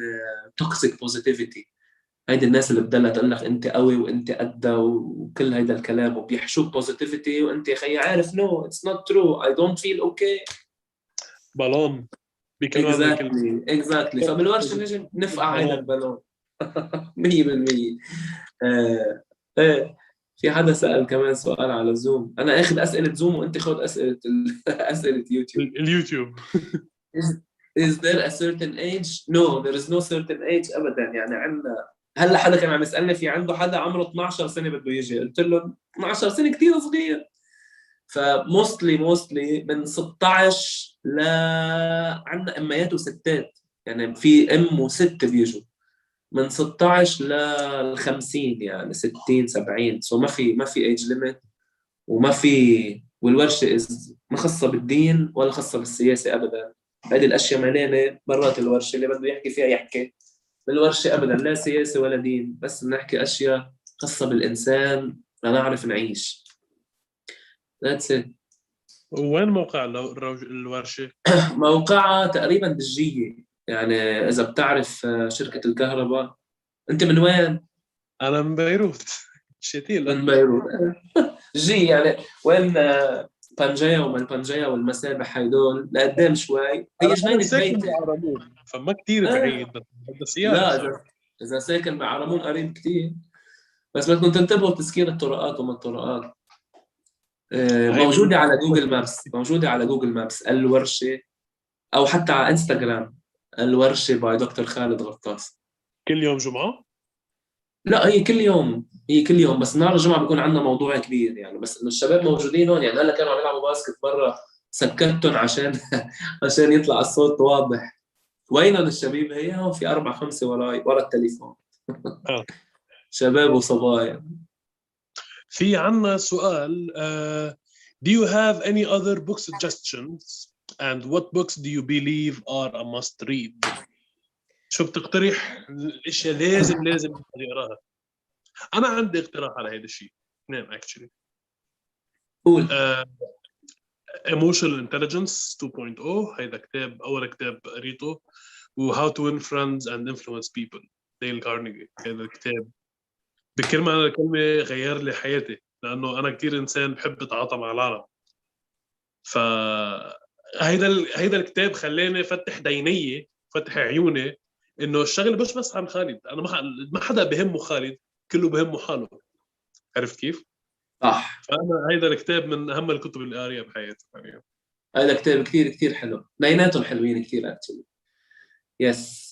toxic positivity، هيدي الناس اللي بدها تقول لك انت قوي وانت قدها وكل هيدا الكلام، وبيحشوك positivity وانت يا خيي عارف no it's not true I don't feel okay. بالون بيكونوا هذا الكلمة. exactly. فبالورشة نجي نفقع هيدا البالون 100%. ايه. في حدا سأل كمان سؤال على زوم. أنا آخذ أسئلة زوم وأنت خذ أسئلة أسئلة يوتيوب. اليوتيوب. Is there a certain age? No, there is no certain age أبداً. يعني عندنا هلا حدا كان عم يسألني في عنده حدا عمره 12 سنة بده يجي، قلت له 12 سنة كتير صغير. فموستلي من 16 ل عندنا أميات وستات، يعني في أم وست بيجوا من 16 ل 50، يعني 60 70. سو ما في ايج ليميت، وما في. والورشه ما خاصه بالدين ولا خاصه بالسياسه ابدا. هذه الاشياء مليانه برات الورشه، اللي بده يحكي فيها يحكي. بالورشه ابدا لا سياسه ولا دين، بس بنحكي اشياء خاصه بالانسان لنعرف نعيش. That's it. وين موقع الورشة؟ موقعها تقريبا بالجية، يعني إذا بتعرف شركة الكهرباء. أنت من وين؟ أنا من بيروت. شتيلة. من بيروت. جي يعني وين بانجايا ومن بانجايا والمسابح هيدول لقدام شوي. هي جنينة ساكن بيتي. بعرمون، فما كتير بعيد، بدها سيارة. لا إذا ساكن بعرمون قريب كتير، بس بدكم تنتبهوا تسكير الطرقات وما الطرقات. موجودة على جوجل مابس، موجودة على جوجل مابس الورشة، أو حتى على انستغرام الورشة باي دكتور خالد غطاس. كل يوم جمعة؟ لا هي كل يوم، هي كل يوم، بس نهار الجمعة بيكون عندنا موضوع كبير يعني. بس إنه الشباب موجودين هون. يعني هلا كانوا عم يلعبوا باسكت برا، سكتهم عشان عشان يطلع الصوت واضح. وينهم الشباب؟ هي هون في 4 5 وراي ورا التليفون. شباب وصبايا. في عنا سؤال. Do you have any other book suggestions and what books do you believe are a must read؟ شو بتقترح الاشياء لازم اقراها؟ انا عندي اقتراح على هذا الشيء اثنين actually. قول. Emotional Intelligence 2.0، هيدا كتاب أول كتاب قريته، و How to Win Friends and Influence People ديل كارنيجي. هذا الكتاب بكل معنى الكلمة غير لي حياتي، لأنه أنا كتير إنسان بحب أتعاطى مع العالم. هيدا الكتاب خلاني فتح دينية، فتح عيوني إنه الشغل مش بس عن خالد. أنا ما حدا بهمه خالد، كله بهمه حاله. عرفت كيف؟ صح. فأنا هيدا الكتاب من أهم الكتب اللي قاريها بحياتي يعني. هذا كتاب كتير كتير حلو، بيناتهم حلوين كتير actually. Yes.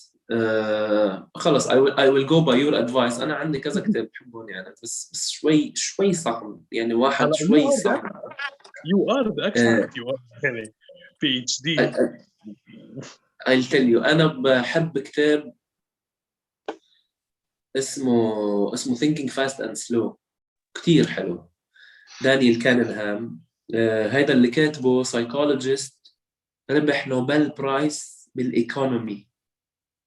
خلص I will go by your advice. أنا عندي كذا كتاب بحبهم يعني، بس شوي صعب يعني. واحد شوي صعب. You are the expert. You are يعني PhD. I'll tell you. أنا بحب كتاب اسمه Thinking Fast and Slow، كتير حلو. دانيال كاننهام. هيدا اللي كاتبه سايكولوجيست ربح نوبل برايس بالإيكونومي.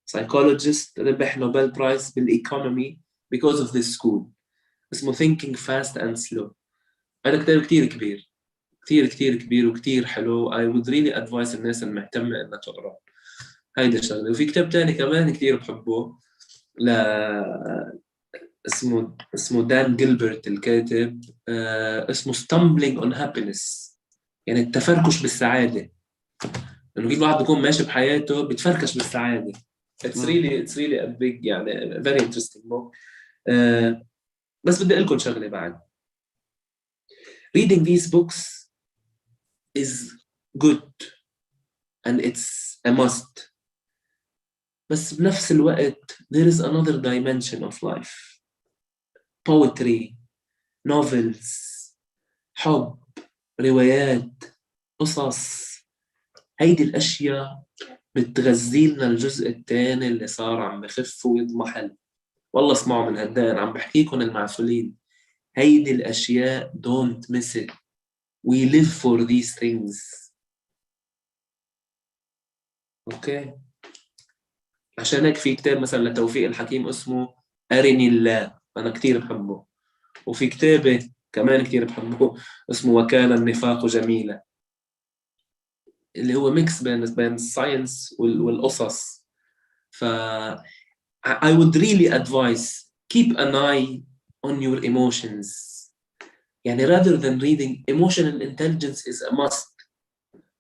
سايكولوجيست ربح نوبل برايس بالإيكونومي because of this school. اسمه Thinking Fast and Slow. هذا كتاب كتير كبير، كتير كبير وكتير حلو. I would really advise الناس المهتمة إنها تقرأ هيدا الشغلة. وفي كتاب تاني كمان كتير بحبه، اسمه دان جيلبرت الكاتب. اسمه Stumbling on Happiness، يعني التفركش بالسعادة. إنه كل واحد بيكون ماشي بحياته بيتفركش بالسعادة. It's really a big يعني very interesting book. بس بدي أقول لكم شغلة بعد. Reading these books is good and it's a must. بس بنفس الوقت there is another dimension of life. Poetry, novels, حب، روايات، قصص. هيدي الأشياء بتغذي لنا الجزء الثاني اللي صار عم بخف ويضمحل. والله اسمعوا من هدان، عم بحكيكم المعسولين، هيدي الأشياء don't miss it. We live for these things. أوكي. عشان هيك في كتاب مثلا لتوفيق الحكيم اسمه أرني الله، أنا كتير بحبه. وفي كتابة كمان كتير بحبه اسمه وكان النفاق جميلة، اللي هو ميكس بين الساينس والقصص. ف I would really advise keep an eye on your emotions. يعني rather than reading emotional intelligence is a must,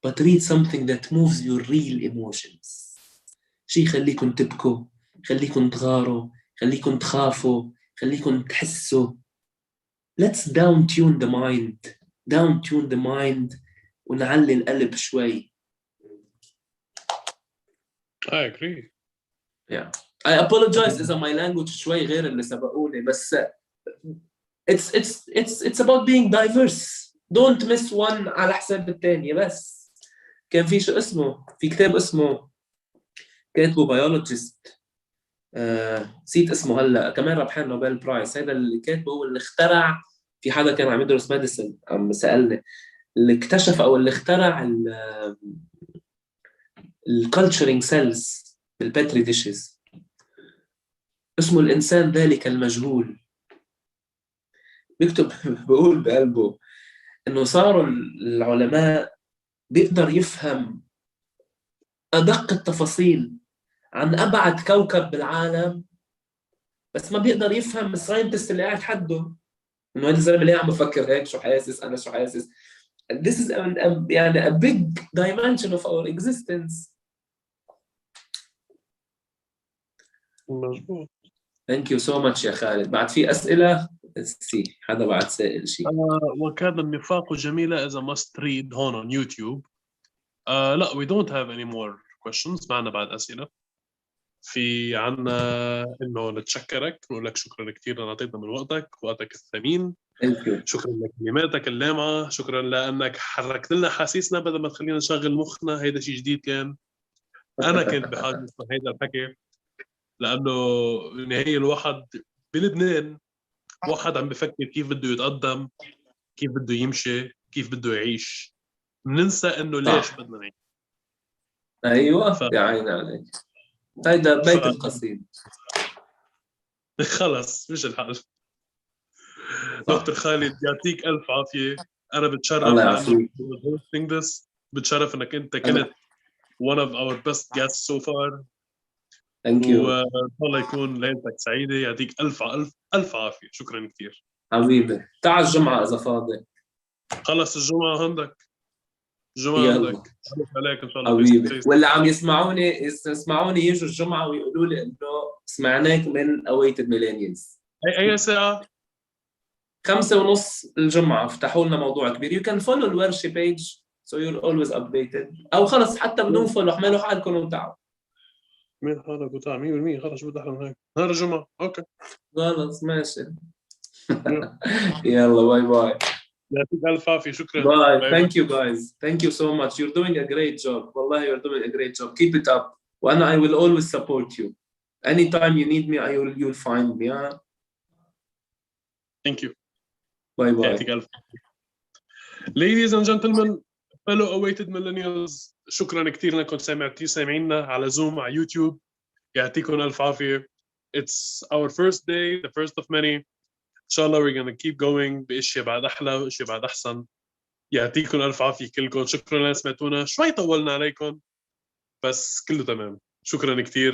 but read something that moves your real emotions. شيء يخليكم تبكوا، يخليكم تغاروا، يخليكم تخافوا، يخليكم تحسوا. Let's down tune the mind ونعلي القلب شوي. I agree. Yeah. I apologize إذا my language شوي غير اللي سبقوني، بس it's about being diverse. Don't miss one على حساب الثانية. بس كان في شو اسمه، في كتاب اسمه كاتبه بيولوجيست، نسيت اسمه هلا، كمان ربحان نوبل برايس. هذا اللي كاتبه هو اللي اخترع، في حدا كان عم يدرس ميديسن عم سألني، اللي اكتشف او اللي اخترع الكالتشرينج سيلز بالبتري ديشز. اسمه الإنسان ذلك المجهول. بيكتب بقول بقلبه إنه صاروا العلماء بيقدر يفهم أدق التفاصيل عن أبعد كوكب بالعالم، بس ما بيقدر يفهم الساينتست اللي قاعد حده، إنه هذا الزلمة ليه عم بفكر هيك، شو حاسس، أنا شو حاسس. This is يعني a big dimension of our existence. مظبوط. Thank you so much يا خالد. بعد في أسئلة؟ حدا بعد سائل شيء. وكان النفاق جميلة as a must read هون on YouTube. لا we don't have any more questions. معنا بعد أسئلة. في عنا إنه نتشكرك، نقول لك شكرا كثير لأن أعطيتنا من وقتك الثمين. Thank you. شكرا لكلماتك اللامعة، شكرا لأنك حركت لنا حاسيسنا بدل ما تخلينا نشغل مخنا. هيدا شيء جديد كان. أنا كنت بحاجة اسمع هيدا الحكي، لأنه بالنهاية الواحد بلبنان واحد عم بفكر كيف بده يتقدم، كيف بده يمشي، كيف بده يعيش. بننسى إنه ليش بدنا نعيش. أيوة يا عيني عليك. هيدا بيت القصيد. خلص مش الحال. دكتور خالد يعطيك ألف عافية. أنا بتشرف الله لأنك يعافيك. بتشرف إنك أنت كنت one of our best guests so far. Thank you. وإن شاء الله يكون ليلتك سعيدة. يعطيك ألف عافية. شكرا كثير حبيبي. تعال الجمعة إذا فاضي. خلص الجمعة عندك. الجمعة يلا. عندك. عليك إن شاء الله. حبيبي. واللي عم يسمعوني يجوا الجمعة ويقولوا لي إنه سمعناك من Awaited Millennials. أي ساعة؟ 5:30 الجمعة. فتحوا لنا موضوع كبير. You can follow الورشة page so you're always updated. أو خلص حتى بدون فولو احملوا حالكم وتعالوا. مين حالك وتعال 100%. خلص شو بدي أحلى من هيك. نهار الجمعة. أوكي. خلص ماشي. يلا باي باي. يعطيك ألف عافية. شكرا. Bye. Thank you guys. Thank you so much. You're doing a great job. والله you're doing a great job. Keep it up. وأنا I will always support you. Anytime you need me, you'll find me. Yeah? Thank you. Bye bye. يعطيك ألف. Ladies and gentlemen, fellow awaited millennials, شكرا كثير انكم سامعيننا على زوم على يوتيوب. يعطيكم الف عافيه. It's our first day, the first of many. ان شاء الله we're gonna keep going باشياء بعد احلى واشياء بعد احسن. يعطيكم الف عافيه كلكم. شكرا لسمعتونا. شوي طولنا عليكم بس كله تمام. شكرا كثير.